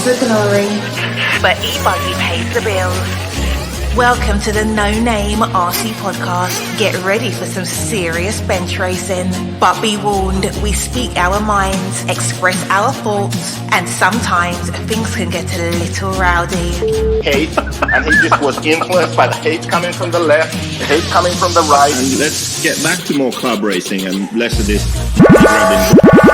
for glory, but e-buggy pays the bills. Welcome to the No Name RC Podcast. Get ready for some serious bench racing. But be warned, we speak our minds, express our thoughts, and sometimes things can get a little rowdy. Hate, and he just was influenced by the hate coming from the left, the hate coming from the right. And let's get back to more club racing and less of this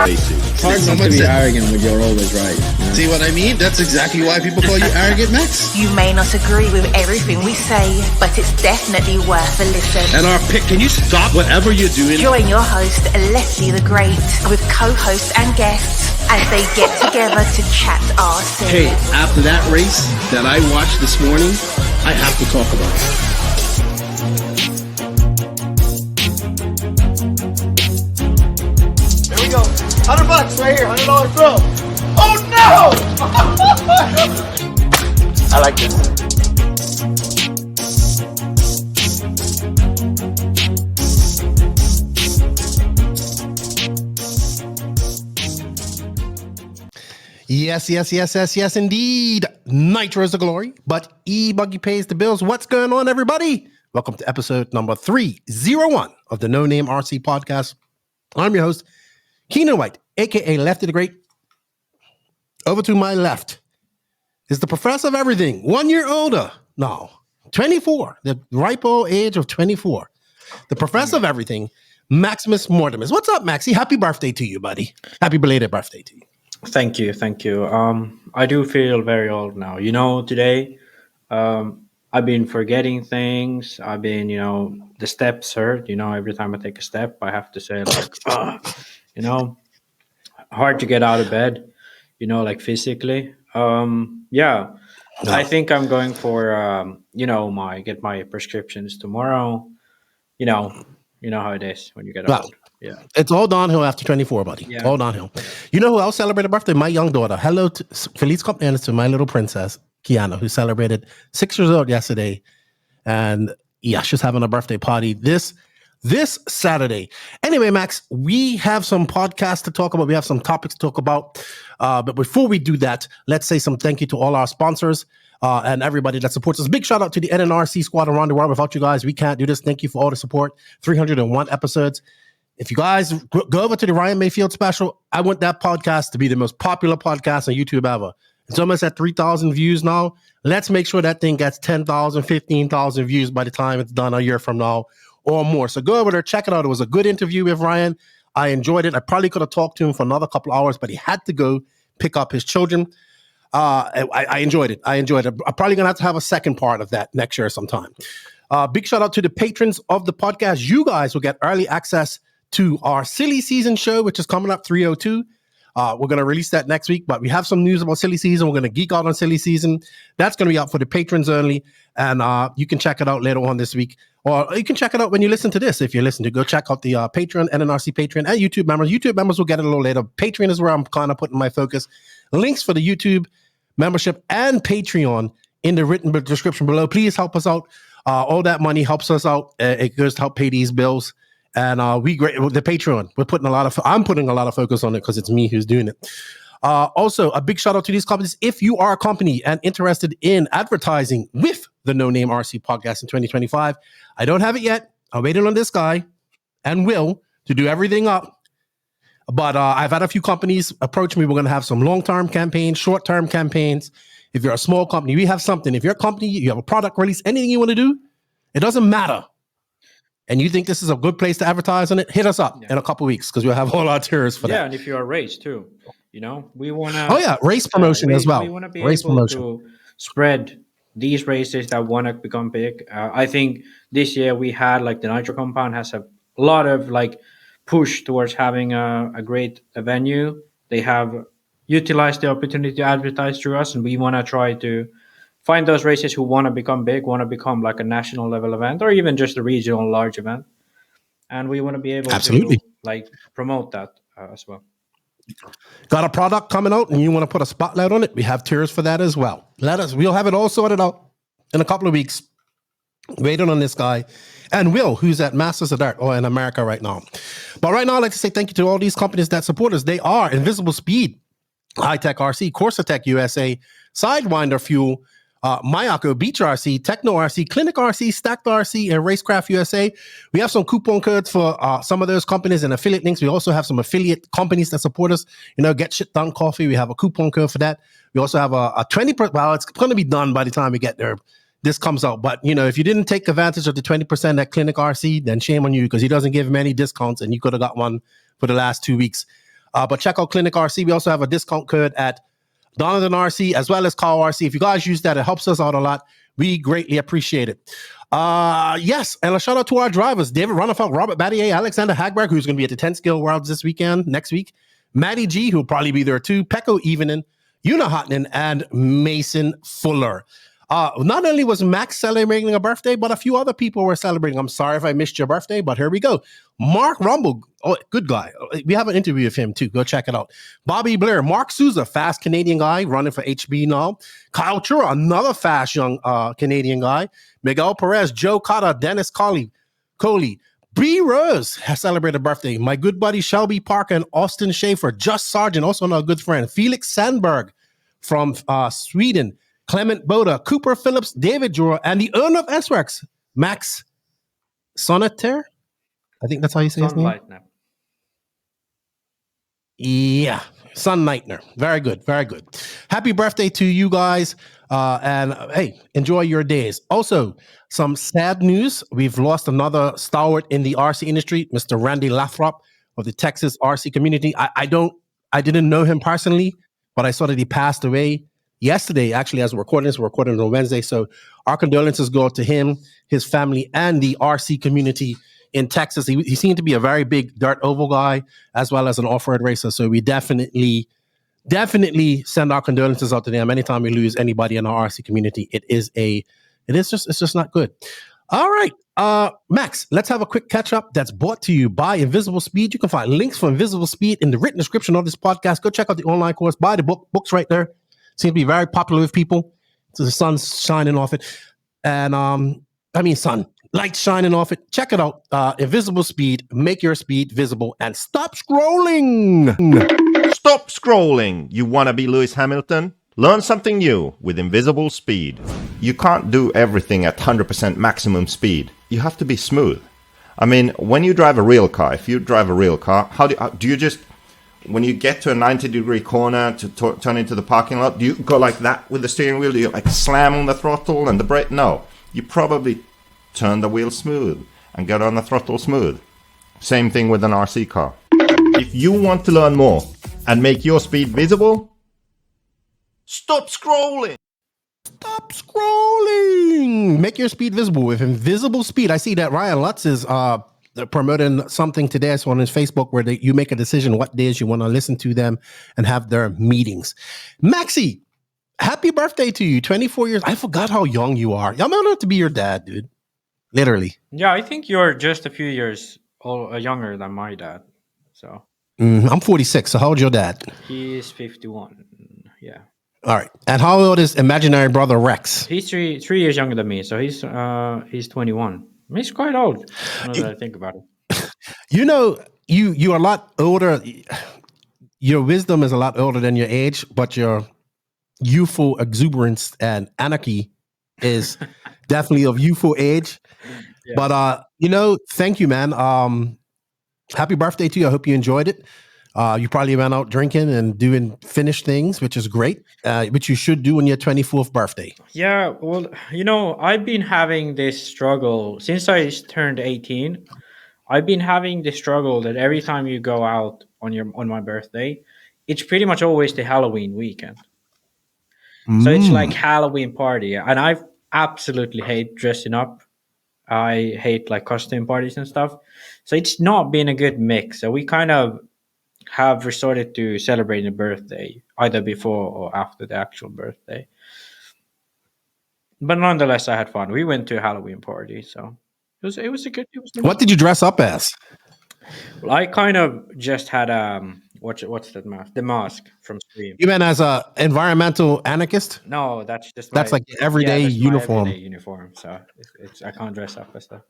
racing. It's hard not to be arrogant when you're always right. You know? See what I mean? That's exactly why people call you arrogant, Max. You may not agree with everything we say, but it's definitely worth a listen. And our pick, can you stop whatever you're doing? Join your host, Lefty the Great, with co-hosts and guests as they get together to chat RC. Hey, after that race that I watched this morning, I have to talk about it. Here we go. $100 right here, $100 throw. Oh no! I like this. Yes, indeed. Nitro is the glory, but e-buggy pays the bills. What's going on, everybody? Welcome to episode number 301 of the No Name RC Podcast. I'm your host, Keenan White, a.k.a. Lefty the Great. Over to my left is the professor of everything, 1 year older. No, 24, the ripe old age of 24. The professor of everything, Maximus Mortimus. What's up, Maxie? Happy birthday to you, buddy. Happy belated birthday to you. Thank you. I do feel very old now. You know, today, I've been forgetting things. I've been, the steps hurt. Every time I take a step, I have to say, hard to get out of bed, like physically. I think I'm going for, get my prescriptions tomorrow. You know how it is when you get old. Yeah, it's all downhill after 24, buddy. Yeah. All downhill. You know who else celebrated birthday? My young daughter. Hello to Feliz cumpleaños to my little princess, Kiana, who celebrated 6 years old yesterday. And yeah, she's having a birthday party this Saturday. Anyway, Max, we have some podcasts to talk about. We have some topics to talk about. But before we do that, let's say some thank you to all our sponsors and everybody that supports us. Big shout out to the NNRC squad around the world. Without you guys, we can't do this. Thank you for all the support. 301 episodes. If you guys go over to the Ryan Mayfield special, I want that podcast to be the most popular podcast on YouTube ever. It's almost at 3,000 views now. Let's make sure that thing gets 10,000, 15,000 views by the time it's done a year from now or more. So go over there, check it out. It was a good interview with Ryan. I enjoyed it. I probably could have talked to him for another couple of hours, but he had to go pick up his children. I enjoyed it. I'm probably going to have a second part of that next year sometime. Big shout out to the patrons of the podcast. You guys will get early access to our silly season show, which is coming up 302. We're going to release that next week, but we have some news about silly season. We're going to geek out on silly season. That's going to be out for the patrons only, and you can check it out later on this week, or you can check it out when you listen to this. If you listen to, go check out the Patreon, NNRC Patreon, and YouTube members. YouTube members will get it a little later. Patreon is where I'm kind of putting my focus. Links for the YouTube membership and Patreon in the written description below. Please help us out. All that money helps us out. It goes to help pay these bills. And the Patreon, I'm putting a lot of focus on it because it's me who's doing it. Also, a big shout out to these companies. If you are a company and interested in advertising with the No Name RC Podcast in 2025, I don't have it yet. I'm waiting on this guy and Will to do everything up. But I've had a few companies approach me. We're going to have some long-term campaigns, short-term campaigns. If you're a small company, we have something. If you're a company, you have a product release, anything you want to do, it doesn't matter. And you think this is a good place to advertise on it, hit us up in a couple of weeks because we'll have all our tiers for that. Yeah, and if you're a race too, we want to... Oh, yeah, race promotion as well. We want to be able to spread these races that want to become big. I think this year we had, the Nitro Compound has a lot of, push towards having a great venue. They have utilized the opportunity to advertise through us, and we want to try to find those races who want to become big, want to become a national level event or even just a regional large event. And we want to be able to promote that as well. Got a product coming out and you want to put a spotlight on it? We have tiers for that as well. We'll have it all sorted out in a couple of weeks. Waiting on this guy and Will, who's at Masters of Dirt or in America right now. But right now, I'd like to say thank you to all these companies that support us. They are Invisible Speed, High Tech RC, Corsa Tech USA, Sidewinder Fuel, Mayako Beach RC, Techno RC, Clinic RC, Stacked RC, and Racecraft USA. We have some coupon codes for some of those companies and affiliate links. We also have some affiliate companies that support us. Get Shit Done Coffee. We have a coupon code for that. We also have a 20%. Well, it's going to be done by the time we get there. This comes out. But, if you didn't take advantage of the 20% at Clinic RC, then shame on you because he doesn't give many discounts and you could have got one for the last 2 weeks. But check out Clinic RC. We also have a discount code at Donovan RC as well as Carl RC. If you guys use that, it helps us out a lot. We greatly appreciate it. Yes, and a shout out to our drivers, David Runafelt, Robert Battier, Alexander Hagberg, who's going to be at the 10 Skill Worlds next week. Maddie G, who will probably be there too. Pekko Evening, Una Hotnin, and Mason Fuller. Not only was Max celebrating a birthday, but a few other people were celebrating. I'm sorry if I missed your birthday, but here we go. Mark Rumble, good guy. We have an interview of him too. Go check it out. Bobby Blair, Mark Souza, fast Canadian guy running for HB now. Kyle Chura, another fast young Canadian guy. Miguel Perez, Joe Cotta, Dennis Coley. B. Rose has celebrated a birthday. My good buddy Shelby Parker and Austin Schaefer. Just Sargent, also another good friend. Felix Sandberg from Sweden. Clement Boda, Cooper Phillips, David Jura, and the owner of SRX, Max Sonneter. I think that's how you say his name. Yeah, Sunlightner. Very good, very good. Happy birthday to you guys. And hey, enjoy your days. Also, some sad news. We've lost another stalwart in the RC industry, Mr. Randy Lathrop of the Texas RC community. I didn't know him personally, but I saw that he passed away yesterday. Actually, as we're recording on Wednesday. So our condolences go to him, his family, and the RC community in Texas. He seemed to be a very big dirt oval guy as well as an off-road racer. So we definitely send our condolences out to them. Anytime we lose anybody in our RC community, it's just not good. All right, Max, let's have a quick catch up that's brought to you by Invisible Speed. You can find links for Invisible Speed in the written description of this podcast. Go check out the online course, buy the books right there. Seems to be very popular with people. So the sun's shining off it. And light shining off it. Check it out. Invisible Speed. Make your speed visible and stop scrolling. Stop scrolling. You want to be Lewis Hamilton? Learn something new with Invisible Speed. You can't do everything at 100% maximum speed. You have to be smooth. I mean, when you drive a real car, how do you just... When you get to a 90-degree corner to turn into the parking lot, do you go like that with the steering wheel? Do you like slam on the throttle and the brake? No. You probably turn the wheel smooth and get on the throttle smooth. Same thing with an RC car. If you want to learn more and make your speed visible, stop scrolling. Stop scrolling. Make your speed visible with Invisible Speed. I see that Ryan Lutz is promoting something today on his Facebook where you make a decision what days you want to listen to them and have their meetings. Maxie, happy birthday to you. 24 years. I forgot how young you are. I'm honored to be your dad, dude. Literally. Yeah, I think you're just a few years younger than my dad. So I'm 46. So how old's your dad? He's 51. Yeah. All right. And how old is imaginary brother Rex? He's three years younger than me. So he's 21. He's quite old, now that I think about it. You are a lot older. Your wisdom is a lot older than your age, but your youthful exuberance and anarchy is definitely of youthful age. Yeah. But, thank you, man. Happy birthday to you. I hope you enjoyed it. You probably went out drinking and doing finished things, which is great, which you should do on your 24th birthday. Yeah, well, I've been having this struggle since I turned 18. I've been having this struggle that every time you go out on my birthday, it's pretty much always the Halloween weekend. So it's like Halloween party. And I absolutely hate dressing up. I hate like costume parties and stuff. So it's not been a good mix. So we kind of have resorted to celebrating a birthday either before or after the actual birthday. But nonetheless, I had fun. We went to a Halloween party, so it was a good. What did you dress up as? Well, I kind of just had what's that mask? The mask from Scream. You meant as a environmental anarchist? No, that's like everyday uniform. Everyday uniform. So I can't dress up as that.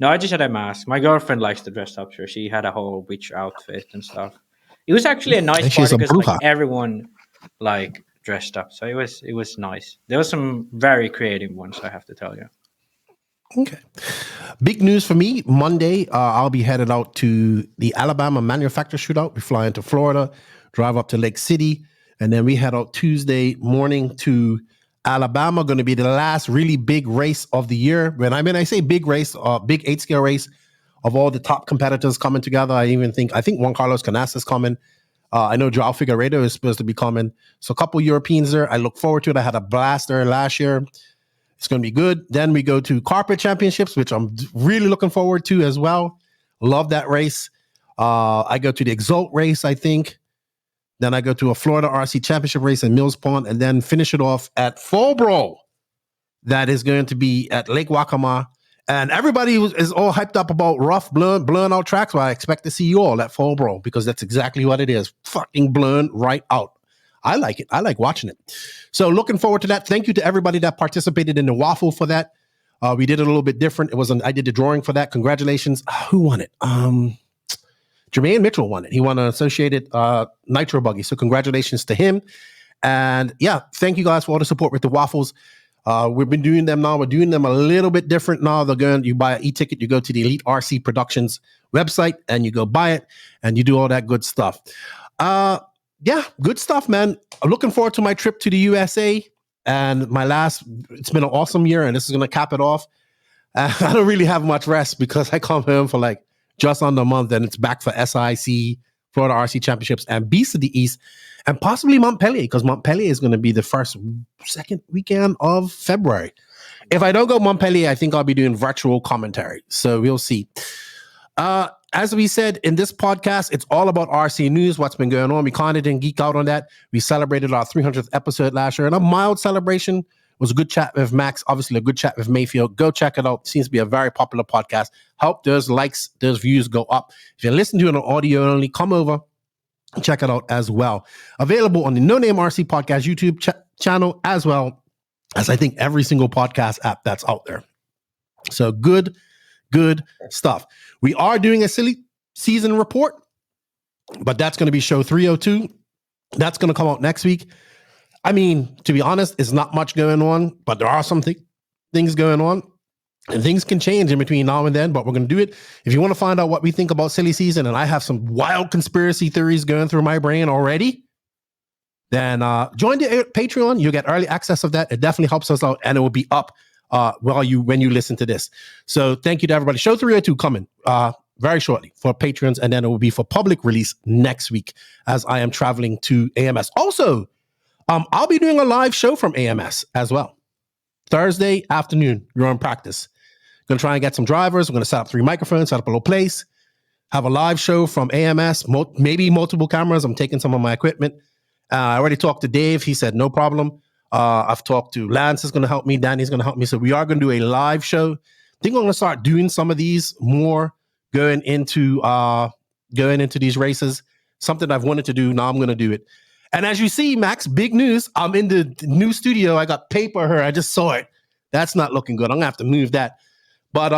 No, I just had a mask. My girlfriend likes to dress up, so she had a whole witch outfit and stuff. It was actually a nice party because everyone like dressed up. So it was nice. There were some very creative ones, I have to tell you. Okay. Big news for me. Monday, I'll be headed out to the Alabama Manufacturer Shootout. We fly into Florida, drive up to Lake City, and then we head out Tuesday morning to Alabama. Going to be the last really big race of the year. When I say big race, big 8-scale race of all the top competitors coming together. I think Juan Carlos Canassa is coming. I know Joao Figueiredo is supposed to be coming. So a couple Europeans there. I look forward to it. I had a blast there last year. It's going to be good. Then we go to Carpet Championships, which I'm really looking forward to as well. Love that race. I go to the Exalt race, I think. Then I go to a Florida RC Championship race in Mills Pond, and then finish it off at Fallbro. That is going to be at Lake Waccamaw. And everybody is all hyped up about rough, blowing out tracks. Well, I expect to see you all at Fallbro because that's exactly what it is. Fucking blowing right out. I like it. I like watching it. So looking forward to that. Thank you to everybody that participated in the waffle for that. We did it a little bit different. I did the drawing for that. Congratulations. Who won it? Jermaine Mitchell won it. He won an associated Nitro buggy. So congratulations to him. And yeah, thank you guys for all the support with the waffles. We've been doing them now. We're doing them a little bit different now. You buy an e-ticket, you go to the Elite RC Productions website and you go buy it and you do all that good stuff. Yeah, good stuff, man. I'm looking forward to my trip to the USA and it's been an awesome year and this is going to cap it off. I don't really have much rest because I come home for like just under a month and it's back for SIC, Florida RC Championships and Beast of the East and possibly Montpellier because Montpellier is going to be the second weekend of February. If I don't go Montpellier, I think I'll be doing virtual commentary. So we'll see. As we said in this podcast, it's all about RC news, what's been going on. We kind of didn't geek out on that. We celebrated our 300th episode last year and a mild celebration. It was a good chat with Max, obviously a good chat with Mayfield. Go check it out. It seems to be a very popular podcast. Help those likes, those views go up. If you're listening to it on audio only, come over and check it out as well. Available on the No Name RC Podcast YouTube channel as well as I think every single podcast app that's out there. So good stuff. We are doing a silly season report, but that's going to be show 302. That's going to come out next week. I mean, to be honest, it's not much going on, but there are some things going on and things can change in between now and then, but we're going to do it. If you want to find out what we think about silly season, and I have some wild conspiracy theories going through my brain already, then join the Patreon. You'll get early access of that. It definitely helps us out and it will be up when you listen to this. So thank you to everybody. Show 302 coming very shortly for patrons, and then it will be for public release next week as I am traveling to AMS. Also, I'll be doing a live show from AMS as well. Thursday afternoon, you're on practice. Going to try and get some drivers. We're going to set up 3 microphones, set up a little place, have a live show from AMS, maybe multiple cameras. I'm taking some of my equipment. I already talked to Dave. He said, no problem. I've talked to Lance is going to help me. Danny's going to help me. So we are going to do a live show. I think I'm going to start doing some of these more going into these races. Something I've wanted to do. Now I'm going to do it. And as you see, Max, big news. I'm in the new studio. I got paper here. I just saw it. That's not looking good. I'm going to have to move that. But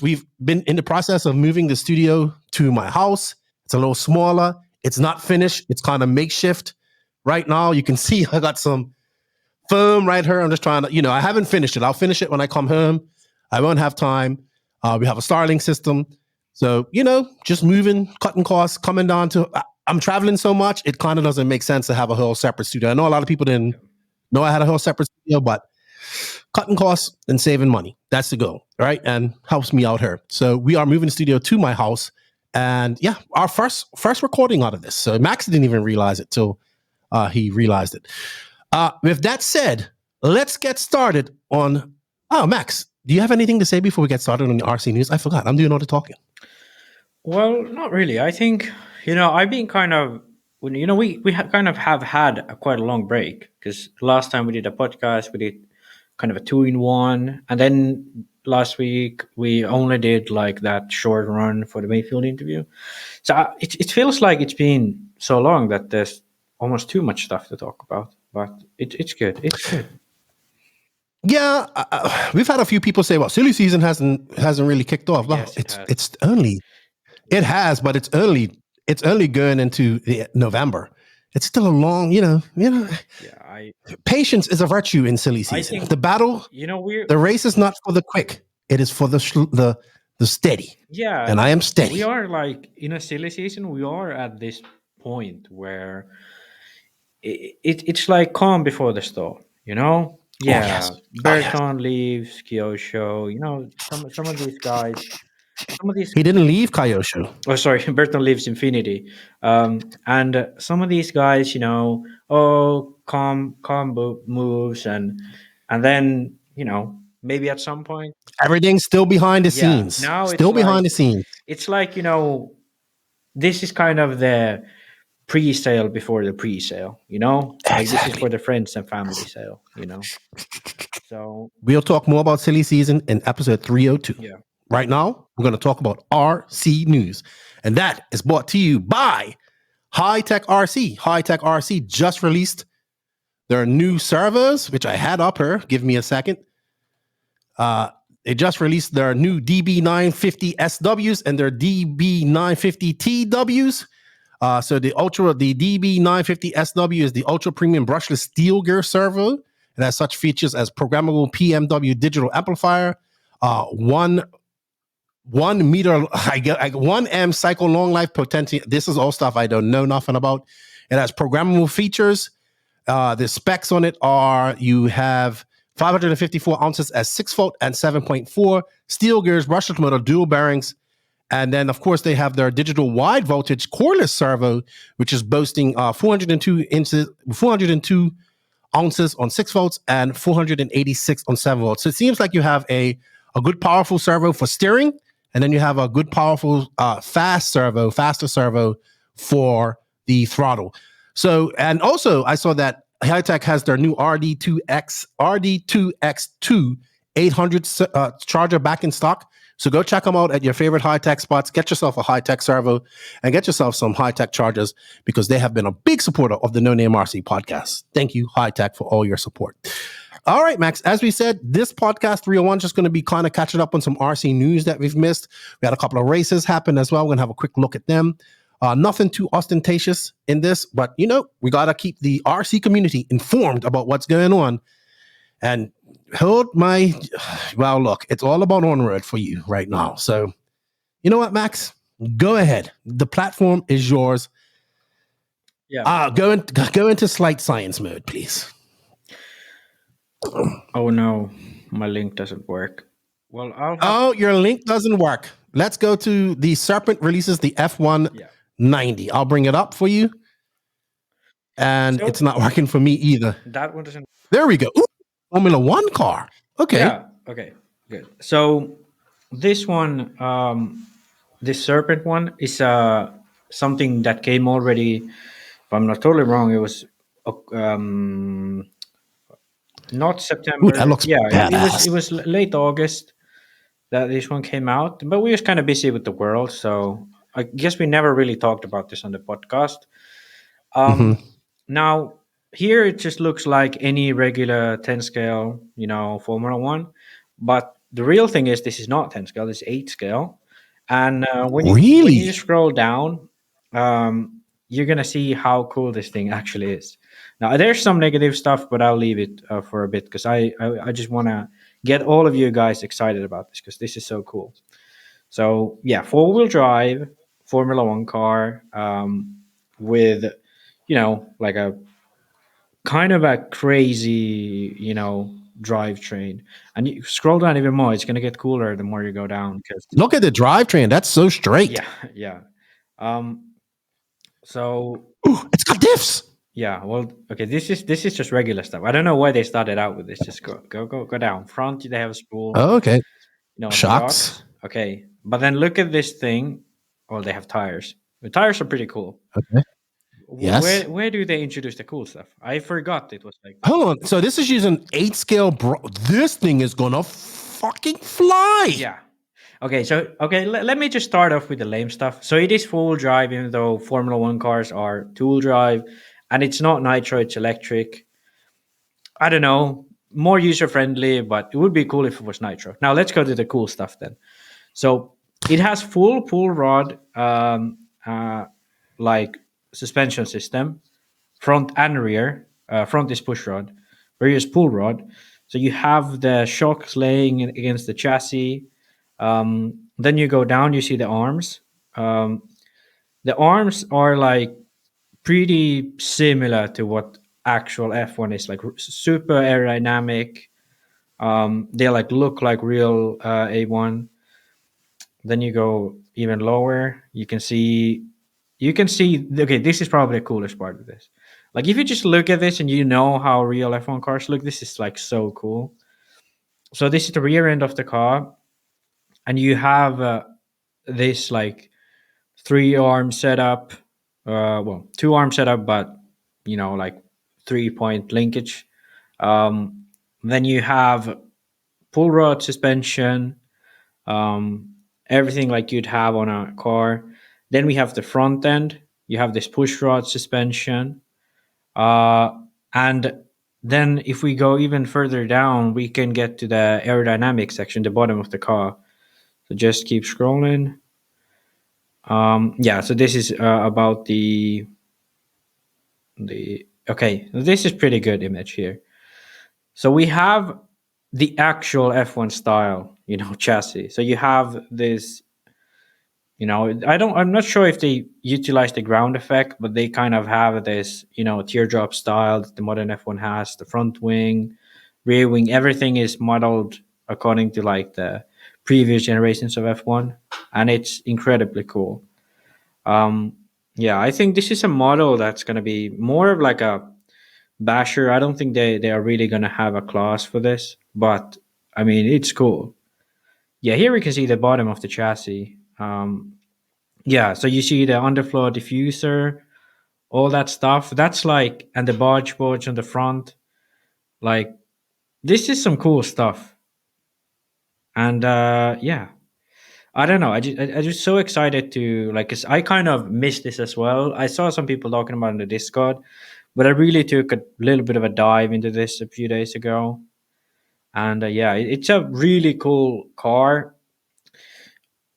we've been in the process of moving the studio to my house. It's a little smaller. It's not finished. It's kind of makeshift. Right now, you can see I got some foam right here. I'm just trying to, I haven't finished it. I'll finish it when I come home. I won't have time. We have a Starlink system. So, just moving, cutting costs, coming down to, I'm traveling so much, it kind of doesn't make sense to have a whole separate studio. I know a lot of people didn't know I had a whole separate studio, but cutting costs and saving money. That's the goal, right? And helps me out here. So we are moving the studio to my house. And yeah, our first recording out of this. So Max didn't even realize it till he realized it. With that said, let's get started on... Oh, Max, do you have anything to say before we get started on the RC news? I forgot. I'm doing all the talking. Well, not really. I think, I've been kind of... we kind of have had quite a long break because last time we did a podcast, we did kind of a 2-in-1. And then last week, we only did like that short run for the Mayfield interview. So it feels like it's been so long that there's almost too much stuff to talk about, but it's good. It's good. Yeah, we've had a few people say, "Well, silly season hasn't really kicked off." Well, Yes, it's early. It has, but it's early. It's early going into November. it's still a long, Yeah, patience is a virtue in silly I season. think The battle, we're the race is not for the quick. It is for the steady. yeah, And I am we steady. are like in a silly season. We are at this point where it's like calm before the storm. Oh, Yeah, yes. Oh, yes. Berton leaves, Kyosho. Some of these guys, some of these. He didn't leave Kyosho. Oh, sorry, Berton leaves Infinity, and some of these guys, oh, calm moves, and then maybe at some point, Everything's still behind the yeah. scenes. Now Still behind the scenes. it's like this is kind of the pre-sale before the pre-sale, like this is for the friends and family sale, so We'll talk more about silly season in episode 302. yeah. Right now, we're going to talk about RC news. And that is brought to you by High Tech RC. High Tech RC just released their new servers, which I had up here. Give me a second. They just released their new DB950 SWs and their DB950 TWs. So the DB950 SW is the ultra premium brushless steel gear servo. It has such features as programmable PMW digital amplifier, 1 meter, 1 amp cycle long life potency. This is all stuff I don't know nothing about. It has programmable features. The specs on it are you have 554 ounces as 6 volt and 7.4 steel gears, brushless motor, dual bearings. And then, of course, they have their digital wide voltage coreless servo, which is boasting 402 ounces on 6 volts and 486 on 7 volts. So it seems like you have a good powerful servo for steering, and then you have a good powerful faster servo for the throttle. So, and also I saw that Hightech has their new RD2X2 800 charger back in stock. So go check them out at your favorite high-tech spots. Get yourself a high-tech servo and get yourself some high-tech chargers because they have been a big supporter of the No Name RC podcast. Thank you, high-tech, for all your support. All right, Max, as we said, this podcast 301 is just going to be kind of catching up on some RC news that we've missed. We had a couple of races happen as well. We're going to have a quick look at them. Nothing too ostentatious in this, but, we got to keep the RC community informed about what's going on. And look, it's all about on-road for you right now. So, you know what, Max? Go ahead. The platform is yours. Yeah. Go into slight science mode, please. Oh no, my link doesn't work. Well, your link doesn't work. Let's go to the Serpent releases the F190. I'll bring it up for you. And it's not working for me either. That one doesn't. There we go. Ooh, Formula One car. Okay. Yeah. Okay. Good. So this one, this Serpent one is something that came already. If I'm not totally wrong, it was not September. Ooh, that looks badass. It was late August that this one came out, but we was kind of busy with the world, so I guess we never really talked about this on the podcast. Now here it just looks like any regular 10 scale, Formula One, but the real thing is this is not 10 scale, this is 8 scale, and when you scroll down, you're gonna see how cool this thing actually is. Now there's some negative stuff, but I'll leave it for a bit because I just want to get all of you guys excited about this because this is so cool. So yeah, 4-wheel drive Formula One car with like a kind of a crazy drivetrain, and you scroll down even more, it's going to get cooler the more you go down. Look at the drivetrain, that's so straight. Yeah. So it's got diffs. Yeah, well, okay, this is just regular stuff. I don't know why they started out with this. Just go down. Front, they have a spool. Oh, okay. Shocks. Okay, but then look at this thing. Well, they have tires. The tires are pretty cool. Okay. Yes. Where do they introduce the cool stuff? I forgot it was like. Hold on. So this is using 8 scale. This thing is gonna fucking fly. Yeah. Okay. So let me just start off with the lame stuff. So it is 4-wheel drive, even though Formula One cars are 2-wheel drive. And it's not nitro, it's electric. I don't know, more user-friendly, but it would be cool if it was nitro. Now, let's go to the cool stuff then. So it has full pull rod, like suspension system. front and rear. Front is push rod, rear is pull rod. So you have the shocks laying against the chassis. Then you go down, you see the arms. The arms are like pretty similar to what actual F1 is, like super aerodynamic. They like look like real A1. Then you go even lower. You can see. Okay, this is probably the coolest part of this. Like if you just look at this and you know how real F1 cars look, this is like so cool. So this is the rear end of the car, and you have this like 3-arm setup. Well, 2-arm setup, but like 3-point linkage. Then you have pull rod suspension, everything like you'd have on a car. Then we have the front end. You have this push rod suspension. And then if we go even further down, we can get to the aerodynamic section, the bottom of the car. So just keep scrolling. So this is about the okay, this is pretty good image here. So we have the actual F1 style, chassis. So you have this, I'm not sure if they utilize the ground effect, but they kind of have this, teardrop style that the modern F1 has. The front wing, rear wing, everything is modeled according to like the previous generations of F1, and it's incredibly cool. I think this is a model that's going to be more of like a basher. I don't think they are really going to have a class for this, but I mean, it's cool. Yeah, here we can see the bottom of the chassis. So you see the underfloor diffuser, all that stuff. That's like, and the barge boards on the front. Like, this is some cool stuff. And I don't know. I just so excited to like, 'cause I kind of missed this as well. I saw some people talking about it in the Discord, but I really took a little bit of a dive into this a few days ago. And it's a really cool car.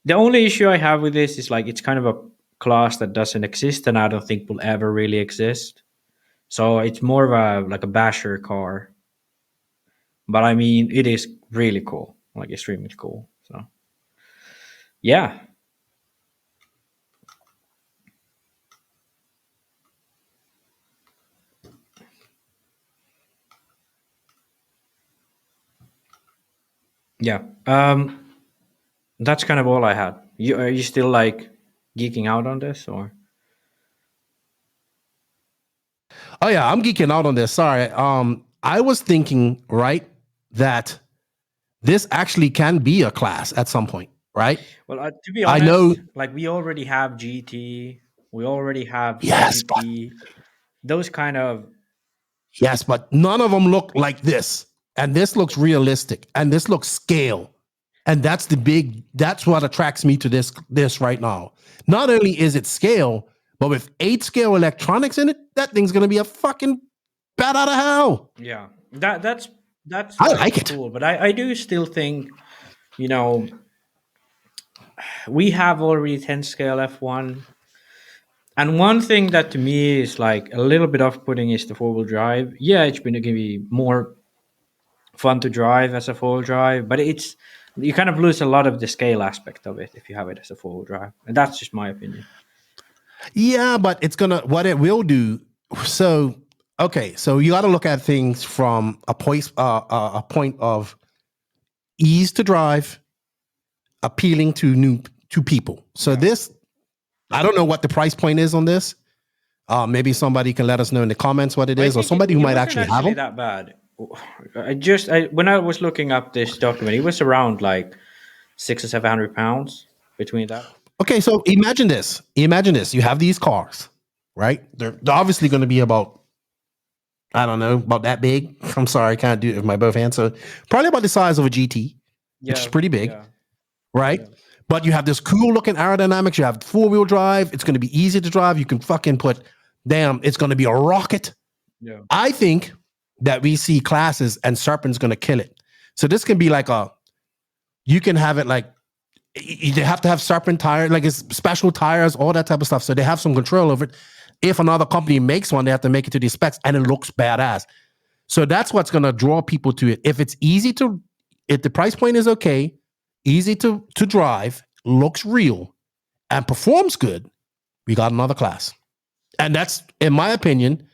The only issue I have with this is like it's kind of a class that doesn't exist, and I don't think will ever really exist. So it's more of a basher car. But I mean, it is really cool, like extremely cool. So yeah. Yeah. That's kind of all I had. Are you still like geeking out on this, or? Oh yeah, I'm geeking out on this. Sorry. I was thinking, right, that this actually can be a class at some point, right? Well, to be honest, I know, like we already have GT, we already have yes, GP, those kind of. Yes, but none of them look like this. And this looks realistic, and this looks scale. And that's what attracts me to this right now. Not only is it scale, but with 8 scale electronics in it, that thing's gonna be a fucking bat out of hell. Yeah, that's I like it. cool, but I do still think, we have already 10 scale F1. And one thing that to me is like a little bit off-putting is the 4-wheel drive. Yeah, it's going to be more fun to drive as a 4-wheel drive, but you kind of lose a lot of the scale aspect of it if you have it as a 4-wheel drive. And that's just my opinion. Yeah, but what it will do. So you got to look at things from a point of ease to drive, appealing to people. So this, I don't know what the price point is on this. Maybe somebody can let us know in the comments what it is, or somebody who might actually have them. That bad. When I was looking up this document, it was around like 600 or 700 pounds between that. Okay, so imagine this. You have these cars, right? They're obviously going to be about, I don't know, about that big. I'm sorry, I can't do it with my both hands. So probably about the size of a GT, which is pretty big, right? Yeah. But you have this cool looking aerodynamics. You have 4-wheel drive. It's going to be easy to drive. You can fucking it's going to be a rocket. Yeah. I think that we see classes and Serpent's going to kill it. So this can be like you can have it like, they have to have Serpent tires, like it's special tires, all that type of stuff. So they have some control over it. if another company makes one, they have to make it to these specs, and it looks badass. So that's what's going to draw people to it. If the price point is okay, easy to drive, looks real, and performs good, we got another class. And that's, in my opinion,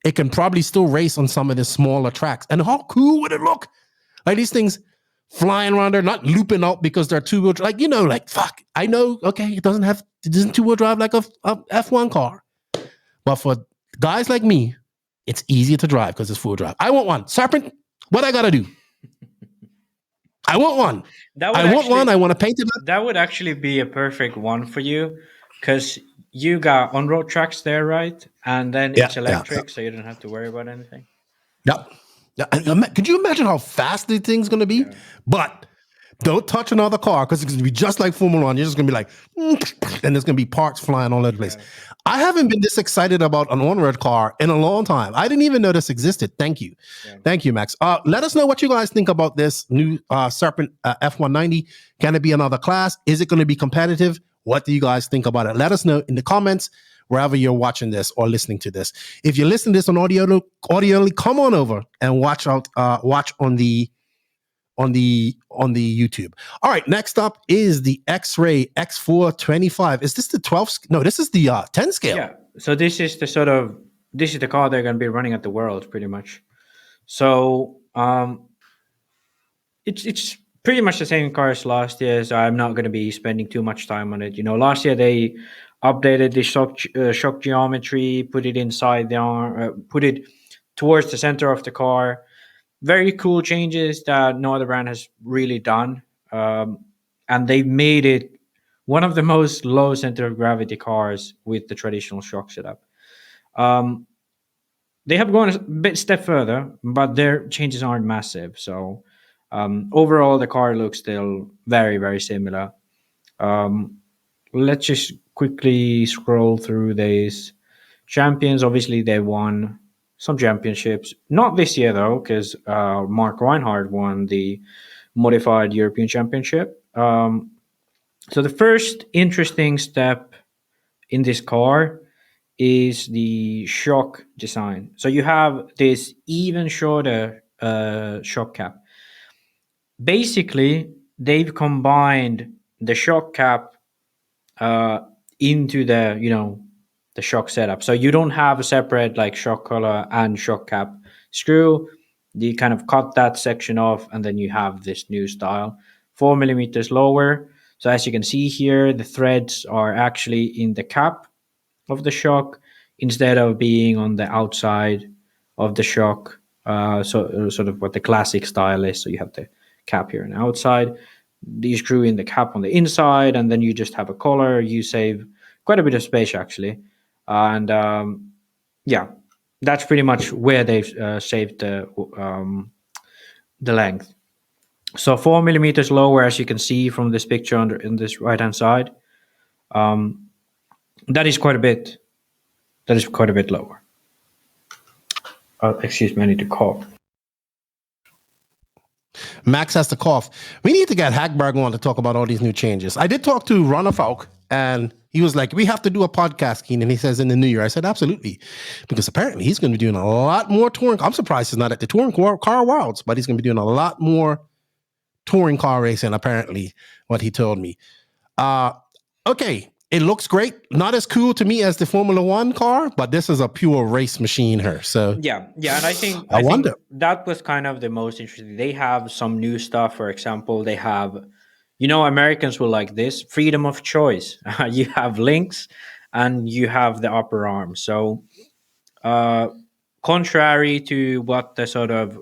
it can probably still race on some of the smaller tracks. And how cool would it look? Like these things flying around there, not looping out because they're two-wheel drive. Like, like, fuck, I know, okay, it doesn't two-wheel drive like a F1 car. But for guys like me, it's easier to drive because it's full drive. I want one. Serpent, what I got to do? I want one. I want to paint it. That would actually be a perfect one for you because you got on-road tracks there, right? And then it's electric, so you don't have to worry about anything. Yep. Could you imagine how fast the thing's going to be? Yeah. But don't touch another car because it's going to be just like Formula One. You're just going to be like, and there's going to be parts flying all over the place. Yeah. I haven't been this excited about an on-road car in a long time. I didn't even know this existed. Thank you. Yeah. Thank you, Max. Let us know what you guys think about this new Serpent F190. Can it be another class? Is it going to be competitive? What do you guys think about it? Let us know in the comments wherever you're watching this or listening to this. If you're listening to this on audio only, come on over and watch on the YouTube. All right, next up is the XRAY X425. Is this the 12? No, this is the 10 scale. Yeah. So this is the car they're going to be running at the World, pretty much. So it's pretty much the same car as last year. So I'm not going to be spending too much time on it. Last year they updated the shock geometry, put it inside the arm, put it towards the center of the car. Very cool changes that no other brand has really done. And they made it one of the most low center of gravity cars with the traditional shock setup. They have gone a step further, but their changes aren't massive. So overall, the car looks still very, very similar. Let's just quickly scroll through these champions. Obviously, they won some championships. Not this year, though, because Mark Reinhardt won the Modified European Championship. So the first interesting step in this car is the shock design. So you have this even shorter shock cap. Basically, they've combined the shock cap into the shock setup. So you don't have a separate like shock collar and shock cap screw. You kind of cut that section off, and then you have this new style, 4 millimeters lower. So as you can see here, the threads are actually in the cap of the shock instead of being on the outside of the shock. So sort of what the classic style is. So you have the cap here and outside. You screw in the cap on the inside, and then you just have a collar. You save quite a bit of space actually. And that's pretty much where they've saved the length. So 4 millimeters lower, as you can see from this picture in this right-hand side. That is quite a bit. That is quite a bit lower. Excuse me, I need to cough. Max has to cough. We need to get Hagberg on to talk about all these new changes. I did talk to Ronald Falk, and he was like, we have to do a podcast, Keenan. He says in the new year. I said, absolutely. Because apparently he's going to be doing a lot more touring. I'm surprised he's not at the touring car worlds, but he's going to be doing a lot more touring car racing, apparently, what he told me. Okay, it looks great. Not as cool to me as the Formula One car, but this is a pure race machine here. So yeah, and I think that was kind of the most interesting. They have some new stuff. For example, they have, Americans will like this freedom of choice. You have links, and you have the upper arm. So, contrary to what the sort of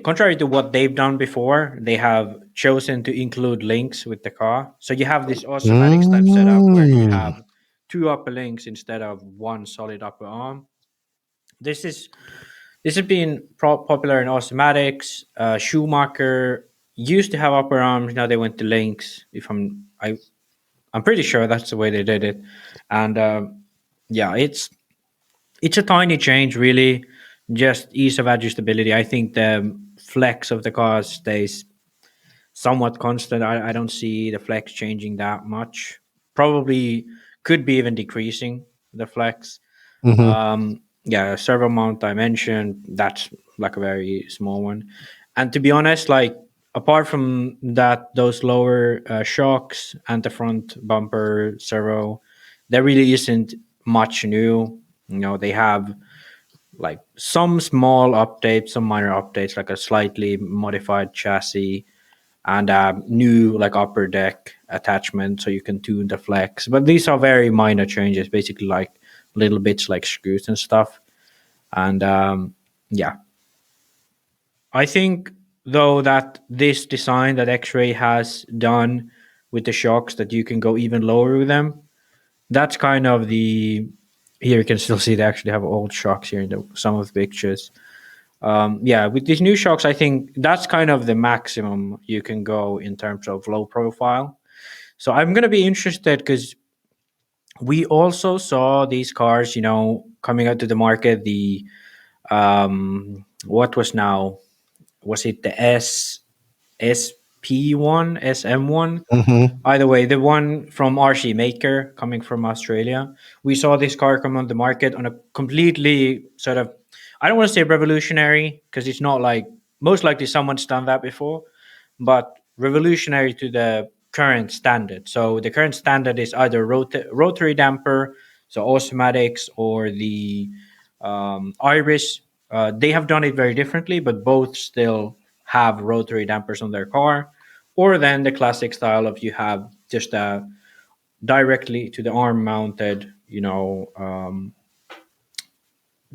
contrary to what they've done before, they have chosen to include links with the car. So you have this automatic type setup where you have two upper links instead of one solid upper arm. This has been popular in automatics. Schumacher used to have upper arms. Now they went to links. I'm pretty sure that's the way they did it. And it's a tiny change, really. Just ease of adjustability. I think the flex of the car stays somewhat constant. I don't see the flex changing that much. Probably could be even decreasing the flex. Mm-hmm. Yeah, servo mount I mentioned, that's like a very small one. And to be honest, like apart from that, those lower shocks and the front bumper servo, there really isn't much new. They have like some small updates, some minor updates, like a slightly modified chassis and a new like upper deck attachment so you can tune the flex. But these are very minor changes, basically like little bits like screws and stuff. And yeah, I think though that this design that X-Ray has done with the shocks, that you can go even lower with them, that's kind of the, here you can still see they actually have old shocks here in some of the pictures. Yeah, with these new shocks, I think that's kind of the maximum you can go in terms of low profile. So I'm going to be interested because we also saw these cars, coming out to the market. The what was it the SP1, SM1? Mm-hmm. Either way, the one from RC Maker coming from Australia, we saw this car come on the market on a completely sort of, I don't want to say revolutionary because it's not like, most likely someone's done that before, but revolutionary to the current standard. So the current standard is either rotary damper, so automatics, or the Iris. They have done it very differently, but both still have rotary dampers on their car. Or then the classic style of you have just a directly to the arm mounted,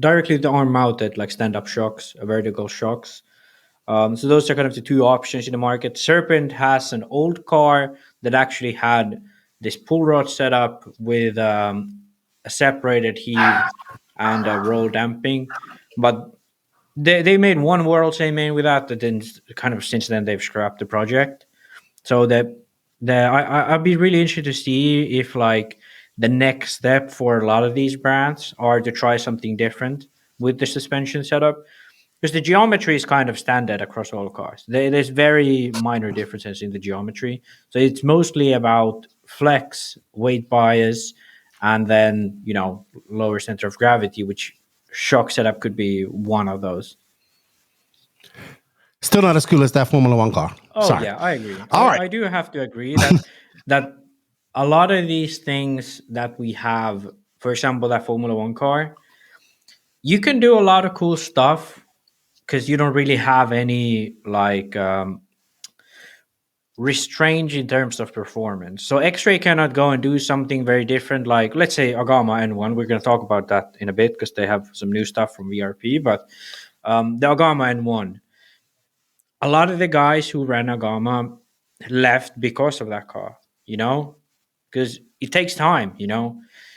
directly to the arm mounted like stand up shocks, vertical shocks. So those are kind of the two options in the market. Serpent has an old car that actually had this pull rod setup with a separated heave and a roll damping, but they made one world same main with that. But then kind of since then they've scrapped the project. So I'd be really interested to see if like the next step for a lot of these brands are to try something different with the suspension setup, because the geometry is kind of standard across all cars. There's very minor differences in the geometry, so it's mostly about flex, weight bias, and then lower center of gravity, which shock setup could be one of those. Still not as cool as that Formula One car. Oh Sorry. yeah, I agree. All right. I do have to agree that a lot of these things that we have, for example, that Formula One car, you can do a lot of cool stuff because you don't really have any like restraint in terms of performance. So X-Ray cannot go and do something very different, like let's say Agama N1. We're going to talk about that in a bit because they have some new stuff from VRP. But the Agama N1, a lot of the guys who ran Agama left because of that car, because it takes time,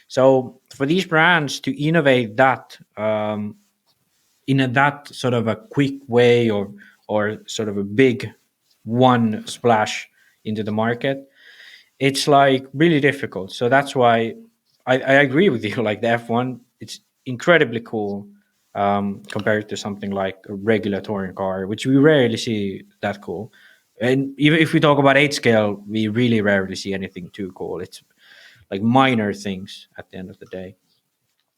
So for these brands to innovate that in that sort of a quick way, or sort of a big one splash into the market, it's like really difficult. So that's why I agree with you. Like the F1, it's incredibly cool compared to something like a regular touring car, which we rarely see that cool. And even if we talk about 8 scale, we really rarely see anything too cool. It's like minor things at the end of the day.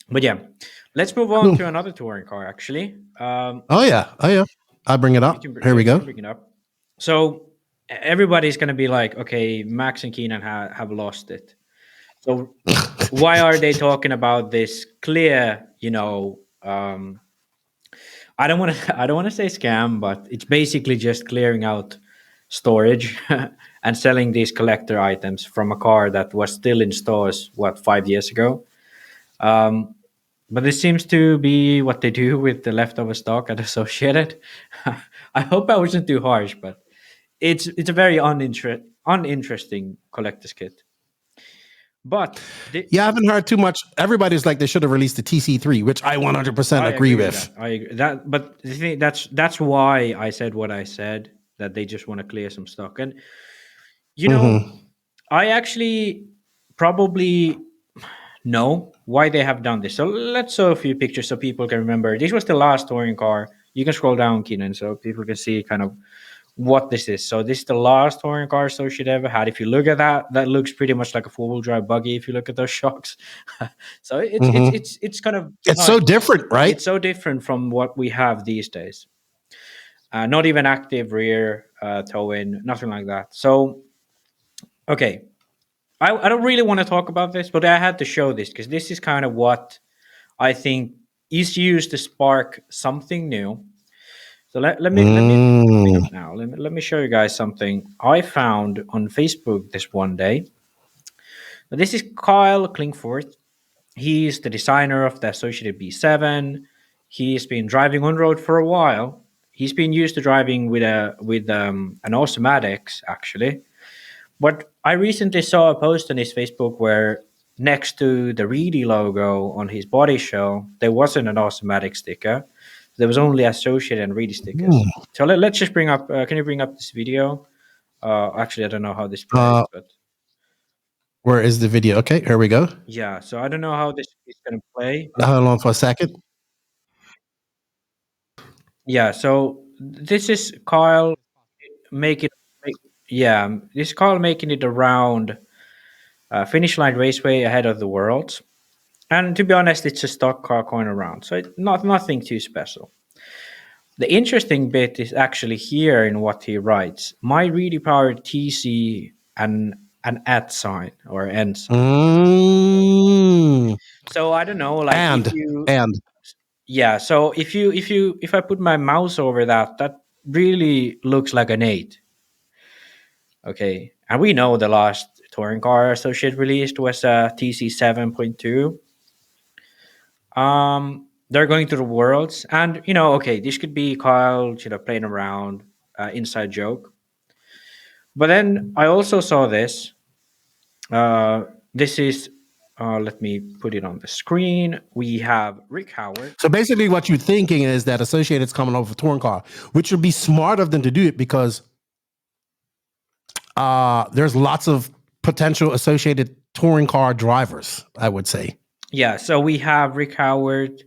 But yeah, let's move on to another touring car, actually. Oh yeah. I'll bring it up. Here we go. Bring it up. So everybody's going to be like, okay, Max and Keenan have lost it. So why are they talking about this clear, I don't want to say scam, but it's basically just clearing out storage and selling these collector items from a car that was still in stores 5 years ago. But this seems to be what they do with the leftover stock at Associated. I hope I wasn't too harsh, but it's a very uninteresting collector's kit. But I haven't heard too much. Everybody's like they should have released the TC3, which I 100% agree with. I agree that, but the thing, that's why I said what I said, that they just want to clear some stock. And I actually probably know why they have done this. So let's show a few pictures so people can remember. This was the last touring car. You can scroll down, Keenan, so people can see kind of what this is. So this is the last touring car Associate ever had. If you look at that, that looks pretty much like a 4-wheel drive buggy. If you look at those shocks, so it's kind of It's so different, right? It's so different from what we have these days. Not even active rear towing, nothing like that. So, okay, I don't really want to talk about this, but I had to show this because this is kind of what I think is used to spark something new. So let me now. Let me show you guys something I found on Facebook this one day. Now, this is Kyle Klingfort. He's the designer of the Associated B7. He's been driving on road for a while. He's been used to driving with an automatics actually. But I recently saw a post on his Facebook where next to the Reedy logo on his body shell, there wasn't an automatic sticker. There was only Associated and Reedy stickers. So let's just bring up. Can you bring up this video? Actually, I don't know how this plays, but where is the video? Okay, here we go. yeah. So I don't know how this is going to play. Hold on for a second. Yeah. So this is Kyle making. Yeah, this is Kyle making it around finish line raceway ahead of the Worlds. And to be honest, it's a stock car going around, so it's nothing too special. The interesting bit is actually here in what he writes. My really powered TC and an @ sign or end sign. So I don't know, like yeah. So if I put my mouse over that really looks like an 8. Okay, and we know the last touring car Associate released was a TC 7.2. They're going to the Worlds, and okay, this could be Kyle, playing around, inside joke. But then I also saw this. This is, let me put it on the screen. We have Rick Howard. So basically, what you're thinking is that Associated's coming over a touring car, which would be smart of them to do it because there's lots of potential Associated touring car drivers, I would say. Yeah, so we have Rick Howard.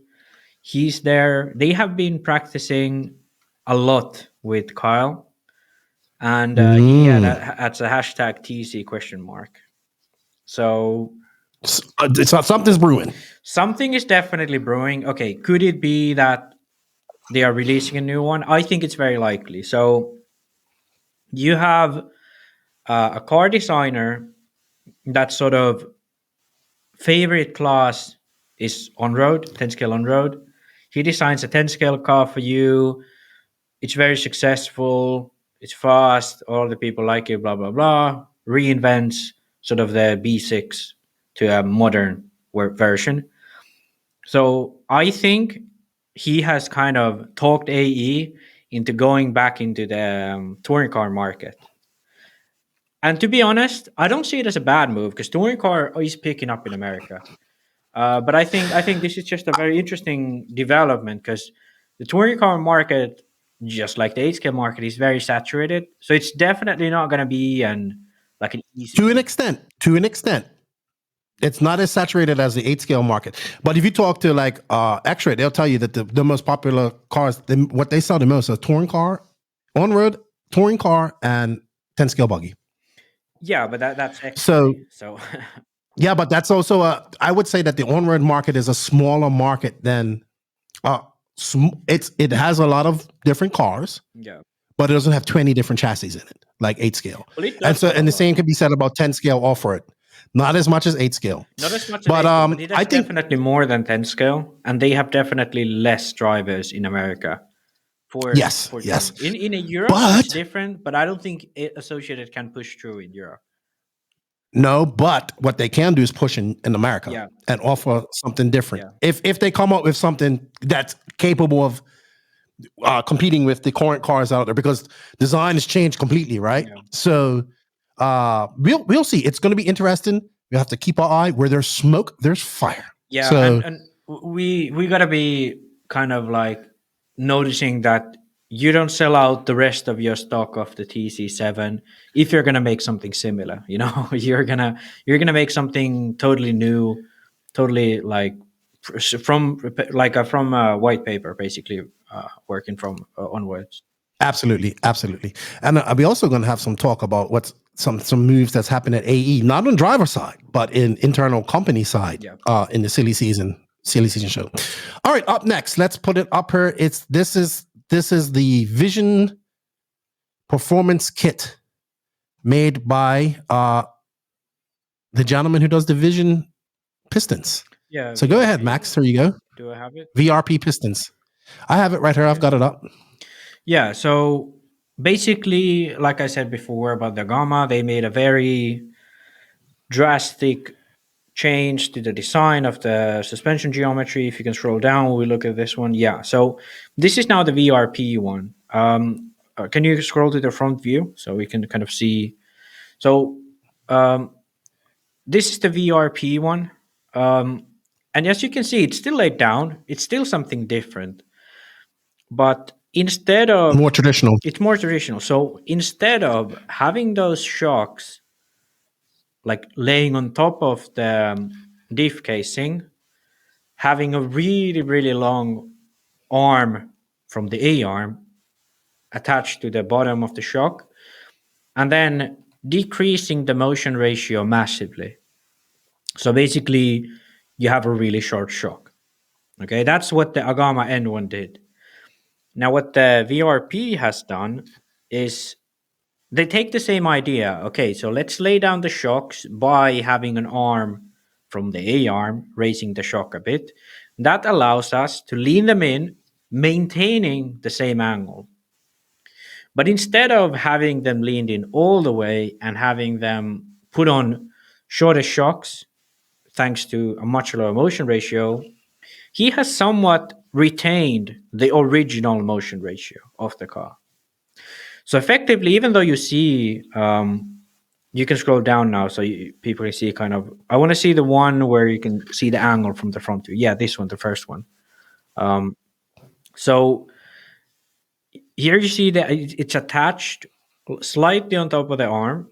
He's there. They have been practicing a lot with Kyle. And that's a hashtag TC ? So something's brewing. Something is definitely brewing. Okay, could it be that they are releasing a new one? I think it's very likely. So you have a car designer that sort of favorite class is on-road, 10 scale on-road. He designs a 10 scale car for you. It's very successful. It's fast. All the people like it, blah, blah, blah. Reinvents sort of the B6 to a modern version. So I think he has kind of talked AE into going back into the touring car market. And to be honest, I don't see it as a bad move because touring car is picking up in America. But I think this is just a very interesting development because the touring car market, just like the 8-scale market, is very saturated. So it's definitely not going to be an easy... To an extent. It's not as saturated as the 8-scale market. But if you talk to like XRAY, they'll tell you that the most popular cars, what they sell the most is a touring car, on-road, touring car, and 10-scale buggy. Yeah, but that's XRAY, so yeah, but that's also I would say that the on-road market is a smaller market than it has a lot of different cars. Yeah. But it doesn't have 20 different chassis in it, like 8-scale. Well, and the same can be said about 10-scale off-road. Not as much as 8-scale. Not as much as 8-scale, but it has definitely more than 10-scale, and they have definitely less drivers in America. Yes. In Europe, it's different, but I don't think Associated can push through in Europe. No, but what they can do is push in America and offer something different. Yeah. If they come up with something that's capable of competing with the current cars out there, because design has changed completely, right? Yeah. So we'll see. It's going to be interesting. We have to keep our eye. Where there's smoke, there's fire. Yeah, so, and we got to be kind of like noticing that you don't sell out the rest of your stock of the TC7 if you're gonna make something similar. You're gonna make something totally new, totally like from white paper, basically working from onwards. Absolutely, absolutely. And we also going to have some talk about what's some moves that's happened at AE, not on driver side, but in internal company side, in the silly season show. All right, up next, let's put it up here. This is the Vision Performance Kit made by the gentleman who does the Vision pistons. Yeah. So go ahead, Max. There you go. Do I have it? VRP pistons. I have it right here. I've got it up. Yeah. So basically, like I said before about the Agama, they made a very drastic change to the design of the suspension geometry. If you can scroll down, we look at this one. Yeah. So this is now the VRP one. Can you scroll to the front view so we can kind of see? So this is the VRP one. And as you can see, it's still laid down. It's still something different. But instead of... More traditional. It's more traditional. So instead of having those shocks like laying on top of the diff casing, having a really, really long arm from the A-arm attached to the bottom of the shock, and then decreasing the motion ratio massively. So basically, you have a really short shock. Okay, that's what the Agama N1 did. Now, what the VRP has done is they take the same idea. Okay, so let's lay down the shocks by having an arm from the A-arm, raising the shock a bit. That allows us to lean them in, maintaining the same angle. But instead of having them leaned in all the way and having them put on shorter shocks, thanks to a much lower motion ratio, he has somewhat retained the original motion ratio of the car. So effectively, even though you see, you can scroll down now so people can see kind of, I want to see the one where you can see the angle from the front view. Yeah, this one, the first one. So here you see that it's attached slightly on top of the arm.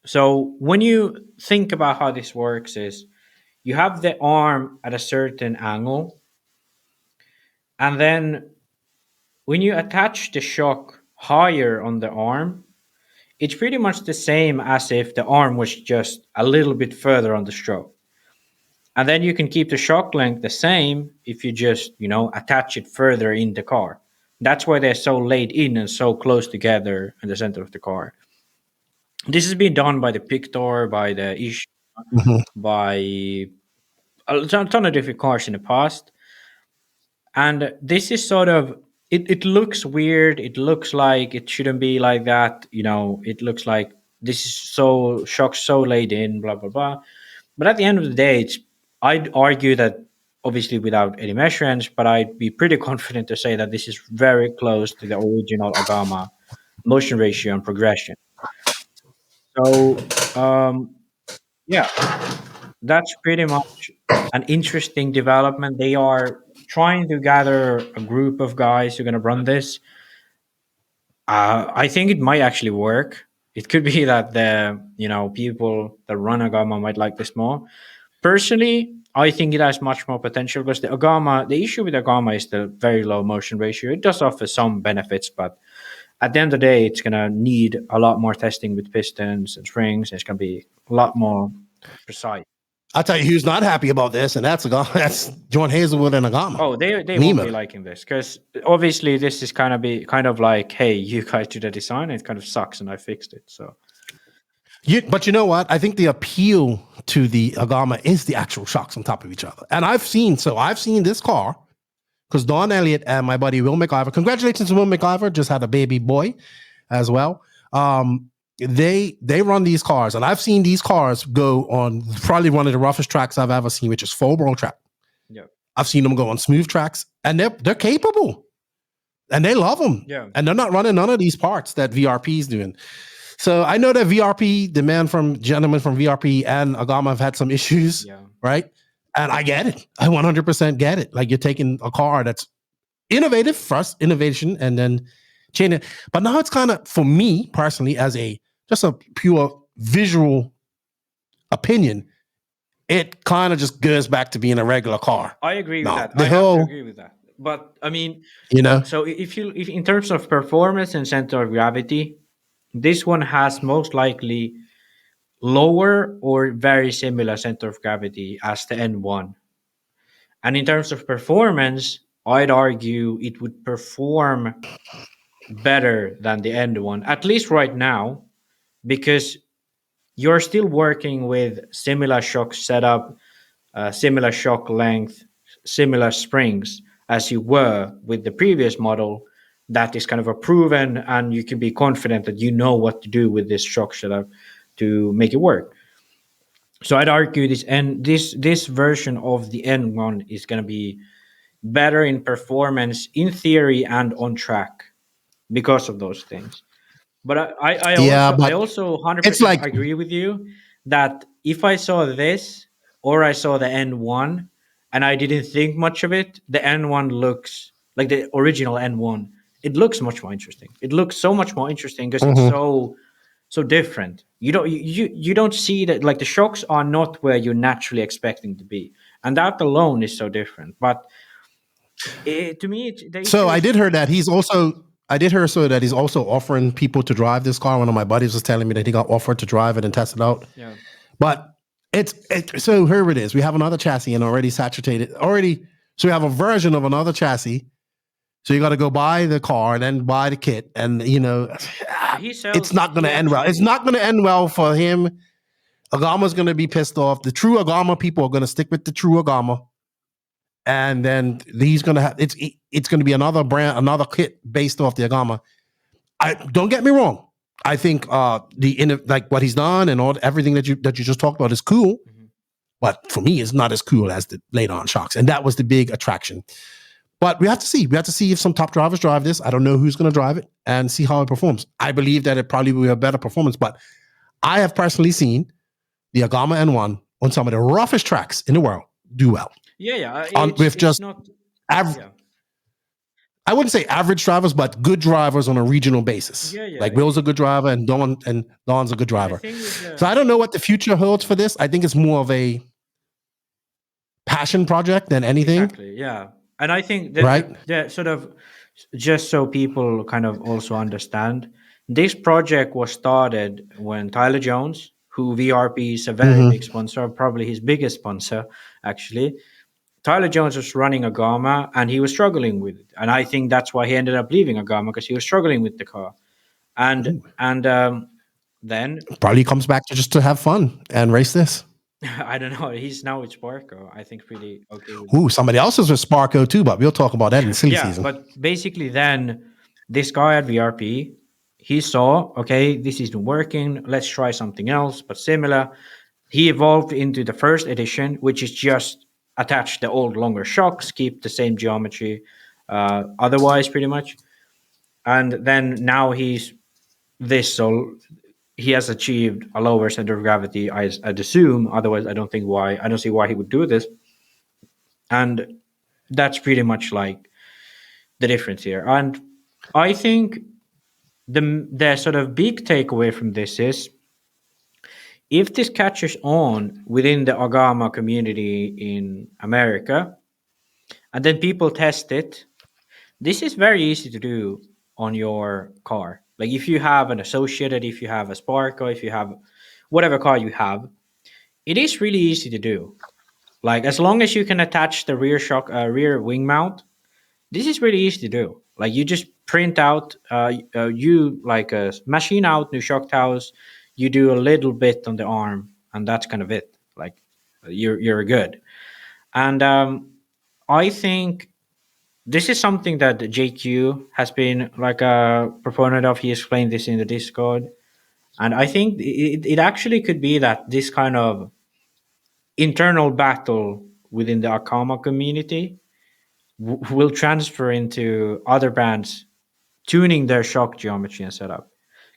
So when you think about how this works is you have the arm at a certain angle, and then when you attach the shock higher on the arm, it's pretty much the same as if the arm was just a little bit further on the stroke. And then you can keep the shock length the same if you just, attach it further in the car. That's why they're so laid in and so close together in the center of the car. This has been done by the Pictor, by the Ish, by a ton of different cars in the past. And this is sort of, it looks weird. It looks like it shouldn't be like that. It looks like this is so shock, so laid in, blah, blah, blah. But at the end of the day, I'd argue that, obviously without any measurements, but I'd be pretty confident to say that this is very close to the original Agama motion ratio and progression. So, yeah, that's pretty much an interesting development. They are trying to gather a group of guys who are going to run this. I think it might actually work. It could be that the people that run Agama might like this more. Personally, I think it has much more potential because the issue with Agama is the very low motion ratio. It does offer some benefits, but at the end of the day, it's going to need a lot more testing with pistons and springs. It's going to be a lot more precise. I'll tell you who's not happy about this, and that's John Hazelwood and Agama. Oh, they won't be liking this because obviously this is kind of like, hey, you guys do the design, and it kind of sucks, and I fixed it. So, but you know what? I think the appeal to the Agama is the actual shocks on top of each other, and I've seen this car because Don Elliott and my buddy Will McIver. Congratulations to Will McIver, just had a baby boy as well. They run these cars, and I've seen these cars go on probably one of the roughest tracks I've ever seen, which is Fullboro track. Yeah, I've seen them go on smooth tracks, and they're capable, and they love them. Yeah, and they're not running none of these parts that VRP is doing. So I know that VRP, the gentleman from VRP and Agama have had some issues, right? And I get it. I 100% get it. Like you're taking a car that's innovative, first innovation, and then change it. But now it's kind of, for me personally, as just a pure visual opinion, it kind of just goes back to being a regular car. I agree with that. I agree with that. But I mean, You know, so if in terms of performance and center of gravity, this one has most likely lower or very similar center of gravity as the N1. And in terms of performance, I'd argue it would perform better than the N1, at least right now, because you're still working with similar shock setup, similar shock length, similar springs as you were with the previous model. That is kind of a proven, and you can be confident that you know what to do with this shock setup to make it work. So I'd argue this version of the N1 is going to be better in performance in theory and on track because of those things. But yeah, I but also it's 100% like, agree with you that if I saw this or I saw the N1 and I didn't think much of it, the N1 looks like the original N1. It looks much more interesting. It looks so much more interesting because it's mhm. so different. You don't see that, like the shocks are not where you're naturally expecting to be, and that alone is so different. But to me, the So issue I is did hear that he's also. I did hear so that he's also offering people to drive this car. One of my buddies was telling me that he got offered to drive it and test it out. yeah. But so here it is. We have another chassis and already saturated. Already, so we have a version of another chassis. So you got to go buy the car and then buy the kit, and He it's sells. not going He to end well. It's actually. not going to end well for him. Agama's going to be pissed off. The true Agama people are going to stick with the true Agama, and then he's going to have it's going to be another brand, another kit based off the Agama. I don't get me wrong. I think like what he's done and everything that you just talked about is cool. Mhm. But for me, it's not as cool as the later on shocks. And that was the big attraction. But we have to see. We have to see if some top drivers drive this. I don't know who's going to drive it and see how it performs. I believe that it probably will be a better performance. But I have personally seen the Agama N1 on some of the roughest tracks in the world do well. Yeah. With It's just not. average, Yeah. I wouldn't say average drivers, but good drivers on a regional basis. Yeah. Like Will's a good driver and Don's a good The driver. thing with So I don't know what the future holds for this. I think it's more of a passion project than anything, exactly, yeah, and I think that right? the sort of just so people kind of also understand, this project was started when Tyler Jones, who VRP is a very Mm-hmm. big sponsor, probably his biggest sponsor, actually. Tyler Jones was running Agama and he was struggling with it, and I think that's why he ended up leaving Agama because he was struggling with the car, and then Probably comes back to just to have fun and race this. I don't know. He's now with Sparko. I think pretty okay with. Ooh, somebody else is with Sparko too, but we'll talk about that in silly Yeah, season. but basically, then this guy at VRP, he saw, okay, this isn't working. Let's try something else, but similar. He evolved into the first edition, which is just attach the old longer shocks, keep the same geometry, otherwise, pretty much. And then now he's this, so he has achieved a lower center of gravity. I'd assume. Otherwise, I don't see why he would do this. And that's pretty much like the difference here. And I think the sort of big takeaway from this is if this catches on within the Agama community in America, and then people test it, this is very easy to do on your car. Like if you have an Associated, if you have a Spark, or if you have whatever car you have, it is really easy to do. Like as long as you can attach the rear wing mount, this is really easy to do. Like you just print out, you like machine out new shock towers. You do a little bit on the arm, and that's kind of it. Like you're good. And I think this is something that JQ has been like a proponent of. He explained this in the Discord, and I think it actually could be that this kind of internal battle within the Akama community will transfer into other bands tuning their shock geometry and setup.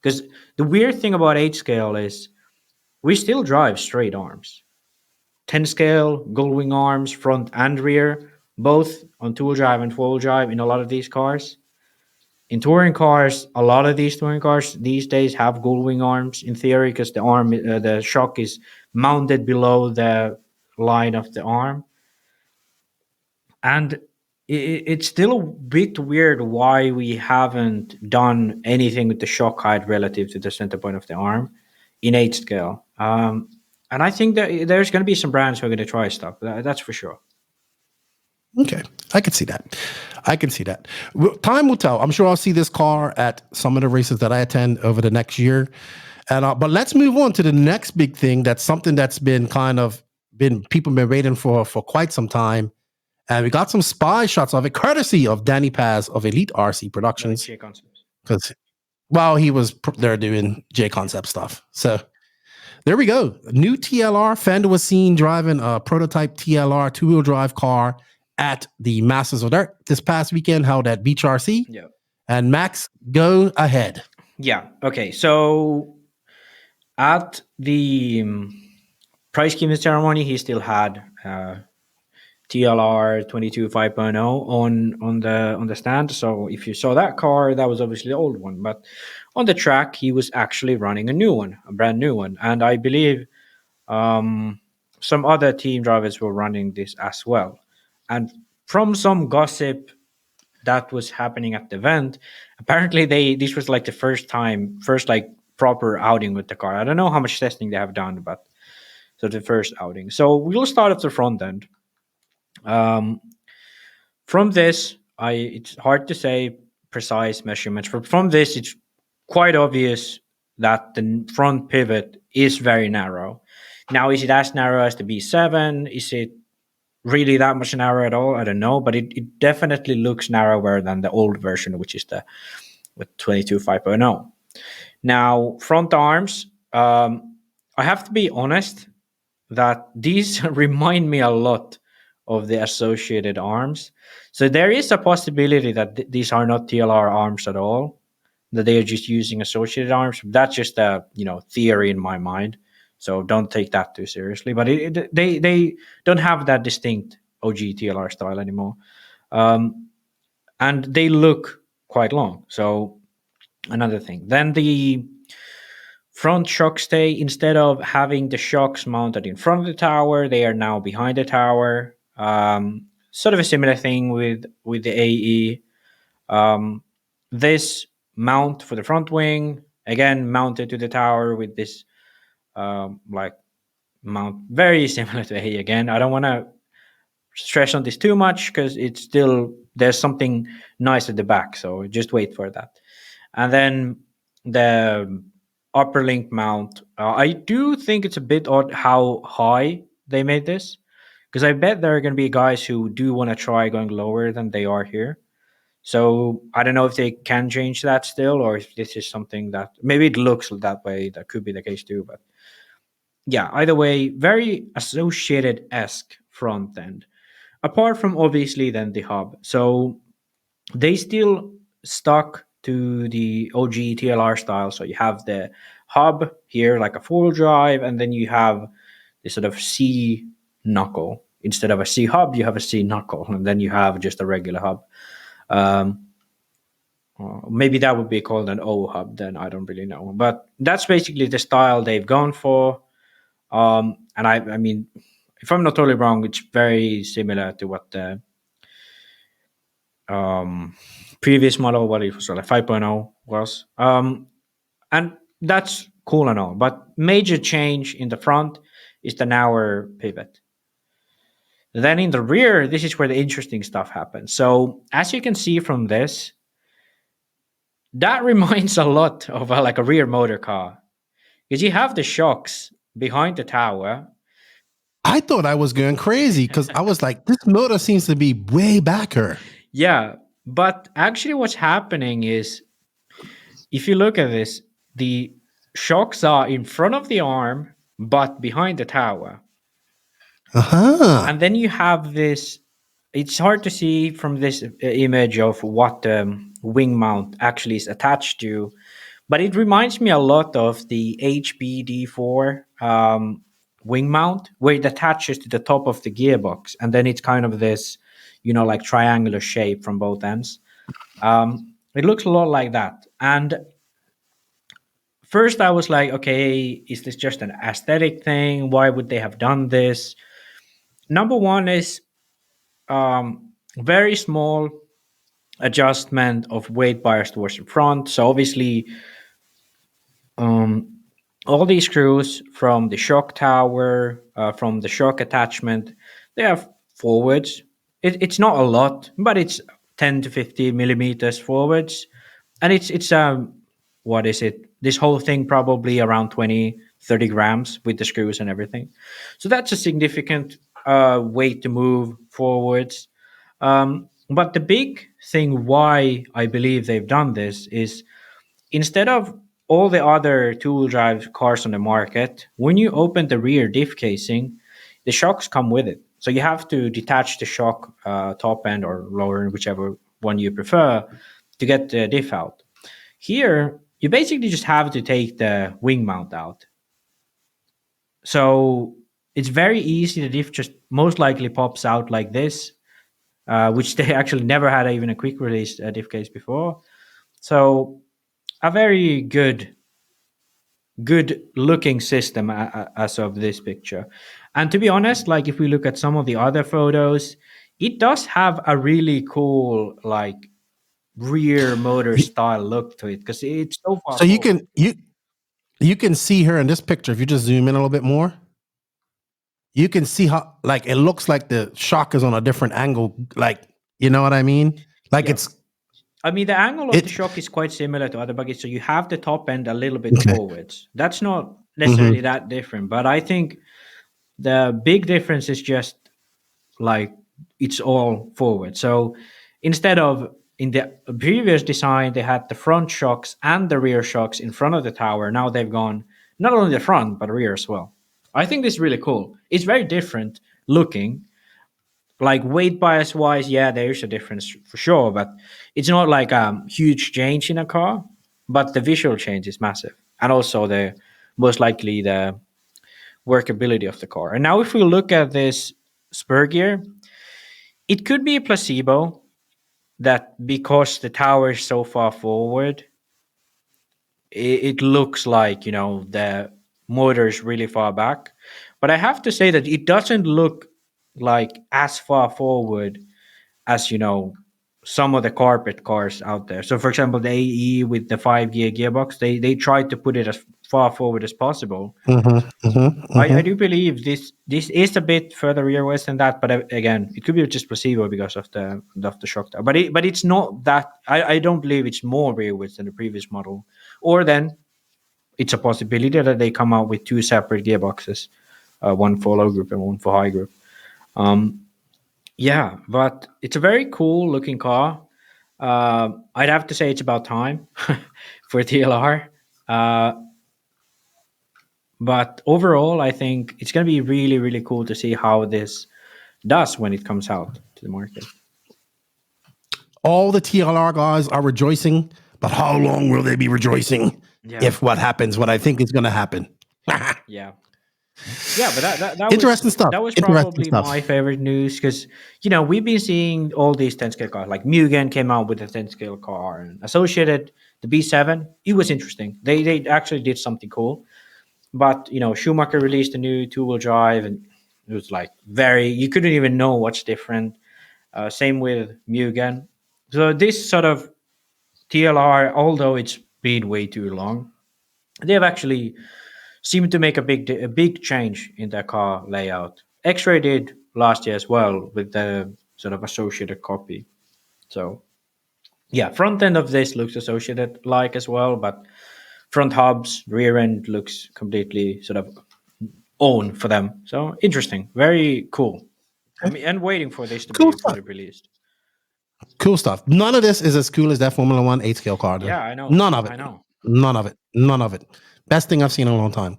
Because the weird thing about 8 scale is we still drive straight arms. 10 scale, gold wing arms, front and rear, both on tool drive and four-wheel drive in a lot of these cars. In touring cars, a lot of these touring cars these days have gold wing arms in theory because the shock is mounted below the line of the arm. And it's still a bit weird why we haven't done anything with the shock height relative to the center point of the arm in 8 scale. And I think that there's going to be some brands who are going to try stuff. That's for sure. Okay, I can see that. I can see that. Time will tell. I'm sure I'll see this car at some of the races that I attend over the next year. And but let's move on to the next big thing. That's something that's been people been waiting for quite some time. And we got some spy shots of it, courtesy of Danny Paz of Elite RC Productions. Because, well, he was there doing J Concept stuff. So there we go. New TLR. Fender was seen driving a prototype TLR 2-wheel drive car at the Masters of Dirt this past weekend, held at Beach RC. Yeah. And Max, go ahead. Yeah. Okay. So at the prize giving ceremony, he still had TLR 22 5.0 on the stand. So if you saw that car, that was obviously the old one. But on the track, he was actually running a new one, a brand new one. And I believe some other team drivers were running this as well. And from some gossip that was happening at the event, apparently this was like the first like proper outing with the car. I don't know how much testing they have done, but so the first outing. So we'll start at the front end. From this, it's hard to say precise measurements, but from this, it's quite obvious that the front pivot is very narrow. Now, is it as narrow as the B7? Is it really that much narrow at all? I don't know, but it definitely looks narrower than the old version, which is with 22 5.0. Now, front arms, I have to be honest that these remind me a lot of the associated arms. So there is a possibility that these are not TLR arms at all, that they are just using associated arms. That's just a theory in my mind. So don't take that too seriously. But they don't have that distinct OG TLR style anymore. And they look quite long. So another thing. Then the front shock stay, instead of having the shocks mounted in front of the tower, they are now behind the tower. Sort of a similar thing with the AE. This mount for the front wing, again, mounted to the tower with this mount very similar to AE again. I don't want to stress on this too much because it's still, there's something nice at the back, so just wait for that. And then the upper link mount, I do think it's a bit odd how high they made this, because I bet there are going to be guys who do want to try going lower than they are here. So I don't know if they can change that still, or if this is something that maybe it looks that way. That could be the case too. But yeah, either way, very associated-esque front end. Apart from obviously then the hub. So they still stuck to the OG TLR style. So you have the hub here, like a 4-wheel drive, and then you have this sort of C knuckle. Instead of a C hub, you have a C knuckle, and then you have just a regular hub. Maybe that would be called an O hub, then I don't really know. But that's basically the style they've gone for. And I mean, if I'm not totally wrong, it's very similar to what the previous model, what it was like 5.0 was. And that's cool and all. But major change in the front is the narrower pivot. Then in the rear, this is where the interesting stuff happens. So as you can see from this, that reminds a lot of like a rear motor car, because you have the shocks behind the tower. I thought I was going crazy because I was like, this motor seems to be way backer. Yeah, but actually what's happening is, if you look at this, the shocks are in front of the arm, but behind the tower. Uh-huh. And then you have this, it's hard to see from this image of what the wing mount actually is attached to, but it reminds me a lot of the HBD4 wing mount, where it attaches to the top of the gearbox, and then it's kind of this, like triangular shape from both ends. It looks a lot like that. And first I was like, okay, is this just an aesthetic thing? Why would they have done this? Number one is, very small adjustment of weight bias towards the front. So obviously, all these screws from the shock tower, from the shock attachment, they have forwards. It's not a lot, but it's 10 to 50 millimeters forwards, and it's what is it? This whole thing probably around 20, 30 grams with the screws and everything. So that's a significant weight to move forwards. But the big thing why I believe they've done this is instead of all the other two-wheel drive cars on the market, when you open the rear diff casing, the shocks come with it. So you have to detach the shock top end or lower end, whichever one you prefer, to get the diff out. Here, you basically just have to take the wing mount out. So it's very easy. The diff just most likely pops out like this, which they actually never had even a quick release diff case before. So a very good looking system as of this picture. And to be honest, like if we look at some of the other photos, it does have a really cool like rear motor style look to it because it's so far So forward. you can see here in this picture, if you just zoom in a little bit more, you can see how like it looks like the shock is on a different angle. Like, you know what I mean? Like Yeah. I mean, the angle of the shock is quite similar to other buggies. So you have the top end a little bit forwards. That's not necessarily that different. But I think the big difference is just like it's all forward. So instead of in the previous design, they had the front shocks and the rear shocks in front of the tower. Now they've gone not only the front, but rear as well. I think this is really cool. It's very different looking. Like weight bias wise, yeah, there's a difference for sure, but it's not like a huge change in a car, but the visual change is massive. And also the most likely the workability of the car. And now if we look at this spur gear, it could be a placebo that because the tower is so far forward, it looks like, you know, the motor is really far back. But I have to say that it doesn't look like as far forward as, you know, some of the carpet cars out there. So for example, the AE with the 5-gear gearbox, they tried to put it as far forward as possible. I do believe this is a bit further rearwards than that, but again, it could be just placebo because of the shock tower. But it's not that. I don't believe it's more rearwards than the previous model. Or then it's a possibility that they come out with two separate gearboxes, one for low group and one for high group. Yeah, but it's a very cool looking car. I'd have to say it's about time for TLR. But overall, I think it's going to be really, really cool to see how this does when it comes out to the market. All the TLR guys are rejoicing, but how long will they be rejoicing if what happens, what I think is going to happen? Yeah. Yeah, but that interesting was, stuff. That was Interesting probably stuff. my favorite news because, you know, we've been seeing all these 10 scale cars. Like Mugen came out with a 10 scale car and Associated, the B7. It was interesting. They actually did something cool. But, you know, Schumacher released a new two-wheel drive and it was like you couldn't even know what's different. Same with Mugen. So this sort of TLR, although it's been way too long, they have actually seemed to make a big change in their car layout. XRAY did last year as well with the sort of Associated copy. So yeah, front end of this looks Associated like as well, but front hubs, rear end looks completely sort of own for them. So interesting, very cool. I mean, and waiting for this to Cool be stuff. fully released. Cool stuff. None of this is as cool as that Formula One 8-scale car. Though. Yeah, I know. None of it. I know. None of it. None of it. Best thing I've seen in a long time.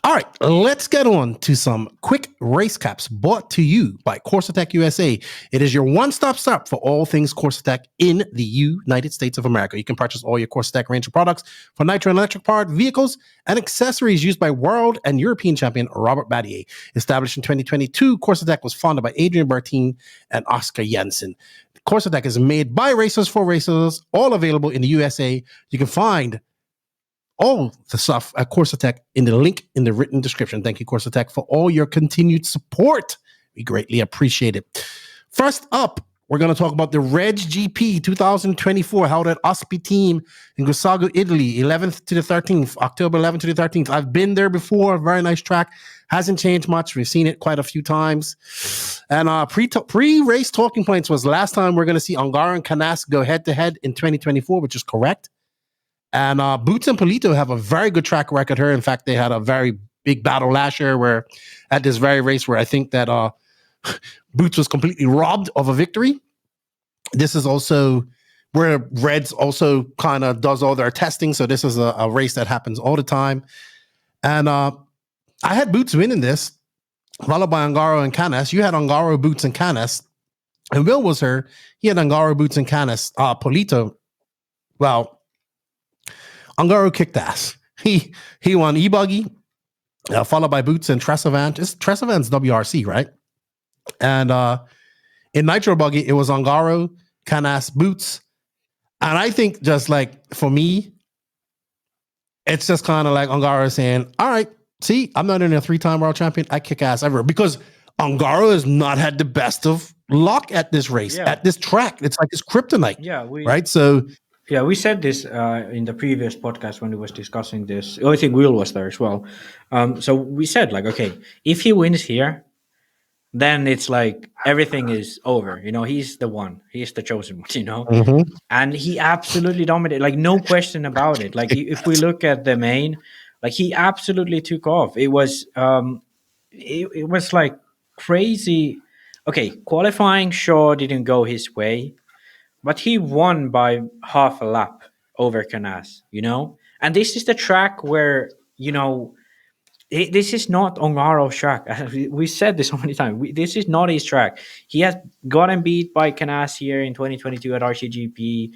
All right, let's get on to some quick race caps brought to you by Corsa USA. It is your one-stop shop for all things Corsa in the United States of America. You can purchase all your Corsa range of products for nitro and electric-powered vehicles and accessories used by world and European champion Robert Battier. Established in 2022, Corsa was founded by Adrian Bertin and Oscar Jensen. Corsa is made by racers for racers, all available in the USA. You can find all the stuff at Corsa in the link in the written description. Thank you, Corsa for all your continued support. We greatly appreciate it. First up, We're going to talk about the Reg GP 2024 held at Ospitine in Gusago, Italy, 11th to the 13th, October 11th to the 13th. I've been there before. Very nice track. Hasn't changed much. We've seen it quite a few times. And pre-race talking points was last time we're going to see Ongaro and Canas go head-to-head in 2024, which is correct. And Boots and Polito have a very good track record here. In fact, they had a very big battle last year where at this very race where I think that Boots was completely robbed of a victory. This is also where Reds also kind of does all their testing. So this is a race that happens all the time. And I had Boots winning this, followed by Ongaro and Canas. You had Ongaro, Boots, and Canas. And Will was here. He had Ongaro, Boots, and Canas. Polito, well, Ongaro kicked ass. He won E-Buggy, followed by Boots and Tresavant. Tresavant's WRC, right? And in Nitro Buggy, it was Ongaro, Canas, Boots. And I think just like for me, it's just kind of like Ongaro saying, all right, see, I'm not only a 3-time world champion, I kick ass everywhere. Because Ongaro has not had the best of luck at this race, at this track. It's like his kryptonite. Yeah, right? So yeah, we said this in the previous podcast when we was discussing this. I think Will was there as well. So we said like, okay, if he wins here, then it's like everything is over. You know, he's the one. He's the chosen one, you know? And he absolutely dominated, like no question about it. Like if we look at the main, like he absolutely took off. It was it was like crazy. Okay, qualifying sure didn't go his way, but he won by half a lap over Canas, you know? And this is the track where, you know, this is not Ongaro's track. We said this so many times. This is not his track. He has gotten beat by Canas here in 2022 at RCGP.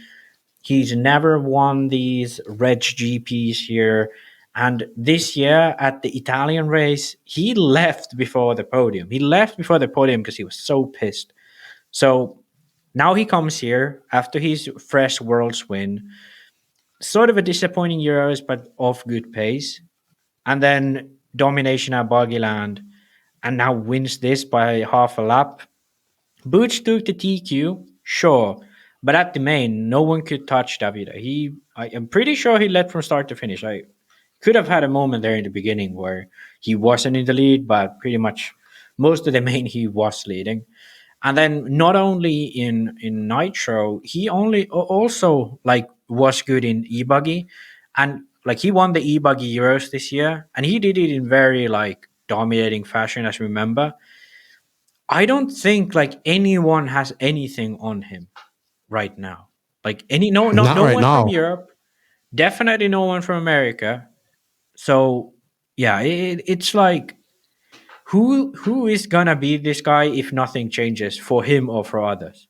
He's never won these Reg GPs here. And this year at the Italian race, he left before the podium. He left before the podium because he was so pissed. So now he comes here after his fresh Worlds win. Sort of a disappointing Euros, but off good pace. And then domination at Boggyland. And now wins this by half a lap. Boots took the TQ, sure. But at the main, no one could touch Davide. I am pretty sure he led from start to finish. I could have had a moment there in the beginning where he wasn't in the lead, but pretty much most of the main he was leading. And then not only in Nitro, he also like was good in E-Buggy. And like he won the E-Buggy Euros this year, and he did it in very like dominating fashion, as you remember. I don't think like anyone has anything on him right now. Like no one from Europe, definitely no one from America. So yeah, it's like who is gonna be this guy if nothing changes for him or for others?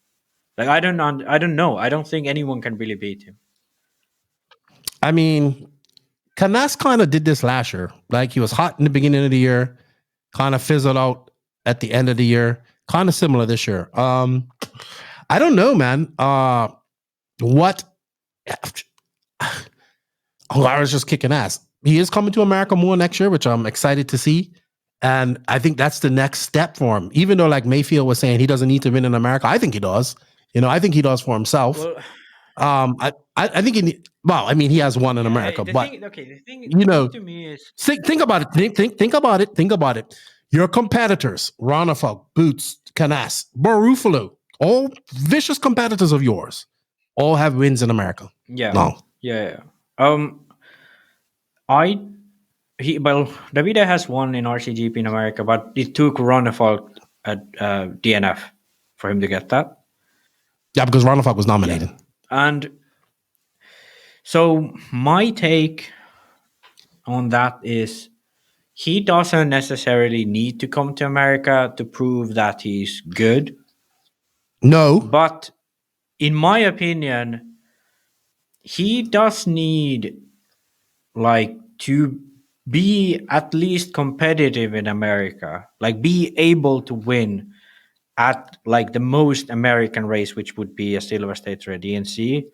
Like I don't know. I don't think anyone can really beat him. I mean, Canas kind of did this last year. Like he was hot in the beginning of the year, kind of fizzled out at the end of the year. Kind of similar this year. I don't know, man. What? Ongara's just kicking ass. He is coming to America more next year, which I'm excited to see. And I think that's the next step for him. Even though like Mayfield was saying he doesn't need to win in America, I think he does. You know, I think he does for himself. Well, I think I mean, he has one in America, but the thing you know, to me is think about it. Think about it. Your competitors, Ronafalk, Boots, Canas, Barufalo, all vicious competitors of yours, all have wins in America. Yeah. No. Yeah. Davide has won in RCGP in America, but it took Ronafalk at DNF for him to get that. Yeah, because Ronafalk was nominated. Yeah. And so my take on that is he doesn't necessarily need to come to America to prove that he's good. No. But in my opinion, he does need like to be at least competitive in America, like be able to win at like the most American race, which would be a Silver State or a DNC,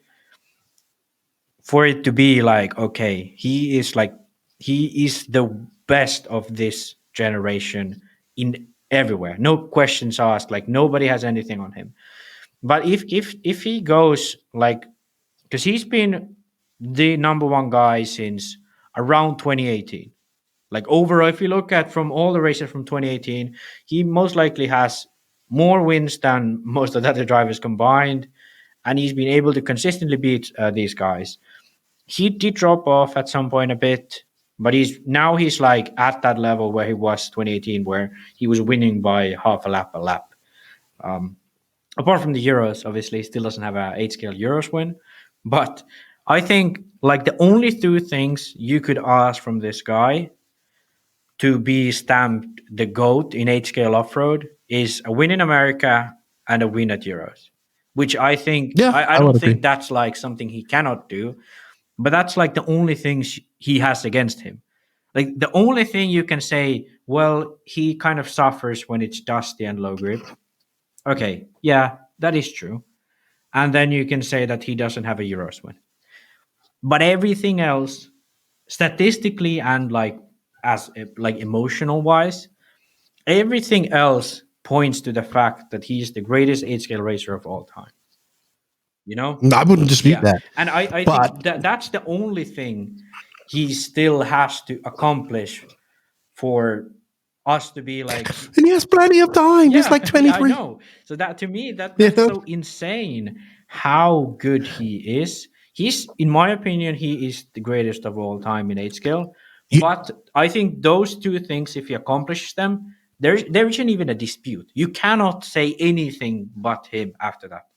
for it to be like, okay, he is the best of this generation in everywhere. No questions asked. Like nobody has anything on him. But if he goes like, because he's been the number one guy since around 2018. Like overall, if you look at from all the races from 2018, he most likely has more wins than most of the other drivers combined, and he's been able to consistently beat these guys. He did drop off at some point a bit, but he's like at that level where he was 2018, where he was winning by half a lap. Apart from the Euros, obviously, he still doesn't have a 8-scale Euros win. But I think like the only two things you could ask from this guy to be stamped the GOAT in 8-scale off-road is a win in America and a win at Euros, which I think, I don't think that's like something he cannot do, but that's like the only things he has against him. Like the only thing you can say, well, he kind of suffers when it's dusty and low grip. Okay, yeah, that is true. And then you can say that he doesn't have a Euros win. But everything else, statistically and like as like emotional wise, everything else points to the fact that he's the greatest 8-scale racer of all time. You know? I wouldn't dispute that. And I think that's the only thing he still has to accomplish for us to be like, and he has plenty of time. He's like 23. I know. So that to me, that's so insane how good he is. He's, in my opinion, he is the greatest of all time in 8-scale. But I think those two things, if he accomplishes them, there isn't even a dispute. You cannot say anything but him after that.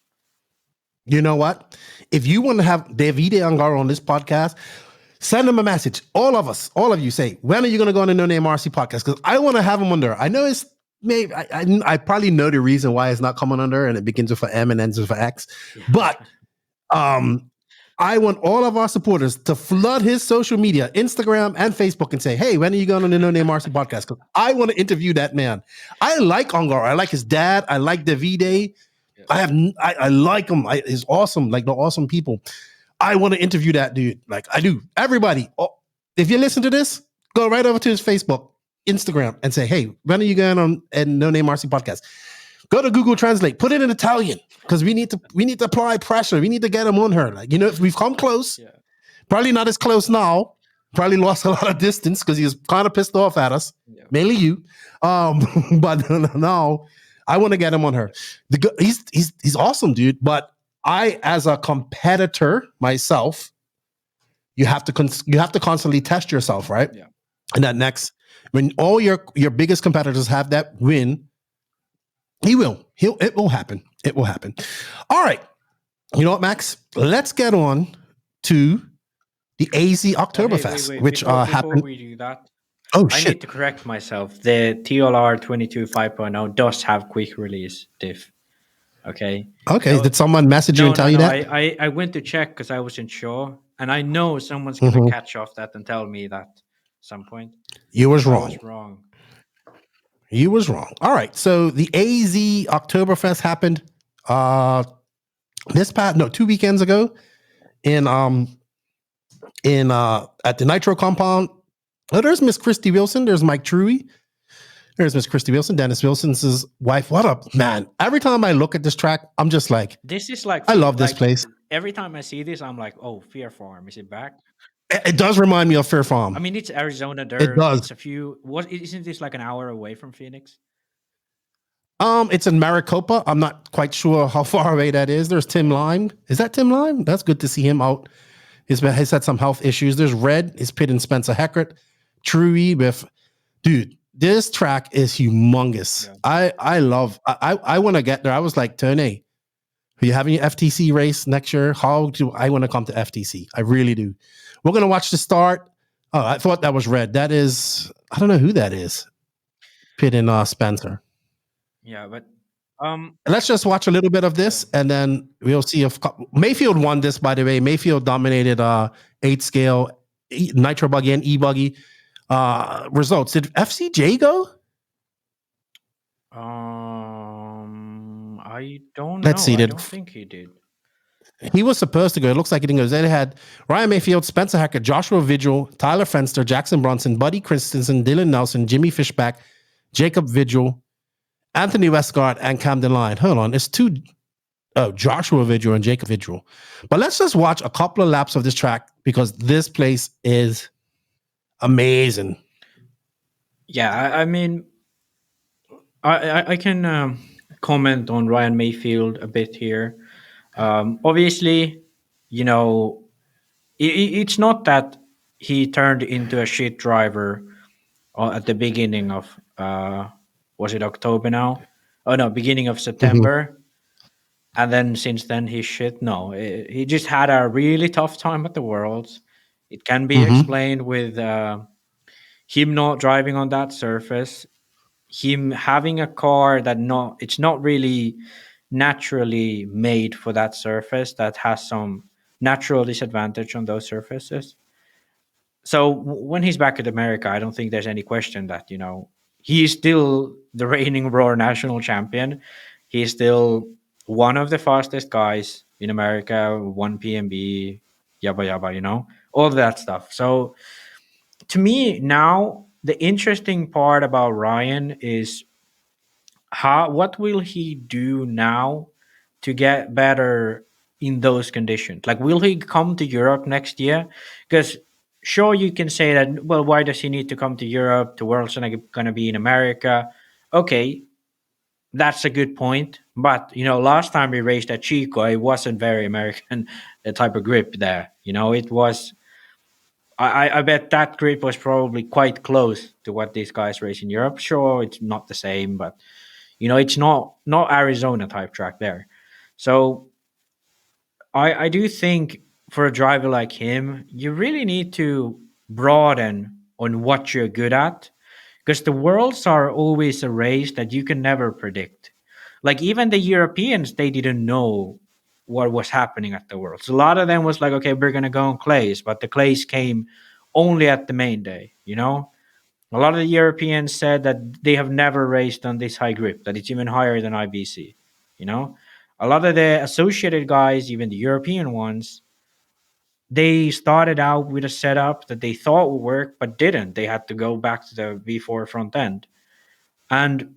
You know what? If you want to have Davide Angaro on this podcast, send him a message. All of you say, when are you going to go on the No Name RC podcast? Because I want to have him on there. I know it's maybe, I probably know the reason why it's not coming under, and it begins with an M and ends with an X. Yeah. But I want all of our supporters to flood his social media, Instagram and Facebook, and say, hey, when are you going on the No Name RC podcast? Because I want to interview that man. I like Angaro. I like his dad. I like Davide. I like him. He's awesome. Like, they're awesome people. I want to interview that dude. Like, I do. Everybody, if you listen to this, go right over to his Facebook, Instagram, and say, hey, when are you going on a No Name RC podcast? Go to Google Translate, put it in Italian, because we need to apply pressure. We need to get him on her. Like, you know, we've come close. Yeah. Probably not as close now. Probably lost a lot of distance because he was kind of pissed off at us, mainly you. But now I want to get him on her. He's awesome, dude. But I, as a competitor myself, you have to constantly test yourself, right? Yeah. And that next, when all your biggest competitors have that win, it will happen. It will happen. All right. You know what, Max? Let's get on to the AZ Octoberfest, wait. which happened. Before we do that, shit. I need to correct myself. The TLR 22 5.0 does have quick release diff. Okay. So, did someone message you and tell you that? I went to check because I wasn't sure, and I know someone's going to catch off that and tell me that at some point. You was wrong. I was wrong. You was wrong. All right. So the AZ Octoberfest happened 2 weekends ago in at the Nitro compound. Oh, there's Miss Christy Wilson. There's Mike Truey. There's Miss Christy Wilson, Dennis Wilson's wife. What up, man? Every time I look at this track, I'm just like, this is like, I love this place. Every time I see this, I'm like, oh, Fear Farm, is it back? It does remind me of Fair Farm. I mean, it's Arizona. It does. It's isn't this like an hour away from Phoenix? It's in Maricopa. I'm not quite sure how far away that is. There's Tim Lime. Is that Tim Lime? That's good to see him out. He's had some health issues. There's Red. Is pitting Spencer Heckert. Truey with, dude, this track is humongous. Yeah. I want to get there. I was like, Tony, are you having your FTC race next year? How do I want to come to FTC? I really do. We're going to watch the start. Oh, I thought that was Red. That is, I don't know who that is. Pitting Spencer. Yeah, but let's just watch a little bit of this, and then we'll see if Mayfield won this. By the way, Mayfield dominated 8-scale Nitro Buggy and E-Buggy results. Did FCJ go? I don't know. I don't think he did. He was supposed to go. It looks like he didn't go. Then they had Ryan Mayfield, Spencer Hackett, Joshua Vigil, Tyler Fenster, Jackson Brunson, Buddy Christensen, Dylan Nelson, Jimmy Fishback, Jacob Vigil, Anthony Westgard, and Camden Lyon. Hold on. It's two. Joshua Vigil and Jacob Vigil. But let's just watch a couple of laps of this track because this place is amazing. Yeah, I mean, I can comment on Ryan Mayfield a bit here. Obviously, you know, it's not that he turned into a shit driver at the beginning of was it October now? Oh no, beginning of September. And then since then he's shit. No, he just had a really tough time at the Worlds. It can be explained with him not driving on that surface, him having a car that it's not really naturally made for that surface, that has some natural disadvantage on those surfaces. So when he's back at America, I don't think there's any question that, you know, he's still the reigning Raw national champion. He's still one of the fastest guys in America, one PMB, yabba yabba, you know, all of that stuff. So to me now, the interesting part about Ryan is what will he do now to get better in those conditions? Like, will he come to Europe next year? Because sure, you can say that, well, why does he need to come to Europe? The World's going to be in America. Okay, that's a good point. But, you know, last time we raced at Chico, it wasn't very American type of grip there. You know, it was, I bet that grip was probably quite close to what these guys race in Europe. Sure, it's not the same, but, you know, it's not Arizona type track there. So I do think for a driver like him, you really need to broaden on what you're good at, because the Worlds are always a race that you can never predict. Like, even the Europeans, they didn't know what was happening at the Worlds. A lot of them was like, okay, we're going to go on clays, but the clays came only at the main day, you know? A lot of the Europeans said that they have never raced on this high grip, that it's even higher than IBC, you know? A lot of the associated guys, even the European ones, they started out with a setup that they thought would work, but didn't. They had to go back to the V4 front end. And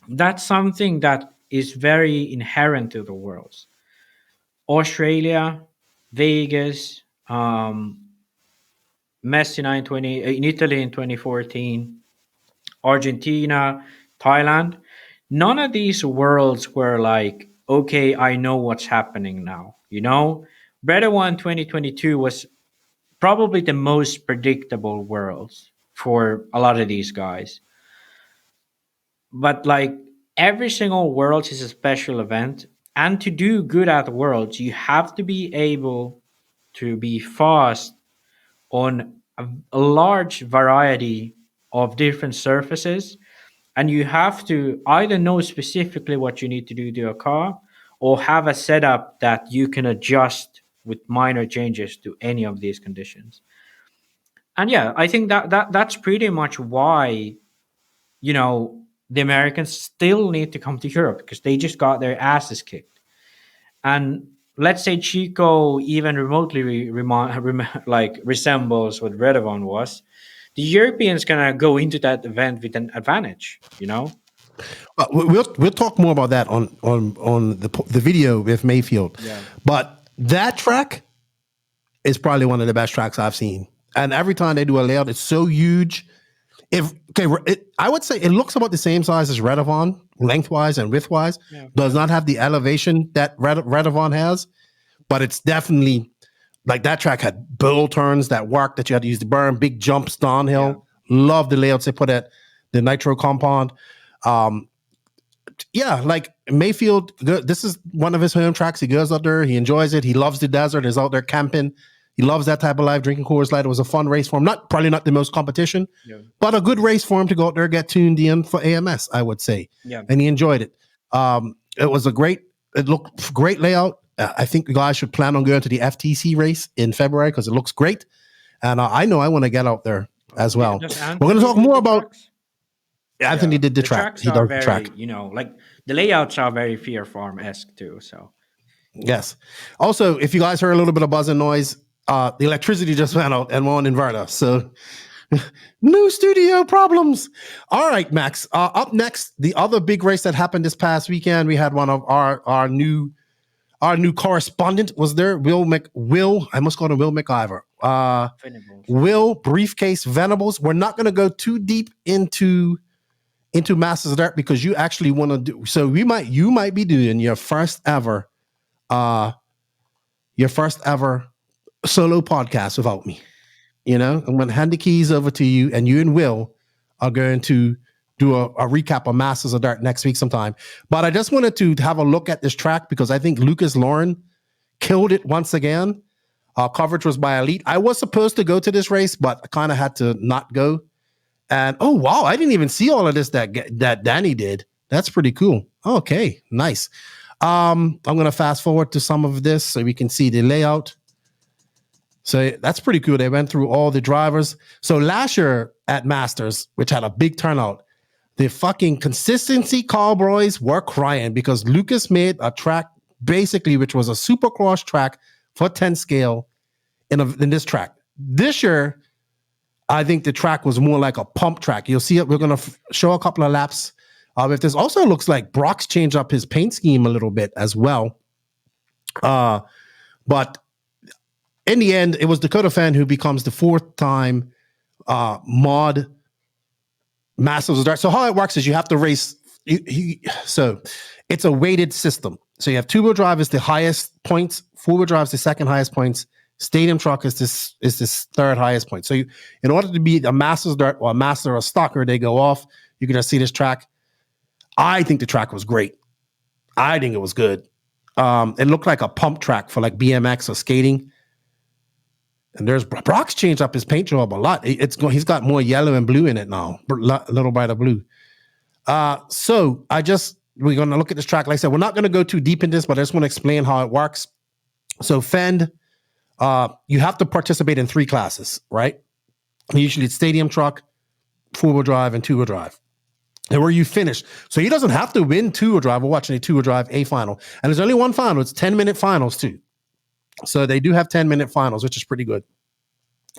that's something that is very inherent to the Worlds. Australia, Vegas, Messina in Italy in 2014, Argentina, Thailand. None of these Worlds were like, okay, I know what's happening now. You know, Breda 1 2022 was probably the most predictable Worlds for a lot of these guys. But like, every single Worlds is a special event. And to do good at Worlds, you have to be able to be fast on a large variety of different surfaces. And you have to either know specifically what you need to do to a car, or have a setup that you can adjust with minor changes to any of these conditions. And yeah, I think that's pretty much why, you know, the Americans still need to come to Europe, because they just got their asses kicked. And let's say Chico even remotely resembles what Redovon was, the Europeans gonna go into that event with an advantage, you know. We'll talk more about that on the video with Mayfield. Yeah. But that track is probably one of the best tracks I've seen. And every time they do a layout, it's so huge. I would say it looks about the same size as Redovon, lengthwise and widthwise. Yeah. Does not have the elevation that Redovon has, but it's definitely like that track had bull turns that worked, that you had to use the berm, big jumps downhill. Yeah. Love the layouts they put at the nitro compound. Like Mayfield, this is one of his home tracks. He goes out there, he enjoys it. He loves the desert. He's out there camping. He loves that type of life, drinking Coors Light. It was a fun race for him. Probably not the most competition, but a good race for him to go out there, get tuned in for AMS, I would say. Yeah. And he enjoyed it. It looked great layout. I think the guys should plan on going to the FTC race in February because it looks great. And I know I want to get out there as well. We're going to talk more about Anthony did the track. He does the track. You know, like the layouts are very Fear Farm-esque too. So, yes. Also, if you guys heard a little bit of buzzing noise, the electricity just went out and we're on inverter. So, new studio problems. All right, Max. Up next, the other big race that happened this past weekend, we had one of our new Our new correspondent was there, Will. I must call him Will McIver. Venables. Will Briefcase Venables. We're not going to go too deep into Masters of Dirt because you actually want to do. So you might be doing your first ever solo podcast without me. You know, I'm going to hand the keys over to you, and you and Will are going to do a recap of Masters of Dirt next week sometime. But I just wanted to have a look at this track because I think Lucas Lauren killed it once again. Coverage was by Elite. I was supposed to go to this race, but I kind of had to not go. And oh wow, I didn't even see all of this that Danny did. That's pretty cool. Okay, nice. I'm gonna fast forward to some of this so we can see the layout. So that's pretty cool. They went through all the drivers. So last year at Masters, which had a big turnout, the fucking consistency cowboys were crying because Lucas made a track basically, which was a supercross track for 10 scale in this track. This year, I think the track was more like a pump track. You'll see it. We're going to show a couple of laps. If this also looks like Brock's changed up his paint scheme a little bit as well. But in the end, it was Dakota Fan who becomes the 4th time mod Masters of Dirt. So how it works is you have to race. So it's a weighted system. So you have 2-wheel drive is the highest points, 4-wheel drive is the second highest points, stadium truck is this 3rd highest point. So in order to be a Masters of Dirt or a Master or a Stalker, they go off. You're gonna see this track. I think the track was great. I think it was good. It looked like a pump track for like BMX or skating. And there's Brock's changed up his paint job a lot. He's got more yellow and blue in it now, a little brighter blue. So we're going to look at this track. Like I said, we're not going to go too deep in this, but I just want to explain how it works. So Fend, you have to participate in 3 classes, right? Usually it's stadium truck, 4-wheel drive, and 2-wheel drive. And where you finish. So he doesn't have to win 2-wheel drive. We're watching a 2-wheel drive A final. And there's only one final. It's 10-minute finals too. So they do have 10-minute finals, which is pretty good.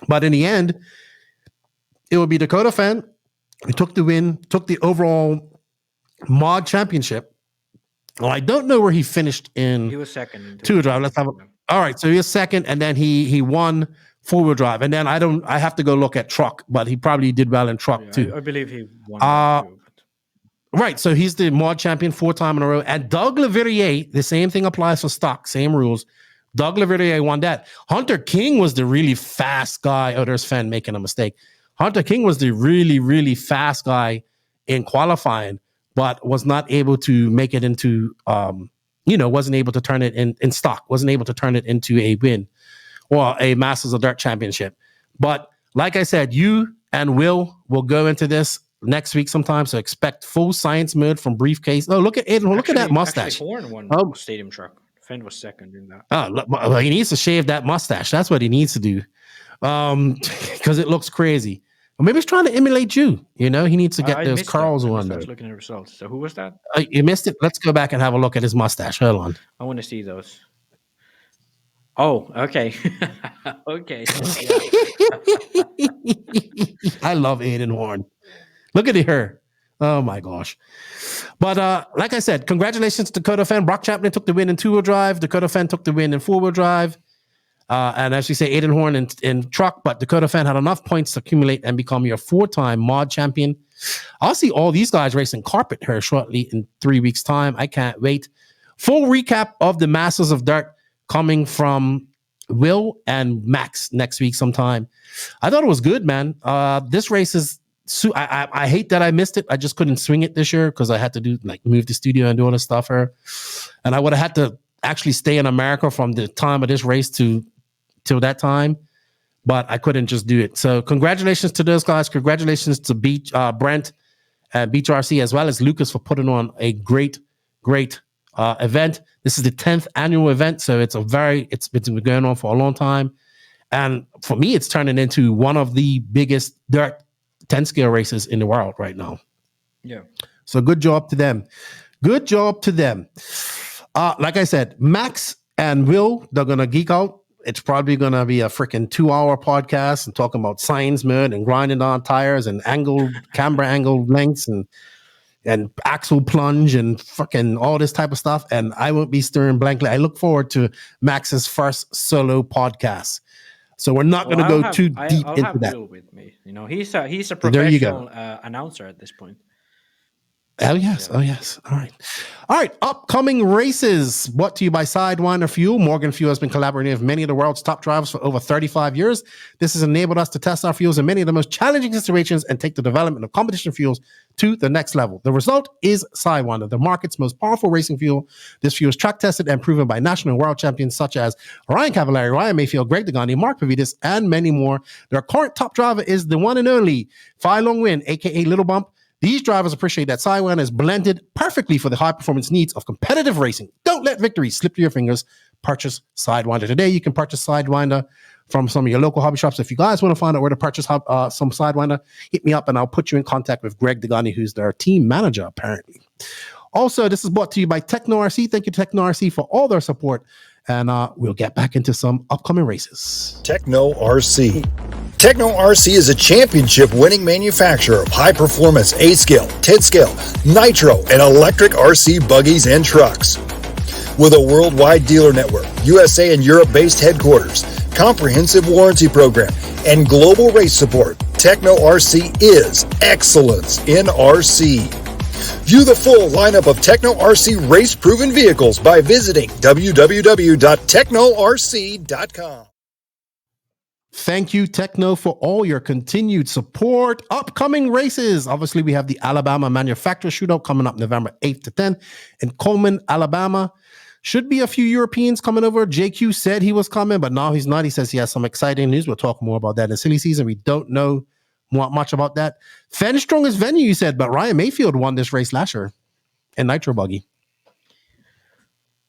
But in the end, it will be Dakota Fan who took the win, took the overall mod championship. Well, I don't know where he finished in. He was second. 2-wheel drive. Let's have all right. So he was second, and then he won 4-wheel drive. And then I have to go look at truck, but he probably did well in truck too. I believe he won. Right. So he's the mod champion 4 times in a row. And Doug Leverrier, the same thing applies for stock, same rules. Doug Leverrier won that. Hunter King was the really fast guy. Oh, there's Fan making a mistake. Hunter King was the really, really fast guy in qualifying, but was not able to make it into, wasn't able to turn it in stock, wasn't able to turn it into a win or a Masters of Dirt championship. But like I said, you and Will go into this next week sometime, so expect full science mode from Briefcase. Oh, look at Aiden. Look at that mustache. Horn won stadium truck. Fend was second in that. Oh, he needs to shave that mustache. That's what he needs to do. Because it looks crazy. Or maybe he's trying to emulate you. You know, he needs to get those curls on. I was looking at results. So who was that? You missed it. Let's go back and have a look at his mustache. Hold on. I want to see those. Oh, okay. Okay. I love Aiden Horn. Look at her. Oh my gosh. But like I said, congratulations to Dakota Fan. Brock Chapman took the win in 2-wheel drive. Dakota Fan took the win in 4-wheel drive. And as you say, Aiden Horn in truck, but Dakota Fan had enough points to accumulate and become your 4-time mod champion. I'll see all these guys racing carpet here shortly in 3 weeks' time. I can't wait. Full recap of the Masters of Dirt coming from Will and Max next week sometime. I thought it was good, man. This race is I hate that I missed it. I just couldn't swing it this year because I had to do move the studio and do all this stuff here. And I would have had to actually stay in America from the time of this race till that time. But I couldn't just do it. So congratulations to those guys. Congratulations to Brent and Beach RC as well as Lucas for putting on a great event. This is the 10th annual event. So it's been going on for a long time. And for me, it's turning into one of the biggest dirt 10 scale races in the world right now. Yeah. So good job to them. Good job to them. Like I said, Max and Will, they're going to geek out. It's probably going to be a freaking 2-hour podcast and talking about science mode and grinding on tires and camera angle lengths and and axle plunge and fucking all this type of stuff. And I won't be stirring blankly. I look forward to Max's first solo podcast. So we're not going to go too deep I'll into have that. Will with me. You know, he's a There you go. professional announcer at this point. Oh, yes. Yeah. Oh, yes. All right. All right. Upcoming races brought to you by Sidewinder Fuel. Morgan Fuel has been collaborating with many of the world's top drivers for over 35 years. This has enabled us to test our fuels in many of the most challenging situations and take the development of competition fuels to the next level. The result is Sidewinder, the market's most powerful racing fuel. This fuel is track tested and proven by national and world champions such as Ryan Cavallari, Ryan Mayfield, Greg Degani, Mark Pavidis, and many more. Their current top driver is the one and only Phi Long Win, aka Little Bump. These drivers appreciate that Sidewinder is blended perfectly for the high-performance needs of competitive racing. Don't let victory slip through your fingers. Purchase Sidewinder today. You can purchase Sidewinder from some of your local hobby shops. If you guys want to find out where to purchase some Sidewinder, hit me up and I'll put you in contact with Greg Degani, who's their team manager, apparently. Also, this is brought to you by Techno RC. Thank you to Techno RC for all their support. And we'll get back into some upcoming races. Techno RC. Techno RC is a championship-winning manufacturer of high-performance A-scale, 10-scale, nitro, and electric RC buggies and trucks. With a worldwide dealer network, USA and Europe-based headquarters, comprehensive warranty program, and global race support, Techno RC is excellence in RC. View the full lineup of Techno RC race-proven vehicles by visiting www.technorc.com. Thank you, Techno, for all your continued support. Upcoming races. Obviously, we have the Alabama Manufacturer Shootout coming up November 8th to 10th in Coleman, Alabama. Should be a few Europeans coming over. JQ said he was coming, but now he's not. He says he has some exciting news. We'll talk more about that in silly season. We don't know much about that. Fen strongest venue, you said, but Ryan Mayfield won this race last year in Nitro Buggy.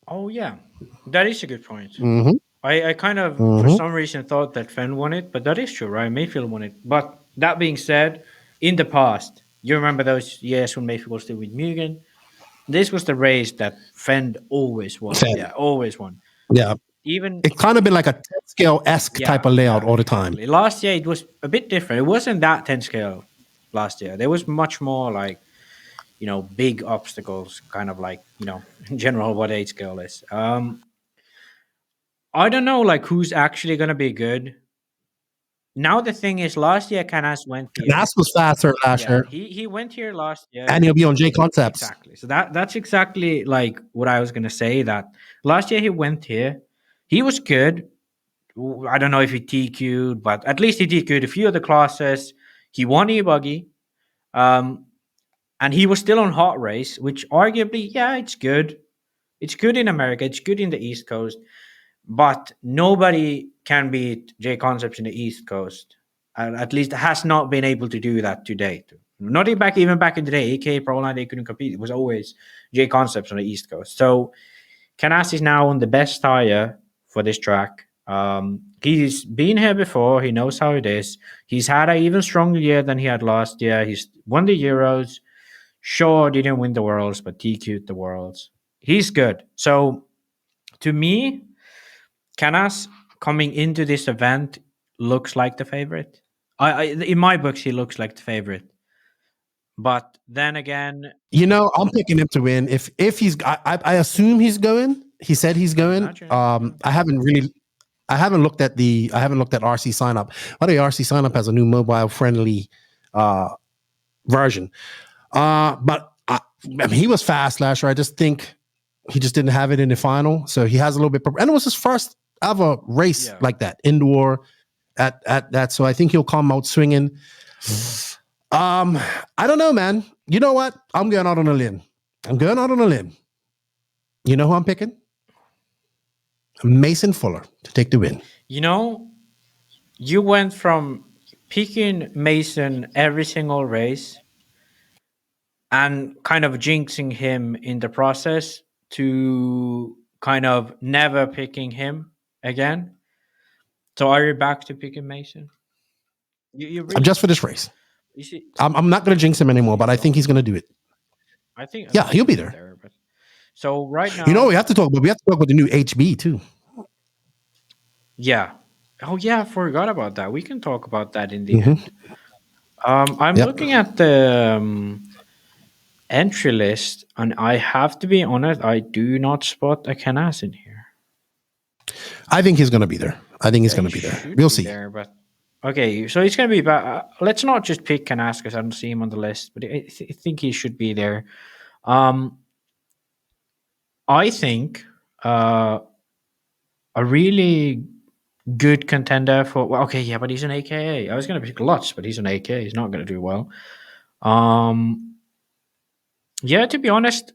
Oh, yeah. That is a good point. Mm-hmm. I kind of, for some reason, thought that Fenn won it, but that is true, right? Mayfield won it. But that being said, in the past, you remember those years when Mayfield was still with Mugen? This was the race that Fenn always won. Yeah, always won. Yeah. Even it kind of been like a 10-scale-esque type of layout all the time. Exactly. Last year, it was a bit different. It wasn't that 10-scale last year. There was much more like, you know, big obstacles, kind of like, you know, in general what 8-scale is. I don't know, like, who's actually going to be good. Now, the thing is, last year, Canas went here. Canas was faster last year. He went here last year. And he'll be on J Concepts. Exactly. So that's exactly, like, what I was going to say, that last year he went here. He was good. I don't know if he TQ'd, but at least he TQ'd a few of the classes. He won e-buggy. And he was still on Hot Race, which arguably, yeah, it's good. It's good in America. It's good in the East Coast. But nobody can beat J Concepts in the East Coast. At least has not been able to do that to date. Not even back in the day. AKA Proline, they couldn't compete. It was always J Concepts on the East Coast. So Canas is now on the best tire for this track. He's been here before. He knows how it is. He's had an even stronger year than he had last year. He's won the Euros. Sure, didn't win the Worlds, but TQ'd the Worlds. He's good. So to me, Canas coming into this event looks like the favorite. In my books, he looks like the favorite. But then again, you know, I'm picking him to win. If he's, I assume he's going. He said he's going. I haven't looked at RC Sign Up. By the way, RC Sign Up has a new mobile friendly version. But I mean, he was fast last year. I just think he just didn't have it in the final. So he has a little bit, and it was his first ever race like that, indoor at that. So I think he'll come out swinging. I don't know, man. You know what? I'm going out on a limb. You know who I'm picking? Mason Fuller to take the win. You know, you went from picking Mason every single race and kind of jinxing him in the process to kind of never picking him again. So are you back to picking Mason? You really, just for this race. You see, I'm not going to jinx him anymore, but I think he's going to do it. I think. Yeah, he'll be there. But, so right now, you know, we have to talk about the new HB too. Yeah. Oh yeah, I forgot about that. We can talk about that in the end. I'm looking at the entry list, and I have to be honest, I do not spot a Canas in here. I think he's going to be there. I think he's Yeah, going to he be there. should We'll be see. there, but okay, so he's going to be back. Let's not just pick Canas because I don't see him on the list, but I think he should be there. I think a really good contender for. Well, okay, yeah, but he's an AKA. I was going to pick Lutz, but he's an AKA. He's not going to do well. Yeah, to be honest,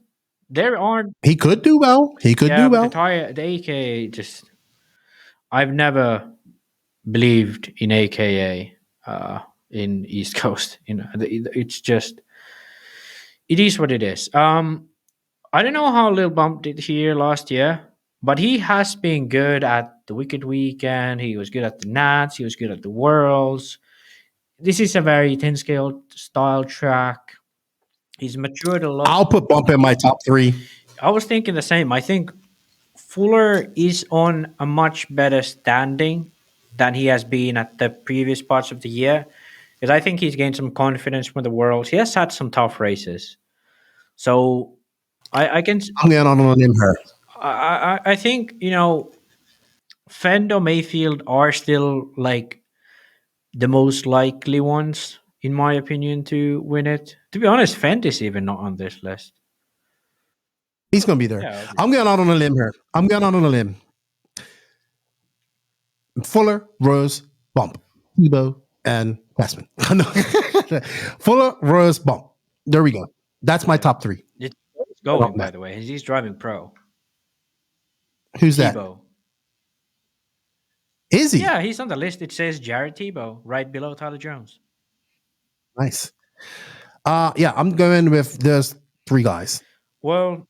there aren't. He could do well. He could do But well. the AKA just. I've never believed in AKA in East Coast. It's just. It is what it is. I don't know how Lil Bump did here last year, but he has been good at the Wicked Weekend. He was good at the Nats. He was good at the Worlds. This is a very 10 scale style track. He's matured a lot. I'll put Bump in my top 3. I was thinking the same. I think Fuller is on a much better standing than he has been at the previous parts of the year, because I think he's gained some confidence from the Worlds. He has had some tough races. So I can. I'm going on a limb here. I think, Fend or Mayfield are still like the most likely ones, in my opinion, to win it. To be honest, Fend is even not on this list. He's going to be there. Yeah, I'm going out on a limb here. I'm going out on a limb. Fuller, Rose, Bump, Tebow, and Passman. Fuller, Rose, Bump. There we go. That's my top 3. It's going, by the way. He's driving pro. Who's that? Tebow. Is he? Yeah, he's on the list. It says Jared Tebow right below Tyler Jones. Nice. Yeah, I'm going with those 3 guys. Well,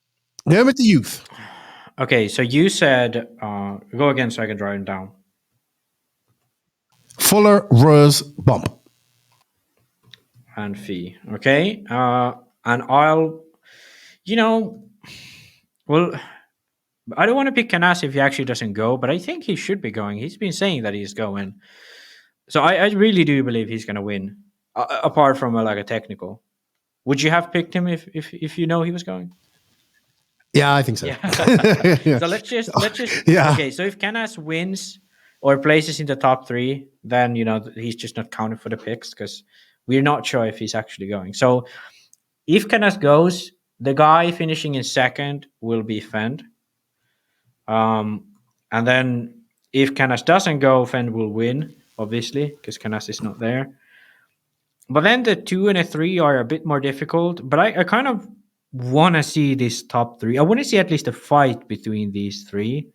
Going with the youth. okay, so you said go again so I can drive him down. Fuller, Rose, Bump. And Fee. Okay. And I'll, well, I don't want to pick Canas if he actually doesn't go, but I think he should be going. He's been saying that he's going. So I really do believe he's going to win, apart from a technical. Would you have picked him if you know he was going? Yeah, I think so. Yeah. So let's just Yeah. Okay, so if Canas wins or places in the top 3, then he's just not counted for the picks because we're not sure if he's actually going. So if Canas goes, the guy finishing in second will be Fend. And then if Canas doesn't go, Fend will win, obviously, because Canas is not there. But then the 2 and the 3 are a bit more difficult. But I kind of want to see this top 3. I want to see at least a fight between these 3.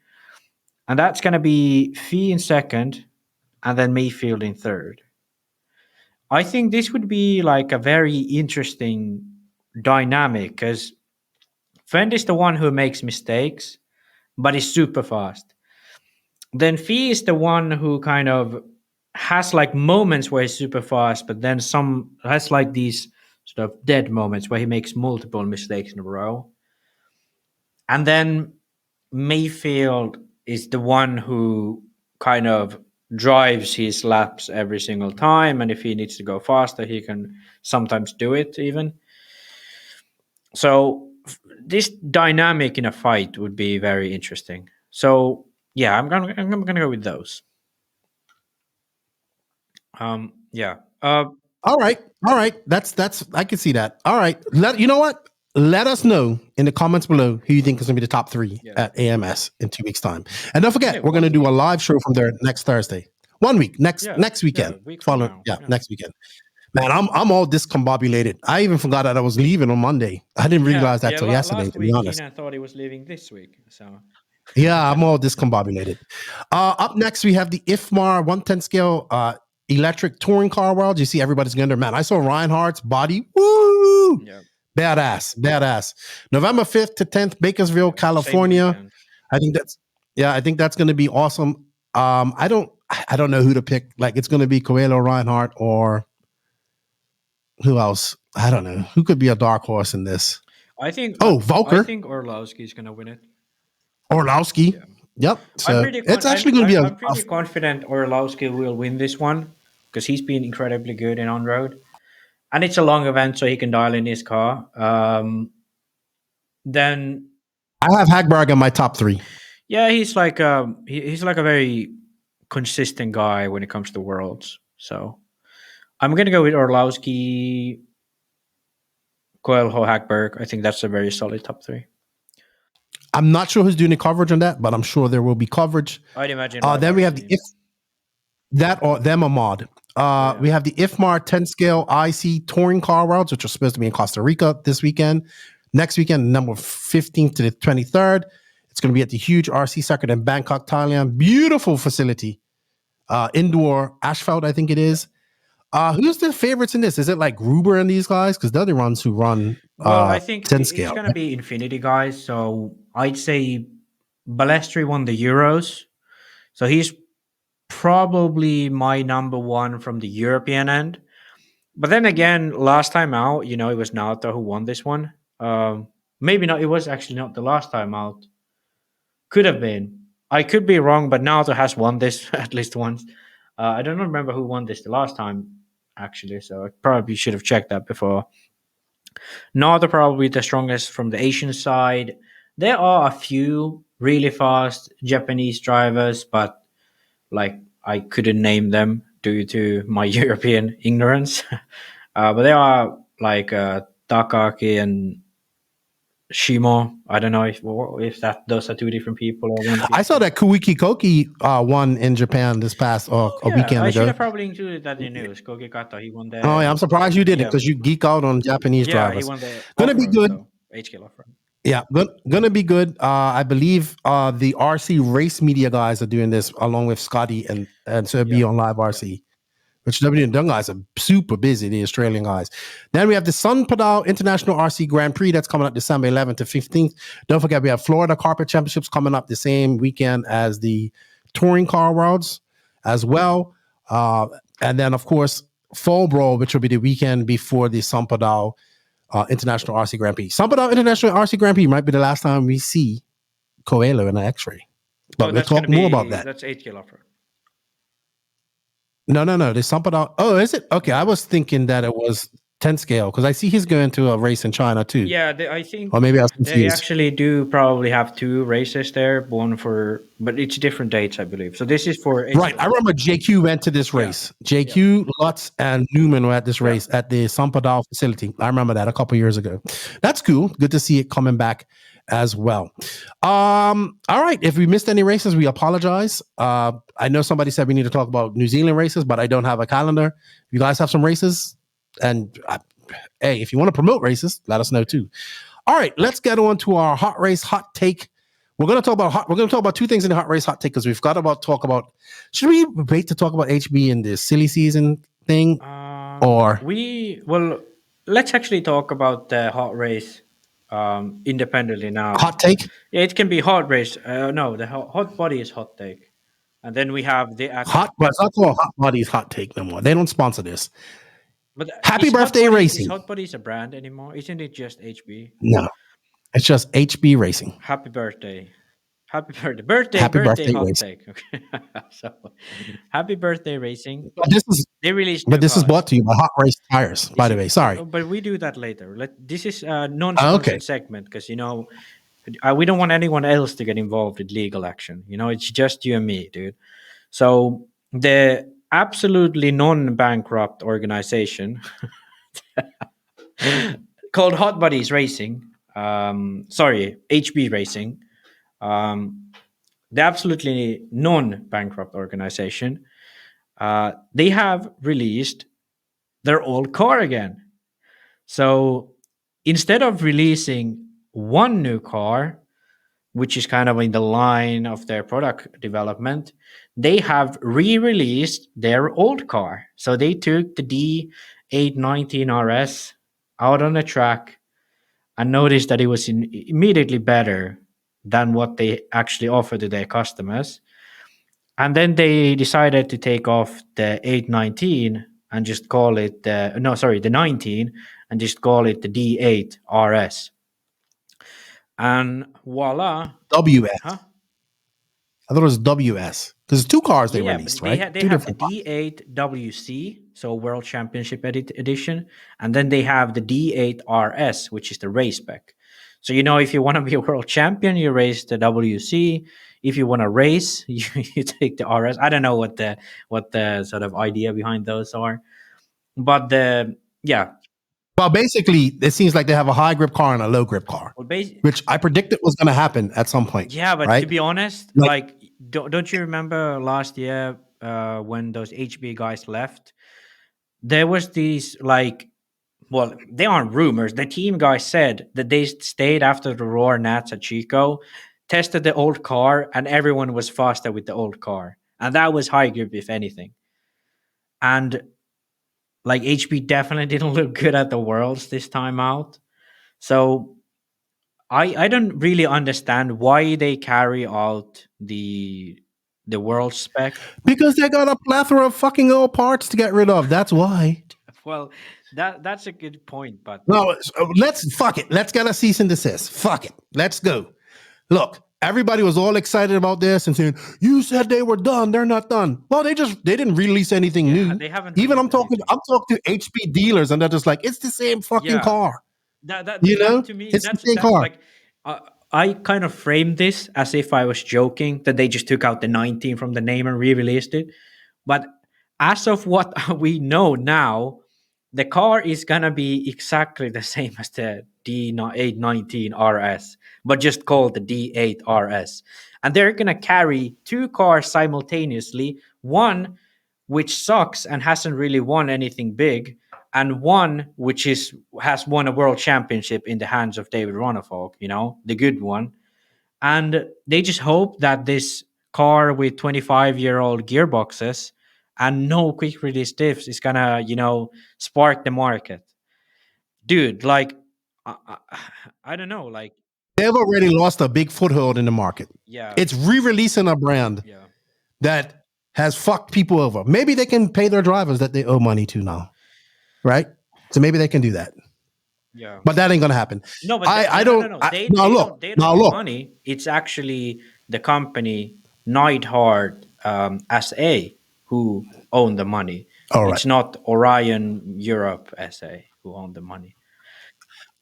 And that's going to be Fee in second and then Mayfield in third. I think this would be like a very interesting dynamic because Fend is the one who makes mistakes, but is super fast. Then Fee is the one who kind of has like moments where he's super fast, but then some has like these sort of dead moments where he makes multiple mistakes in a row. And then Mayfield is the one who kind of drives his laps every single time, and if he needs to go faster, he can sometimes do it even. So this dynamic in a fight would be very interesting. So yeah, I'm gonna go with those. Yeah. All right. That's I can see that. All right. You know what? Let us know in the comments below who you think is going to be the top 3 at AMS in 2 weeks' time. And don't forget, we're going to do a live show from there next Thursday. 1 week, next weekend. Next weekend. Man, I'm all discombobulated. I even forgot that I was leaving on Monday. I didn't realize that till yesterday, to be honest. I thought he was leaving this week. So yeah, I'm all discombobulated. Up next, we have the IFMAR 110 scale electric touring car world. You see everybody's going there. Man, I saw Reinhardt's body. Woo! Yeah. Badass. November 5th to 10th, Bakersville, California. I think that's going to be awesome. I don't know who to pick. Like, it's going to be Coelho, Reinhardt, or who else? I don't know. Who could be a dark horse in this? Volker. I think Orlowski's going to win it. Orlowski. Yeah. Yep. So it's actually going to be I'm pretty confident Orlowski will win this one because he's been incredibly good in on-road. and it's a long event, so he can dial in his car. Then I have Hagberg in my top 3. yeah, he's like he's like a very consistent guy when it comes to worlds. So I'm gonna go with Orlowski, Coelho, Hackberg. I think that's a very solid top 3. I'm not sure who's doing the coverage on that, but I'm sure there will be coverage. I'd imagine. Then we have the that or them a mod. We have the IFMAR 10 scale IC touring car routes, which are supposed to be in Costa Rica this weekend. Next weekend, number 15th to the 23rd. It's going to be at the huge RC circuit in Bangkok, Thailand. Beautiful facility. Indoor asphalt, I think it is. Who's the favorites in this? Is it like Gruber and these guys? Because they're the ones who run I think 10 it's scale. going to be Infinity guys. So I'd say Balestri won the Euros. So he's probably my number one from the European end. But then again, last time out, it was Naoto who won this one. Maybe not. It was actually not the last time out. Could have been. I could be wrong, but Naoto has won this at least once. I don't remember who won this the last time, actually. So I probably should have checked that before. Naoto probably the strongest from the Asian side. There are a few really fast Japanese drivers, but like I couldn't name them due to my European ignorance. But there are like Takaki and Shimo. I don't know if those are two different people or one. I saw that Kuiki Koki won in Japan this past a weekend I ago. should have probably included that in the news. Koki Kato, he won the. Oh yeah, I'm surprised you didn't because you geek out on Japanese drivers. He won the. Gonna be good. So, HK offer. Yeah, gonna be good. I believe the RC race media guys are doing this along with Scotty and so be on Live RC, which them guys are super busy, the Australian guys. Then we have the Sun Padal International RC Grand Prix that's coming up December 11th to 15th. Don't forget we have Florida Carpet Championships coming up the same weekend as the Touring Car Worlds as well. And then of course Fall Brawl, which will be the weekend before the Sun Padal International RC Grand Prix. Sun Padal International RC Grand Prix might be the last time we see Coelho in an X-ray. But we'll talk more about that. That's 8 offer. No. The Sun Padal. Oh, is it? Okay, I was thinking that it was 10 scale because I see he's going to a race in China too. Yeah, I think. Or maybe I was confused. They actually do probably have 2 races there, but it's different dates, I believe. So this is for right. I remember JQ went to this race. JQ, Lutz, and Newman were at this race at the Sun Padal facility. I remember that a couple years ago. That's cool. Good to see it coming back as well. All right. If we missed any races, we apologize. I know somebody said we need to talk about New Zealand races, but I don't have a calendar. If you guys have some races, and hey, if you want to promote races, let us know too. All right, let's get on to our hot race hot take. We're going to talk about 2 things in the hot race hot take because we've got to talk about. Should we wait to talk about HB in the silly season thing, or let's actually talk about the hot race independently now. Hot take? Yeah, it can be hot race. No, the hot body is hot take, and then we have the hot. But it's not called Hot Body's hot take no more. They don't sponsor this. But Happy Birthday Racing. Is Hot Body's a brand anymore? Isn't it just HB? No, it's just HB Racing. Happy birthday. Happy birthday hot racing. take. Okay. So, happy birthday racing. But this is brought to you by Hot Race Tires, by the way. Sorry. But we do that later. This is a non-sponsored segment because, we don't want anyone else to get involved with legal action. It's just you and me, dude. So the absolutely non-bankrupt organization called Hot Buddies Racing, HB Racing, the absolutely non-bankrupt organization, they have released their old car again. So instead of releasing one new car, which is kind of in the line of their product development, they have re-released their old car. So they took the D819 RS out on the track and noticed that it was immediately better than what they actually offer to their customers. And then they decided to take off the 819 and just call it the 19 and just call it the D8 RS. And voila. WS. Huh? I thought it was WS because it's two cars they released, but right? they Two have the different cars. D8 WC, so World Championship Edition, and then they have the D8 RS, which is the race spec. So if you want to be a world champion, you race the WC. If you want to race, you take the RS. I don't know what the sort of idea behind those are, but Well, basically, it seems like they have a high grip car and a low grip car, which I predicted was going to happen at some point. Yeah, but right? to be honest, don't you remember last year when those HB guys left? There was these they aren't rumors. The team guy said that they stayed after the Roar Nats at Chico, tested the old car, and everyone was faster with the old car, and that was high grip, if anything. And HB definitely didn't look good at the Worlds this time out, so I don't really understand why they carry out the world spec. Because they got a plethora of fucking old parts to get rid of. That's why. Well, that's a good point, but no, fuck it. Let's get a cease and desist. Fuck it. Let's go. Look, everybody was all excited about this and saying, "You said they were done. They're not done." Well, they didn't release anything new. They haven't. Even I'm talking to HP dealers, and they're just like, "It's the same fucking car." That to me, it's that's the same car. I kind of framed this as if I was joking that they just took out the 19 from the name and re-released it. But as of what we know now, the car is gonna be exactly the same as the D819 RS, but just called the D8 RS. And they're gonna carry two cars simultaneously, one which sucks and hasn't really won anything big, and one which has won a world championship in the hands of David Ronnefolk, the good one. And they just hope that this car with 25-year-old gearboxes and no quick release diffs is gonna, spark the market. Dude, I don't know, they've already lost a big foothold in the market. Yeah. It's re-releasing a brand that has fucked people over. Maybe they can pay their drivers that they owe money to now. Right? So maybe they can do that. Yeah. But that ain't gonna happen. No, but I don't. No. They don't look. Money. It's actually the company Neidhart SA who own the money. All right. It's not Orion Europe SA who own the money.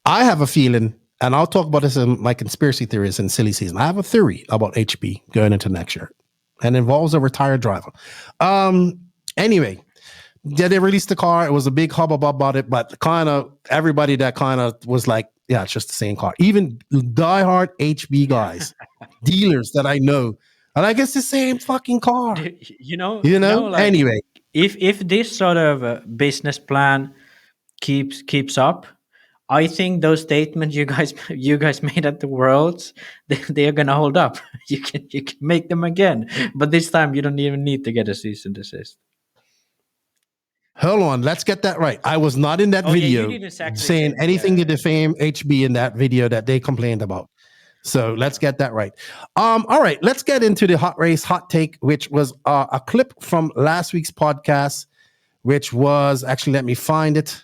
I have a feeling, and I'll talk about this in my conspiracy theories in silly season. I have a theory about HB going into next year, and involves a retired driver. Anyway. Yeah, they released the car. It was a big hubbub about it, but kind of everybody that kind of was like, yeah, it's just the same car. Even diehard HB guys, dealers that I know, are like, it's the same fucking car. Anyway, if this sort of business plan keeps up, I think those statements you guys made at the Worlds, they are gonna hold up. You can make them again, but this time you don't even need to get a cease and desist. Hold on, let's get that right. I was not in that video saying anything to defame HB in that video that they complained about. So let's get that right. All right, let's get into the hot race hot take, which was a clip from last week's podcast, which was actually, let me find it.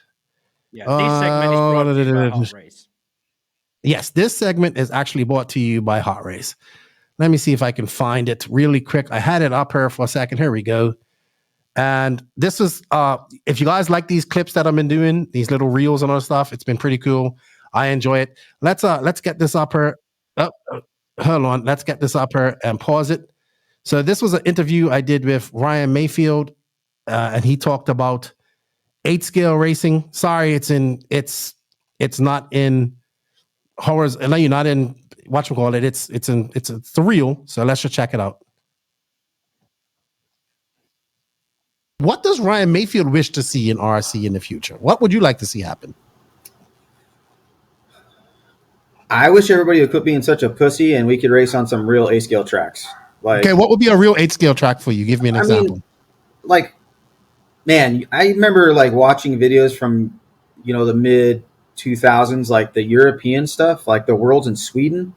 Yeah, this segment is brought to you by Hot Race. Yes, this segment is actually brought to you by Hot Race. Let me see if I can find it really quick. I had it up here for a second. Here we go. And this is, if you guys like these clips that I've been doing, these little reels and all stuff, it's been pretty cool. I enjoy it. Let's get this up here. Hold on. Let's get this up here and pause it. So this was an interview I did with Ryan Mayfield, and he talked about 8-scale racing. Sorry, it's not in horrors. No, you're not in whatchamacallit. It's a reel. So let's just check it out. What does Ryan Mayfield wish to see in RC in the future? What would you like to see happen? I wish everybody would quit being such a pussy and we could race on some real 8-scale tracks. Okay, what would be a real 8-scale track for you? Give me an example. Man, I remember watching videos from, the mid 2000s, like the European stuff, like the Worlds in Sweden.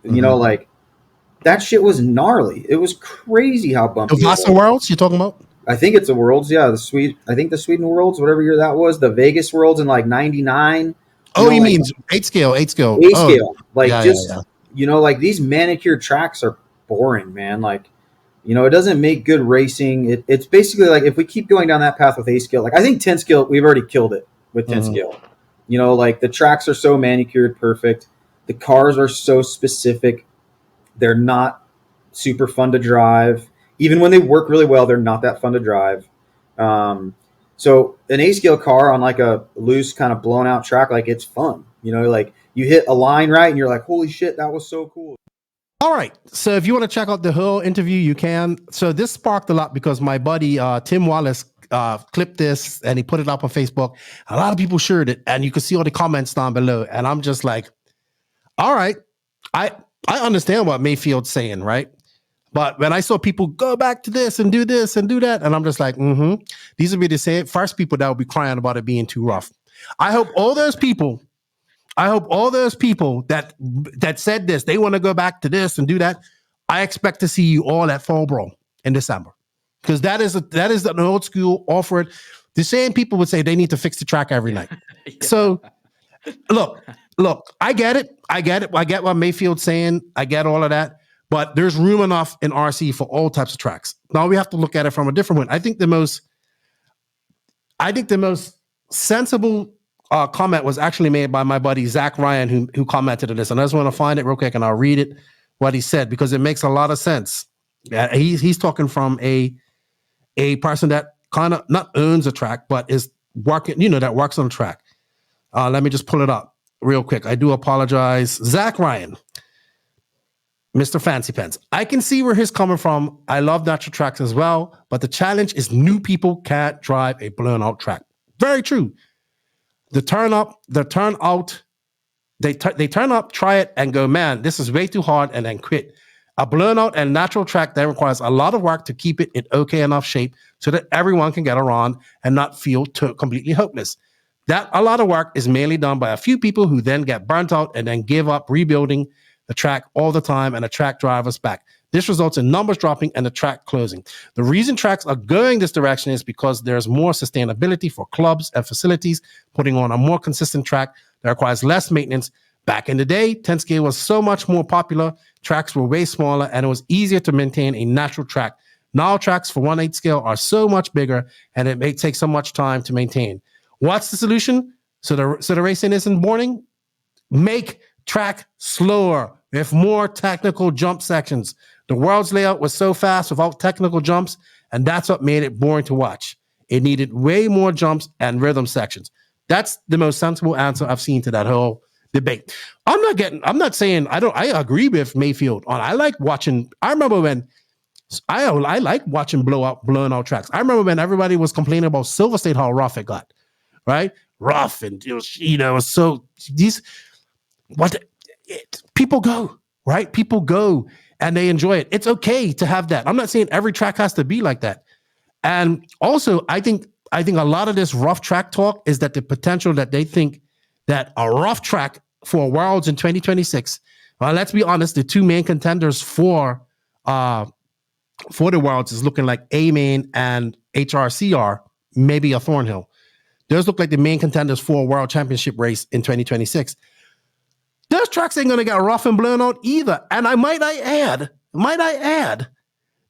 Mm-hmm. That shit was gnarly. It was crazy how bumpy. The Vasa Worlds you're talking about? I think it's the Worlds, yeah. I think the Sweden Worlds, whatever year that was, the Vegas Worlds in 99. Oh, you mean 8-scale? 8-scale. Yeah. These manicured tracks are boring, man. Like, you know, it doesn't make good racing. It's basically like if we keep going down that path with A scale, like I think 10 scale, we've already killed it with 10 scale. You know, like the tracks are so manicured perfect. The cars are so specific. They're not super fun to drive. Even when they work really well, they're not that fun to drive. So an A scale car on like a loose kind of blown out track, like it's fun. You know, like you hit a line right and you're like, holy shit, that was so cool. All right. So if you want to check out the whole interview, you can. So this sparked a lot because my buddy Tim Wallace clipped this and he put it up on Facebook. A lot of people shared it, and you can see all the comments down below. And I'm just like, all right, I understand what Mayfield's saying, right? But when I saw people go back to this and do that, and I'm just like, these will be the same first people that will be crying about it being too rough. I hope all those people that said this, they want to go back to this and do that. I expect to see you all at Fall Brawl in December, because that is an old school offer. The same people would say they need to fix the track every night. Yeah. So look, I get it. I get what Mayfield's saying. I get all of that, but there's room enough in RC for all types of tracks. Now we have to look at it from a different one. I think the most sensible comment was actually made by my buddy Zach Ryan, who commented on this, and I just want to find it real quick and I'll read it what he said, because it makes a lot of sense. He's talking from a person that kind of not owns a track but is working, that works on the track. Let me just pull it up real quick. I do apologize. Zach Ryan, Mr. Fancy Pants. I can see where he's coming from. I love natural tracks as well, but the challenge is new people can't drive a blown out track. Very true. They turn up, try it and go, man, this is way too hard, and then quit. A blown out and natural track that requires a lot of work to keep it in okay enough shape so that everyone can get around and not feel completely hopeless. That a lot of work is mainly done by a few people who then get burnt out and then give up rebuilding the track all the time, and the track drivers back. This results in numbers dropping and the track closing. The reason tracks are going this direction is because there's more sustainability for clubs and facilities putting on a more consistent track that requires less maintenance. Back in the day, 10 scale was so much more popular. Tracks were way smaller and it was easier to maintain a natural track. Now tracks for 1/8 scale are so much bigger and it may take so much time to maintain. What's the solution? So the racing isn't boring? Make track slower with more technical jump sections. The world's layout was so fast without technical jumps, and that's what made it boring to watch. It needed way more jumps and rhythm sections. That's the most sensible answer I've seen to that whole debate. I'm not saying I agree with Mayfield on. I like watching. I remember when I like watching blown out tracks. I remember when everybody was complaining about Silver State, how rough it got, right? Rough, and it was, it was so people go, right? People go and they enjoy it. It's okay to have that. I'm not saying every track has to be like that. And also, I think a lot of this rough track talk is that the potential that they think that a rough track for Worlds in 2026. Well, let's be honest, the two main contenders for the Worlds is looking like A-Main and HRCR, maybe a Thornhill. Those look like the main contenders for a World Championship race in 2026. Those tracks ain't gonna get rough and blown out either. And might I add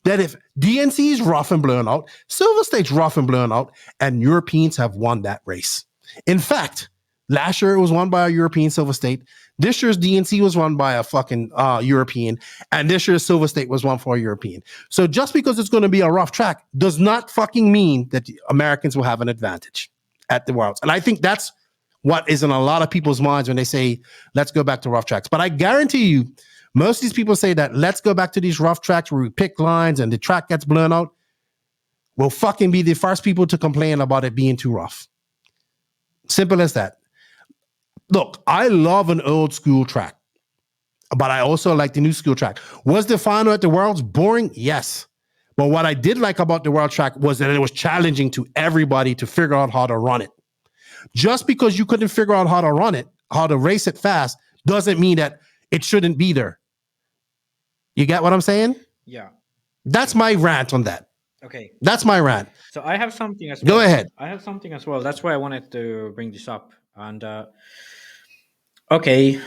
that if DNC's rough and blown out, Silver State's rough and blown out, and Europeans have won that race. In fact, last year it was won by a European, Silver State. This year's DNC was won by a fucking European, and this year's Silver State was won for a European. So just because it's going to be a rough track does not fucking mean that the Americans will have an advantage at the Worlds. And I think that's what is in a lot of people's minds when they say, let's go back to rough tracks. But I guarantee you, most of these people say that let's go back to these rough tracks where we pick lines and the track gets blown out. Will fucking be the first people to complain about it being too rough. Simple as that. Look, I love an old school track, but I also like the new school track. Was the final at the Worlds boring? Yes. But what I did like about the World track was that it was challenging to everybody to figure out how to run it. Just because you couldn't figure out how to run it, how to race it fast, doesn't mean that it shouldn't be there. You get what I'm saying? Yeah. That's my rant on that. Okay. That's my rant. So I have something as well. Go ahead. I have something as well. That's why I wanted to bring this up. And okay,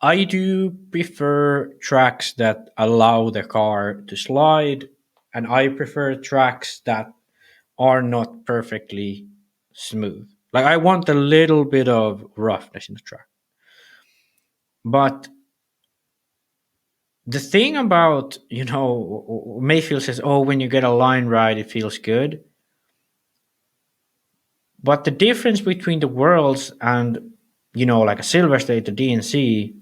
I do prefer tracks that allow the car to slide, and I prefer tracks that are not perfectly smooth. Like I want a little bit of roughness in the track. But the thing about, Mayfield says, oh, when you get a line right, it feels good. But the difference between the Worlds and, like a Silver State or DNC,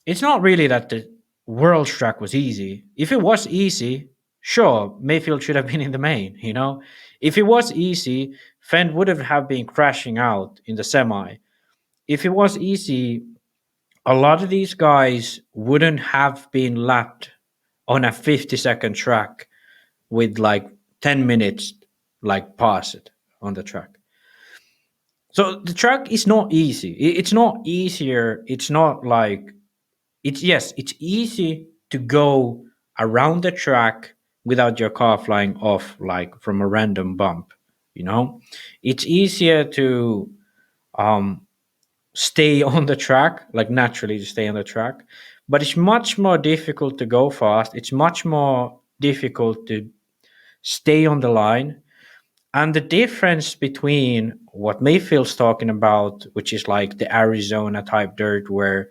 it's not really that the Worlds track was easy. If it was easy, sure, Mayfield should have been in the main, If it was easy, Fenn would have been crashing out in the semi. If it was easy, a lot of these guys wouldn't have been lapped on a 50-second track with like 10 minutes like past it on the track. So the track is not easy. It's not easier. It's not like it's easy to go around the track without your car flying off like from a random bump, It's easier to stay on the track, like naturally to stay on the track, but it's much more difficult to go fast. It's much more difficult to stay on the line. And the difference between what Mayfield's talking about, which is like the Arizona type dirt, where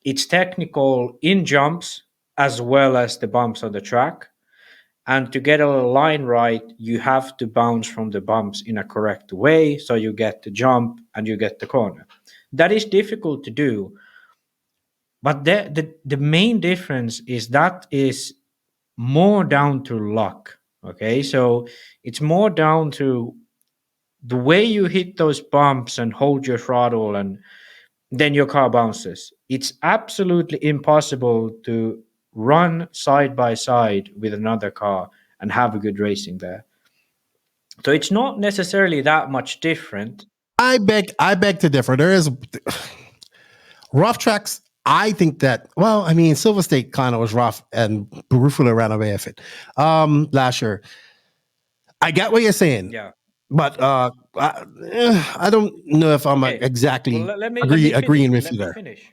it's technical in jumps as well as the bumps on the track. And to get a line right, you have to bounce from the bumps in a correct way. So you get the jump and you get the corner. That is difficult to do. But the main difference is that is more down to luck. Okay, so it's more down to the way you hit those bumps and hold your throttle, and then your car bounces. It's absolutely impossible to run side by side with another car and have a good racing there. So it's not necessarily that much different. I beg to differ. There is rough tracks. I think that, well, I mean, Silver State kind of was rough and Barufalo ran away with it last year. I get what you're saying. Yeah. But I don't know if I'm exactly agreeing with you there. Finish.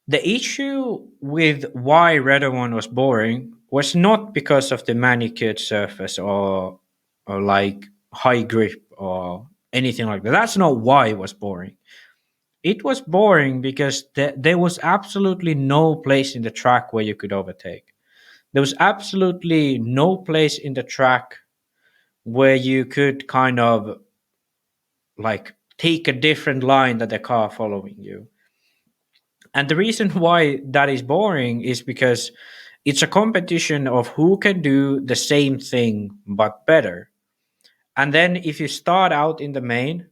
The issue with why Red One was boring was not because of the manicured surface or like high grip or anything like that. That's not why it was boring. It was boring because there was absolutely no place in the track where you could overtake. There was absolutely no place in the track where you could kind of like take a different line than the car following you. And the reason why that is boring is because it's a competition of who can do the same thing but better. And then if you start out in the main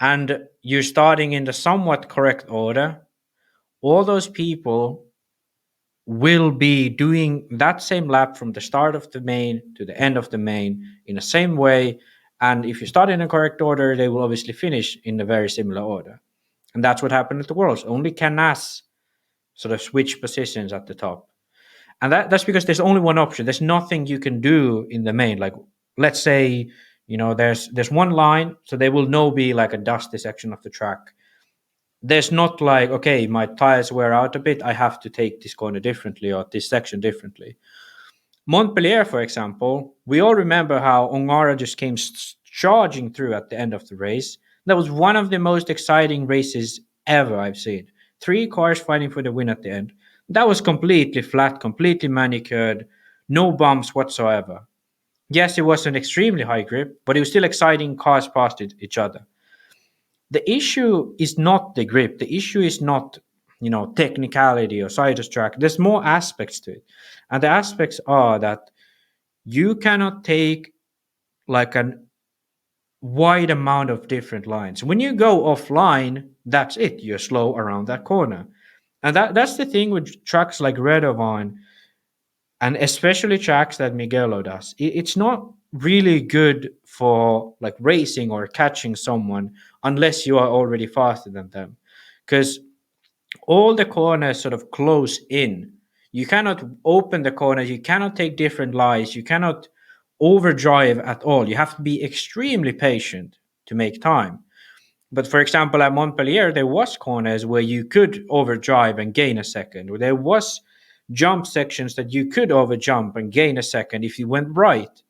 and you're starting in the somewhat correct order, all those people will be doing that same lap from the start of the main to the end of the main in the same way. And if you start in the correct order, they will obviously finish in a very similar order. And that's what happened at the Worlds. Only Canas sort of switch positions at the top. And that's because there's only one option. There's nothing you can do in the main. Like, let's say, there's one line, so there will no be like a dusty section of the track. There's not like, okay, my tires wear out a bit, I have to take this corner differently or this section differently. Montpellier, for example, we all remember how Ongara just came charging through at the end of the race. That was one of the most exciting races ever I've seen. 3 cars fighting for the win at the end. That was completely flat, completely manicured, no bumps whatsoever. Yes, it was an extremely high grip, but it was still exciting. Cars passed each other. The issue is not the grip. The issue is not, technicality or side track. There's more aspects to it. And the aspects are that you cannot take like a wide amount of different lines. When you go offline, that's it. You're slow around that corner. And that's the thing with tracks like Radovan, and especially tracks that Miguelo does. It's not really good for like racing or catching someone unless you are already faster than them, because all the corners sort of close in. You cannot open the corners. You cannot take different lines. You cannot overdrive at all. You have to be extremely patient to make time. But for example, at Montpellier, there was corners where you could overdrive and gain a second. Or there was jump sections that you could overjump and gain a second if you went right.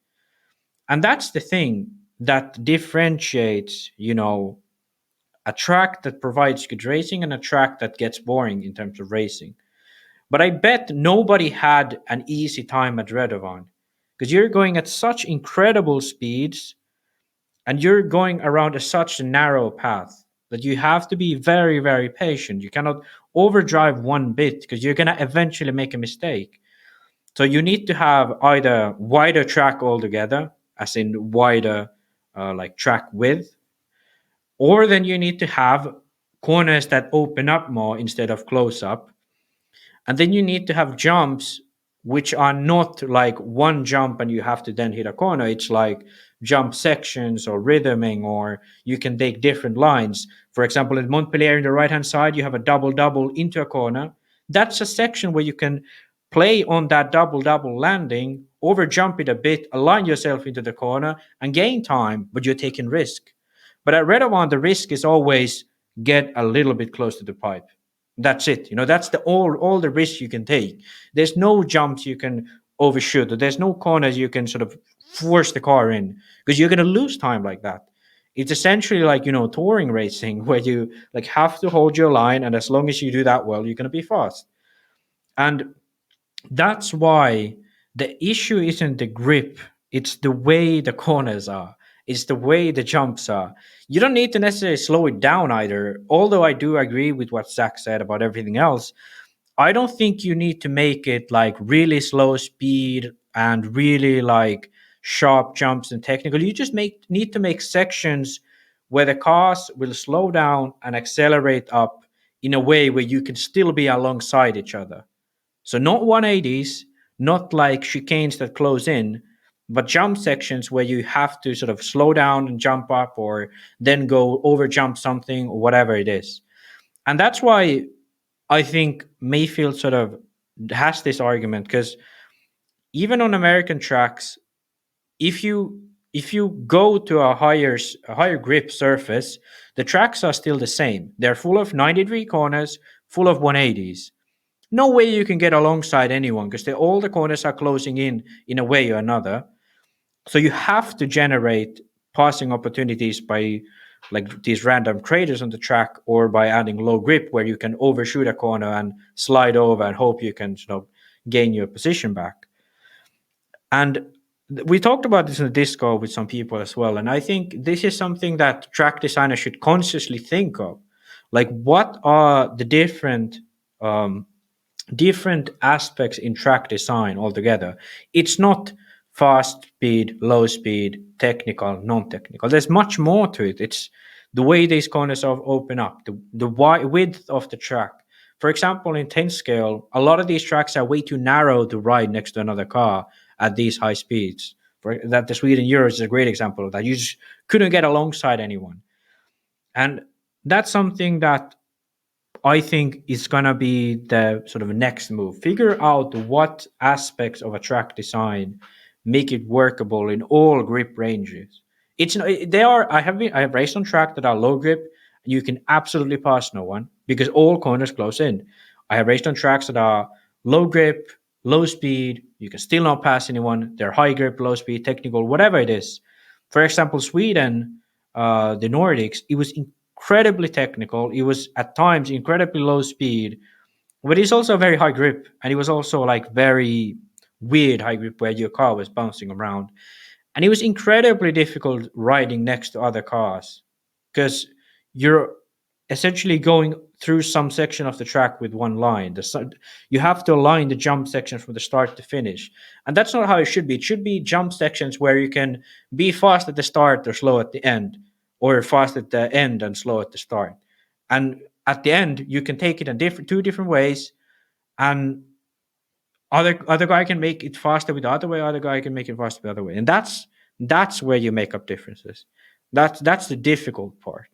And that's the thing that differentiates, a track that provides good racing and a track that gets boring in terms of racing. But I bet nobody had an easy time at Redovan because you're going at such incredible speeds and you're going around such a narrow path that you have to be very, very patient. You cannot overdrive one bit because you're going to eventually make a mistake. So you need to have either wider track altogether, as in wider like track width, or then you need to have corners that open up more instead of close up. And then you need to have jumps which are not like one jump and you have to then hit a corner. It's like jump sections or rhythming, or you can take different lines. For example, in Montpellier, in the right-hand side, you have a double-double into a corner. That's a section where you can play on that double-double landing, over-jump it a bit, align yourself into the corner, and gain time, but you're taking risk. But at Redovan, the risk is always get a little bit close to the pipe. That's it. That's all the risk you can take. There's no jumps you can overshoot. There's no corners you can sort of force the car in because you're going to lose time like that. It's essentially like, touring racing where you like have to hold your line. And as long as you do that well, you're going to be fast. And that's why the issue isn't the grip. It's the way the corners are. It's the way the jumps are. You don't need to necessarily slow it down either. Although I do agree with what Zach said about everything else, I don't think you need to make it like really slow speed and really like sharp jumps and technical. You just need to make sections where the cars will slow down and accelerate up in a way where you can still be alongside each other. So not 180s, not like chicanes that close in, but jump sections where you have to sort of slow down and jump up or then go over jump something or whatever it is. And that's why I think Mayfield sort of has this argument, because even on American tracks, if you go to a higher grip surface, the tracks are still the same. They're full of 90-degree corners, full of 180s. No way you can get alongside anyone because all the corners are closing in a way or another. So you have to generate passing opportunities by like these random craters on the track or by adding low grip where you can overshoot a corner and slide over and hope you can gain your position back. And we talked about this in the Discord with some people as well. And I think this is something that track designers should consciously think of. Like, what are the different aspects in track design altogether? It's not fast speed, low speed, technical, non-technical. There's much more to it. It's the way these corners open up, the width of the track. For example, in 10 scale, a lot of these tracks are way too narrow to ride next to another car at these high speeds. That the Sweden Euros is a great example of that. You just couldn't get alongside anyone. And that's something that I think is going to be the sort of next move. Figure out what aspects of a track design make it workable in all grip ranges. I have raced on track that are low grip. You can absolutely pass no one because all corners close in. I have raced on tracks that are low grip, low speed. You can still not pass anyone. They're high grip, low speed, technical, whatever it is. For example, Sweden, the Nordics, it was incredibly technical. It was at times incredibly low speed, but it's also very high grip. And it was also like very weird high grip where your car was bouncing around. And it was incredibly difficult riding next to other cars because you're essentially going through some section of the track with one line. You have to align the jump section from the start to finish. And that's not how it should be. It should be jump sections where you can be fast at the start or slow at the end, or fast at the end and slow at the start. And at the end, you can take it in two different ways, and other guy can make it faster with the other way, other guy can make it faster with the other way. And that's where you make up differences. That's the difficult part.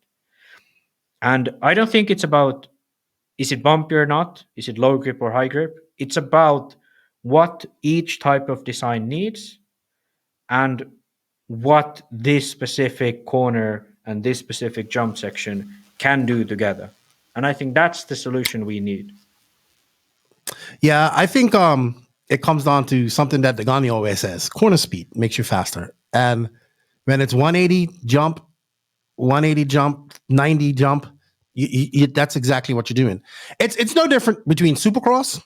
And I don't think it's about, is it bumpy or not? Is it low grip or high grip? It's about what each type of design needs and what this specific corner and this specific jump section can do together. And I think that's the solution we need. Yeah, I think it comes down to something that Dagani always says: corner speed makes you faster. And when it's 180 jump, 90 jump, that's exactly what you're doing. It's no different between Supercross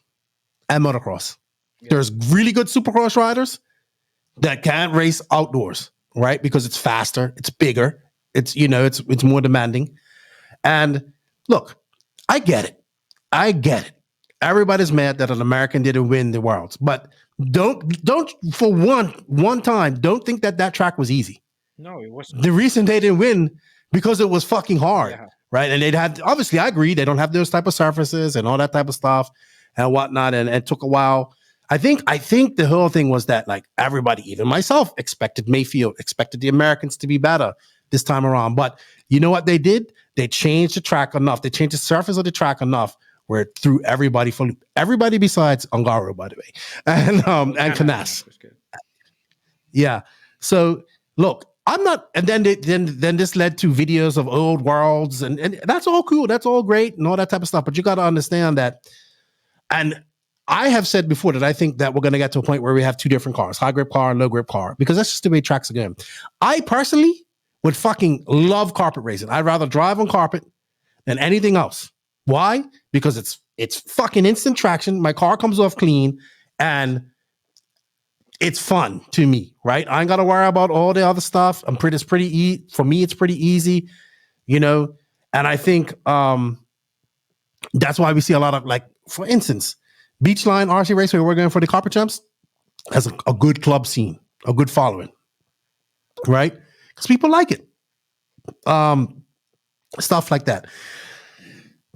and motocross. Yeah. There's really good Supercross riders that can't race outdoors, right? Because it's faster, it's bigger, it's more demanding. And look, I get it. Everybody's mad that an American didn't win the Worlds, but don't for one time don't think that track was easy. No, it wasn't. The reason they didn't win because it was fucking hard, right? And they'd had, obviously, I agree, they don't have those type of surfaces and all that type of stuff and whatnot, and it took a while. I think the whole thing was that, like, everybody, even myself, expected the Americans to be better this time around. But you know what they did? They changed the track enough. They changed the surface of the track enough where it threw everybody for loop. Everybody besides Ungaro, by the way, and Canas. Yeah. So look, I'm not. And then this led to videos of old worlds, and that's all cool. That's all great, and all that type of stuff. But you got to understand that. And I have said before that I think that we're going to get to a point where we have two different cars, high grip car and low grip car, because that's just the way tracks are going. I personally would fucking love carpet racing. I'd rather drive on carpet than anything else. Why? Because it's fucking instant traction. My car comes off clean and it's fun to me, right? I ain't got to worry about all the other stuff. For me, it's pretty easy, and I think that's why we see a lot of, like, for instance, Beachline RC Race, where we're going for the Copper Champs, has a good club scene, a good following, right? Because people like it. Stuff like that.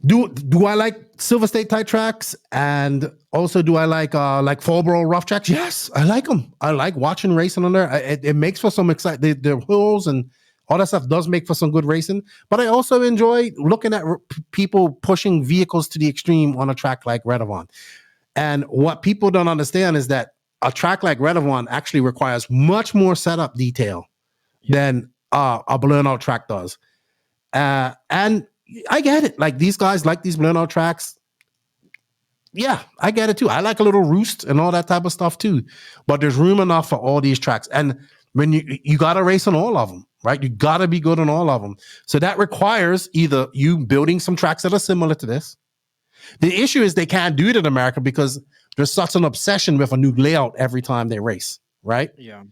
Do I like Silver State type tracks? And also, do I like Fallboro rough tracks? Yes, I like them. I like watching racing on there. It makes for some excitement. The hills and all that stuff does make for some good racing. But I also enjoy looking at people pushing vehicles to the extreme on a track like Redavon. And what people don't understand is that a track like Redavon actually requires much more setup detail than a blown out track does. And I get it. Like, these guys like these blown out tracks. Yeah, I get it too. I like a little roost and all that type of stuff too. But there's room enough for all these tracks. And when you got to race on all of them, right? You got to be good on all of them. So that requires either you building some tracks that are similar to this. The issue is they can't do it in America because there's such an obsession with a new layout every time they race, right? Yeah.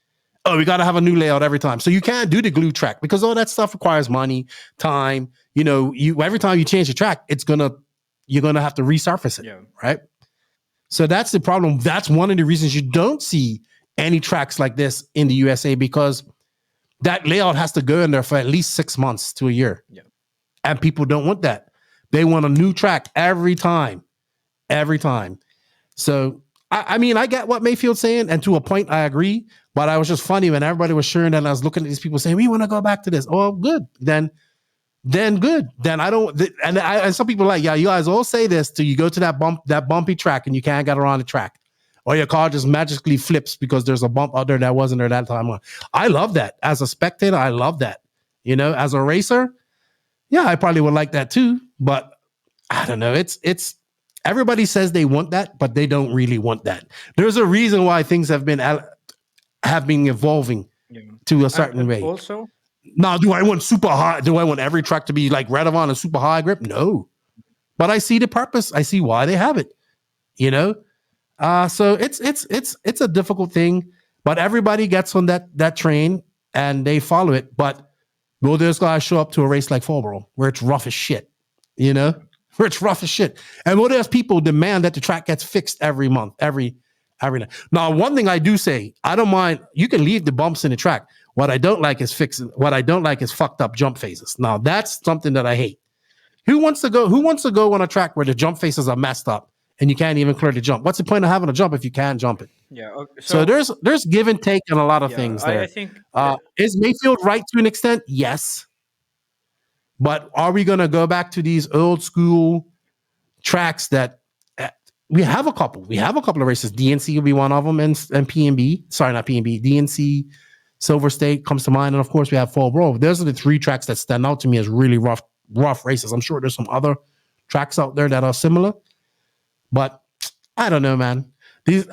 Oh, we got to have a new layout every time. So you can't do the glue track because all that stuff requires money, time. Every time you change the track, you're gonna have to resurface it, right? So that's the problem. That's one of the reasons you don't see any tracks like this in the USA, because that layout has to go in there for at least 6 months to a year. Yeah. And people don't want that. They want a new track every time. So, I mean, I get what Mayfield's saying, and to a point, I agree. But I was just funny when everybody was sharing that, and I was looking at these people saying, we want to go back to this. Oh, good. Then good. Then I don't. And some people are like, yeah, you guys all say this till you go to that bumpy track and you can't get around the track, or your car just magically flips because there's a bump out there that wasn't there that time. I love that. As a spectator, I love that. As a racer, yeah, I probably would like that too. But I don't know. It's everybody says they want that, but they don't really want that. There's a reason why things have been evolving to a certain way. Also, now, do I want super high? Do I want every track to be like Redavon and super high grip? No, but I see the purpose. I see why they have it. So it's a difficult thing, but everybody gets on that train and they follow it. But will those guys show up to a race like Fallboro where it's rough as shit? Where it's rough as shit, and will those people demand that the track gets fixed every month, every night? Now, one thing I do say, I don't mind. You can leave the bumps in the track. What I don't like is fixing. What I don't like is fucked up jump phases. Now, that's something that I hate. Who wants to go on a track where the jump faces are messed up and you can't even clear the jump? What's the point of having a jump if you can't jump it? Yeah. Okay, so there's give and take in a lot of things there. I think is Mayfield right to an extent? Yes. But are we going to go back to these old school tracks that we have a couple? We have a couple of races. DNC will be one of them, and PNB. Sorry, not PNB. DNC, Silver State comes to mind, and of course we have Fall Grove. Those are the 3 tracks that stand out to me as really rough races. I'm sure there's some other tracks out there that are similar, but I don't know, man.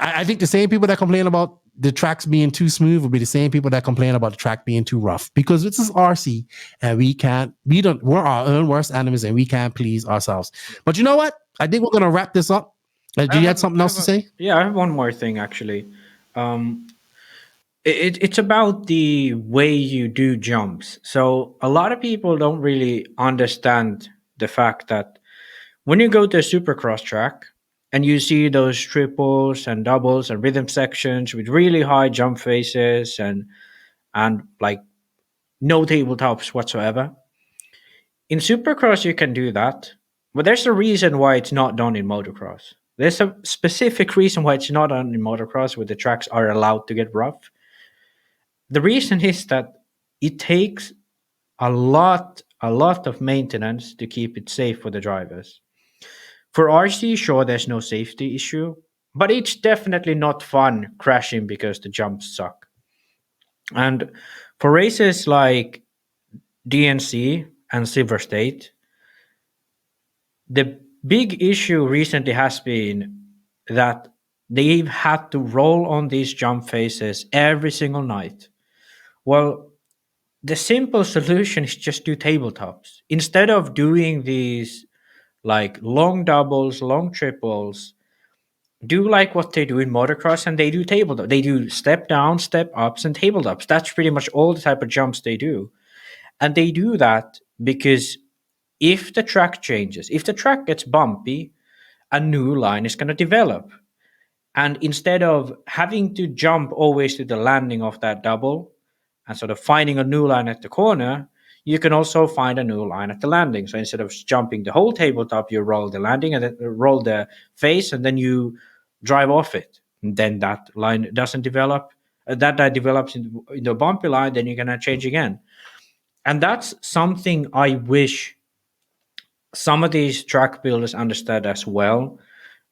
I think the same people that complain about the tracks being too smooth will be the same people that complain about the track being too rough, because this is RC and we're our own worst enemies and we can't please ourselves. But you know what? I think we're going to wrap this up. Do you have something else to say? Yeah, I have one more thing actually. It's about the way you do jumps. So a lot of people don't really understand the fact that when you go to a supercross track and you see those triples and doubles and rhythm sections with really high jump faces and like no tabletops whatsoever. In supercross you can do that, but there's a reason why it's not done in motocross. There's a specific reason why it's not done in motocross where the tracks are allowed to get rough. The reason is that it takes a lot of maintenance to keep it safe for the drivers. For RC, sure, there's no safety issue, but it's definitely not fun crashing because the jumps suck. And for races like DNC and Silver State, the big issue recently has been that they've had to roll on these jump faces every single night. Well, the simple solution is just do tabletops. Instead of doing these like long doubles, long triples, do like what they do in motocross, and they do tabletop. They do step down, step ups, and tabletops. That's pretty much all the type of jumps they do. And they do that because if the track changes, if the track gets bumpy, a new line is going to develop. And instead of having to jump always to the landing of that double and sort of finding a new line at the corner, you can also find a new line at the landing. So instead of jumping the whole tabletop, you roll the landing and then roll the face, and then you drive off it. And then that line doesn't develop. That develops into a bumpy line, then you're going to change again. And that's something I wish some of these track builders understood as well,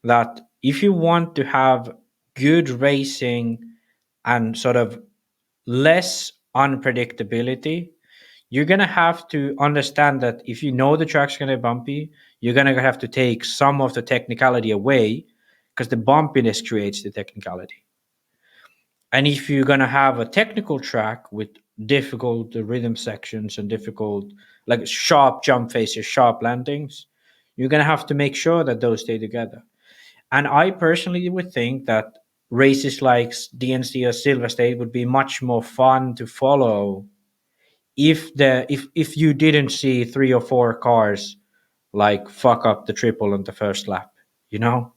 that if you want to have good racing and sort of less unpredictability, you're going to have to understand that if you know the track's going to be bumpy, you're going to have to take some of the technicality away, because the bumpiness creates the technicality. And if you're going to have a technical track with difficult rhythm sections and difficult, like sharp jump faces, sharp landings, you're going to have to make sure that those stay together. And I personally would think that races like DNC or Silver State would be much more fun to follow if you didn't see 3 or 4 cars like fuck up the triple on the first lap, you know.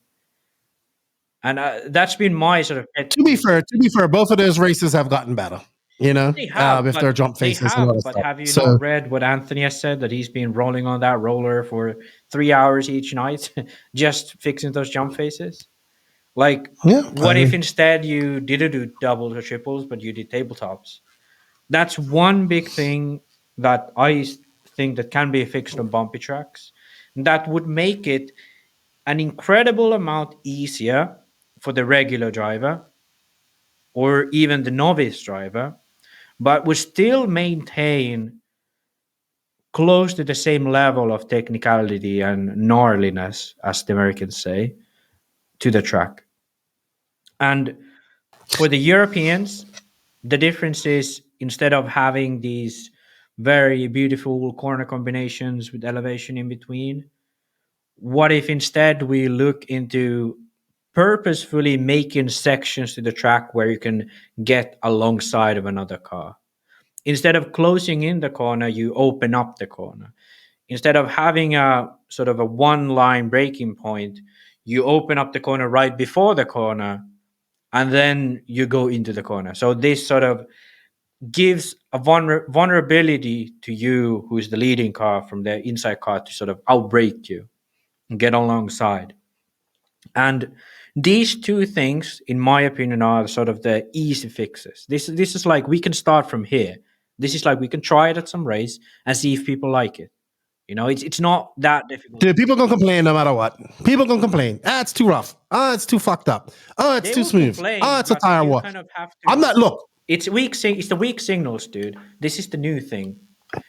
And that's been my sort of. To be fair, both of those races have gotten better. You know, They have, if but they're jump faces they and all have, that but stuff. have you So not read what Anthony has said, that he's been rolling on that roller for 3 hours each night, just fixing those jump faces? Like, yeah, what if instead you didn't do doubles or triples, but you did tabletops? That's one big thing that I think that can be fixed on bumpy tracks. That would make it an incredible amount easier for the regular driver or even the novice driver, but would still maintain close to the same level of technicality and gnarliness, as the Americans say, to the track. And for the Europeans, the difference is, instead of having these very beautiful corner combinations with elevation in between, what if instead we look into purposefully making sections to the track where you can get alongside of another car? Instead of closing in the corner, you open up the corner. Instead of having a sort of a one-line braking point, you open up the corner right before the corner, and then you go into the corner. So this sort of gives a vulnerability to you, who's the leading car, from the inside car to sort of outbrake you and get alongside. And these two things, in my opinion, are sort of the easy fixes. This is like, we can start from here. This is like, we can try it at some race and see if people like it. You know, it's not that difficult. dude, people gonna complain no matter what. People gonna complain. It's too rough. It's too fucked up. It's They too will smooth. complain, It's a but tire you war. kind of have to. I'm not. Look, It's it's the weak signals, dude. This is the new thing.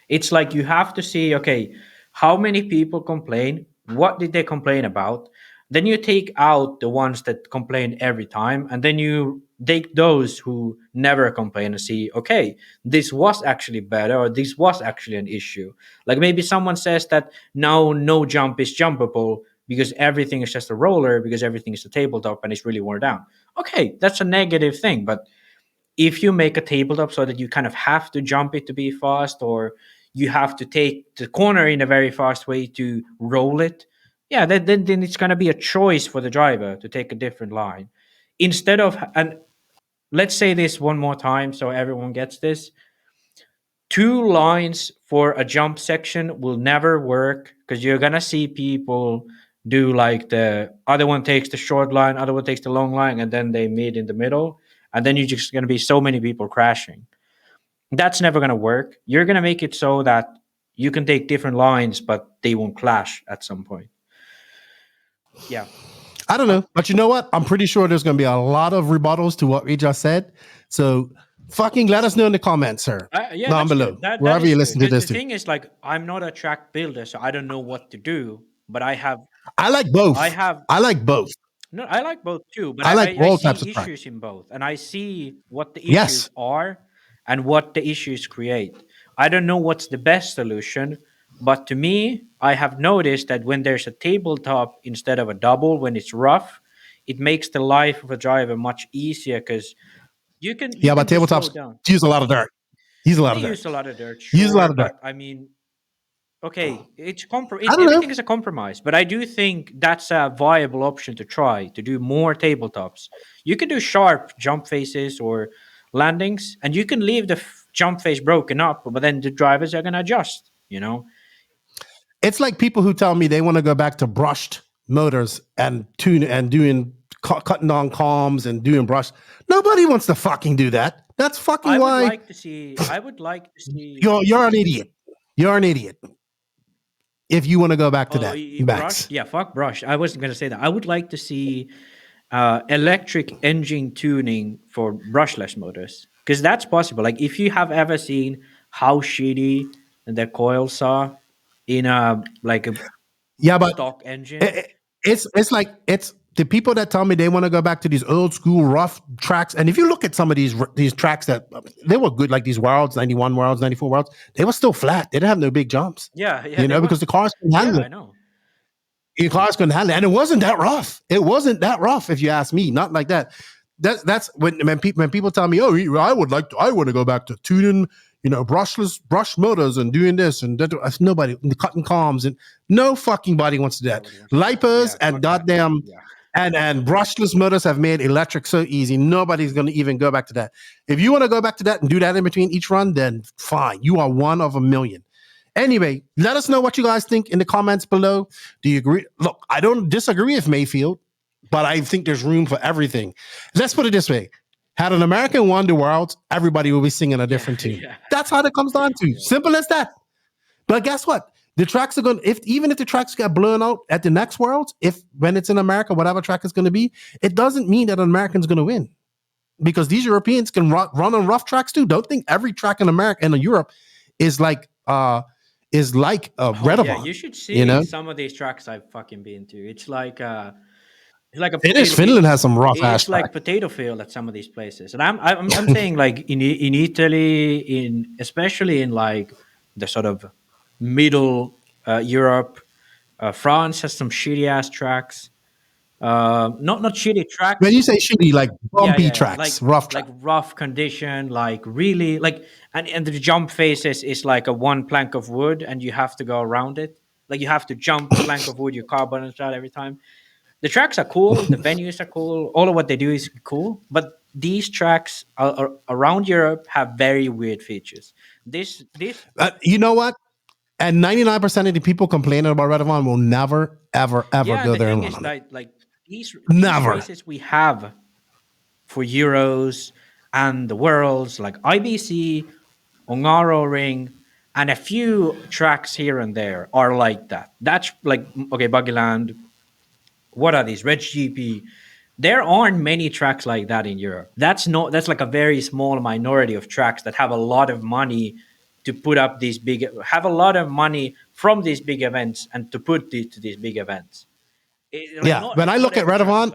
It's like you have to see, okay, how many people complain? What did they complain about? Then you take out the ones that complain every time, and then you take those who never complain and see, okay, this was actually better, or this was actually an issue. Like maybe someone says that now no jump is jumpable because everything is just a roller, because everything is a tabletop and it's really worn down. Okay, that's a negative thing, but if you make a tabletop so that you kind of have to jump it to be fast, or you have to take the corner in a very fast way to roll it, yeah, then it's going to be a choice for the driver to take a different line instead of. And let's say this one more time so everyone gets this: two lines for a jump section will never work, because you're going to see people do like the other one takes the short line, other one takes the long line, and then they meet in the middle, and then you're just going to be so many people crashing. That's never going to work. You're going to make it so that you can take different lines, but they won't clash at some point. Yeah. I don't know, but you know what? I'm pretty sure there's going to be a lot of rebuttals to what we just said. So fucking let us know in the comments, sir. Down below, wherever you listen to this. The thing is, like, I'm not a track builder, so I don't know what to do. But I like both. I like both. No, I like both too. But I like all types of issues in both, and I see what the issues are and what the issues create. I don't know what's the best solution, but to me, I have noticed that when there's a tabletop instead of a double, when it's rough, it makes the life of a driver much easier, because you can. But tabletops use a lot of dirt. Use a lot of dirt. Use a lot of dirt. I mean, okay, everything is a compromise, but I do think that's a viable option to try to do more tabletops. You can do sharp jump faces or landings, and you can leave the jump face broken up, but then the drivers are going to adjust, you know? It's like people who tell me they want to go back to brushed motors and tune and doing cutting on comms and doing brush. Nobody wants to fucking do that. That's fucking why. I would like to see. You're an idiot. You're an idiot. If you want to go back to that, Max. Yeah, fuck brush. I wasn't going to say that. I would like to see electric engine tuning for brushless motors, because that's possible. Like, if you have ever seen how shitty the coils are in a stock engine, it's like the people that tell me they want to go back to these old school rough tracks. And if you look at some of these tracks that they were good, like these Worlds, 91 Worlds, 94 Worlds, they were still flat. They didn't have no big jumps. Yeah, because the cars couldn't handle it. I know. Your cars couldn't handle it. And it wasn't that rough. It wasn't that rough, if you ask me. Not like that. That's when people tell me, oh, I want to go back to tuning, brush motors and doing this and that. Nobody cutting comms, and no fucking body wants to do that. Lipos and goddamn and brushless motors have made electric so easy. Nobody's going to even go back to that. If you want to go back to that and do that in between each run, then fine. You are one of a million. Anyway, let us know what you guys think in the comments below. Do you agree? Look, I don't disagree with Mayfield, but I think there's room for everything. Let's put it this way. Had an American won the Worlds, everybody will be singing a different tune. Yeah. That's how it comes down to. Simple as that. But guess what? The tracks are going to, even if the tracks get blown out at the next Worlds, when it's in America, whatever track is going to be, it doesn't mean that an American's going to win. Because these Europeans can run on rough tracks too. Don't think every track in America and in Europe is like Redovon. Yeah, you should see some of these tracks I've fucking been to. It's like Finland has some rough ass. It's like potato field at some of these places, and I'm saying, like, in Italy, especially in like the sort of middle Europe, France has some shitty ass tracks. Not shitty tracks. When you say shitty, like bumpy tracks, rough tracks. Like rough condition, like really like, and the jump faces is like a one plank of wood, and you have to go around it. Like, you have to jump a plank of wood, your car burns out every time. The tracks are cool, the venues are cool, all of what they do is cool, but these tracks are around Europe have very weird features. This you know what? And 99% of the people complaining about Redovon will never, ever go there. Like these races we have for Euros and the Worlds, like IBC, Ongaro Ring, and a few tracks here and there are like that. That's like, okay, Buggyland. What are these? Reg GP, there aren't many tracks like that in Europe. That's like a very small minority of tracks that have a lot of money to put up have a lot of money from these big events and to put to these big events. When I look at Radovan,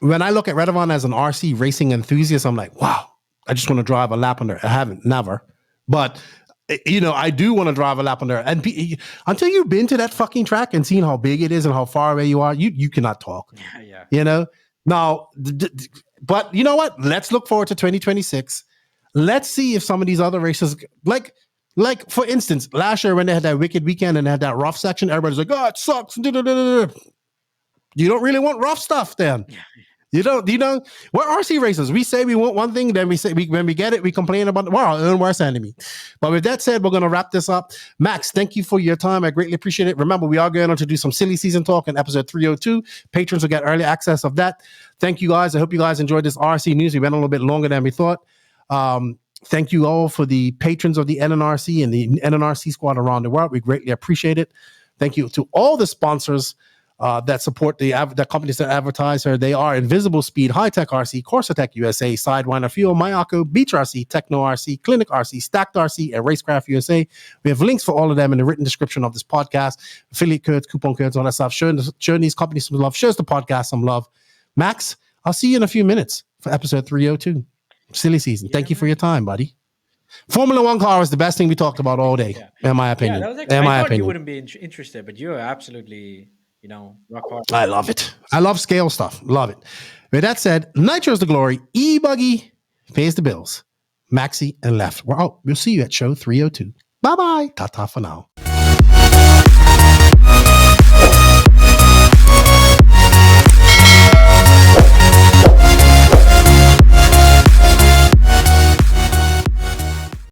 when I look at Radovan as an RC racing enthusiast, I'm like, wow, I just want to drive a lap on there. I haven't, never. But, I do want to drive a lap on there. And until you've been to that fucking track and seen how big it is and how far away you are, you cannot talk. Yeah. Now, but you know what? Let's look forward to 2026. Let's see if some of these other races, like for instance, last year when they had that wicked weekend and they had that rough section, everybody's like, oh, it sucks. You don't really want rough stuff then. You don't, we're RC racers. We say we want one thing, then we say when we get it, we complain about our own worst enemy. But with that said, we're going to wrap this up. Max, thank you for your time. I greatly appreciate it. Remember, we are going on to do some silly season talk in episode 302. Patrons will get early access of that. Thank you guys. I hope you guys enjoyed this RC news. We went a little bit longer than we thought. Thank you all for the patrons of the NNRC and the NNRC squad around the world. We greatly appreciate it. Thank you to all the sponsors that support the companies that advertise here. They are Invisible Speed, High Tech RC, Corsa USA, Sidewinder Fuel, Mayako, Beach RC, Techno RC, Clinic RC, Stacked RC, and Racecraft USA. We have links for all of them in the written description of this podcast. Affiliate codes, coupon codes, all that stuff. Showing these companies some love. Shows the podcast some love. Max, I'll see you in a few minutes for episode 302. Silly season. Thank you for your time, buddy. Formula One car was the best thing we talked about all day, in my opinion. Yeah, that was I thought you wouldn't be interested, but you're absolutely, rock hard. I love it. I love scale stuff. Love it. With that said, Nitro's the glory. E-Buggy pays the bills. Maxi and Left. We're out. We'll see you at show 302. Bye-bye. Ta-ta for now.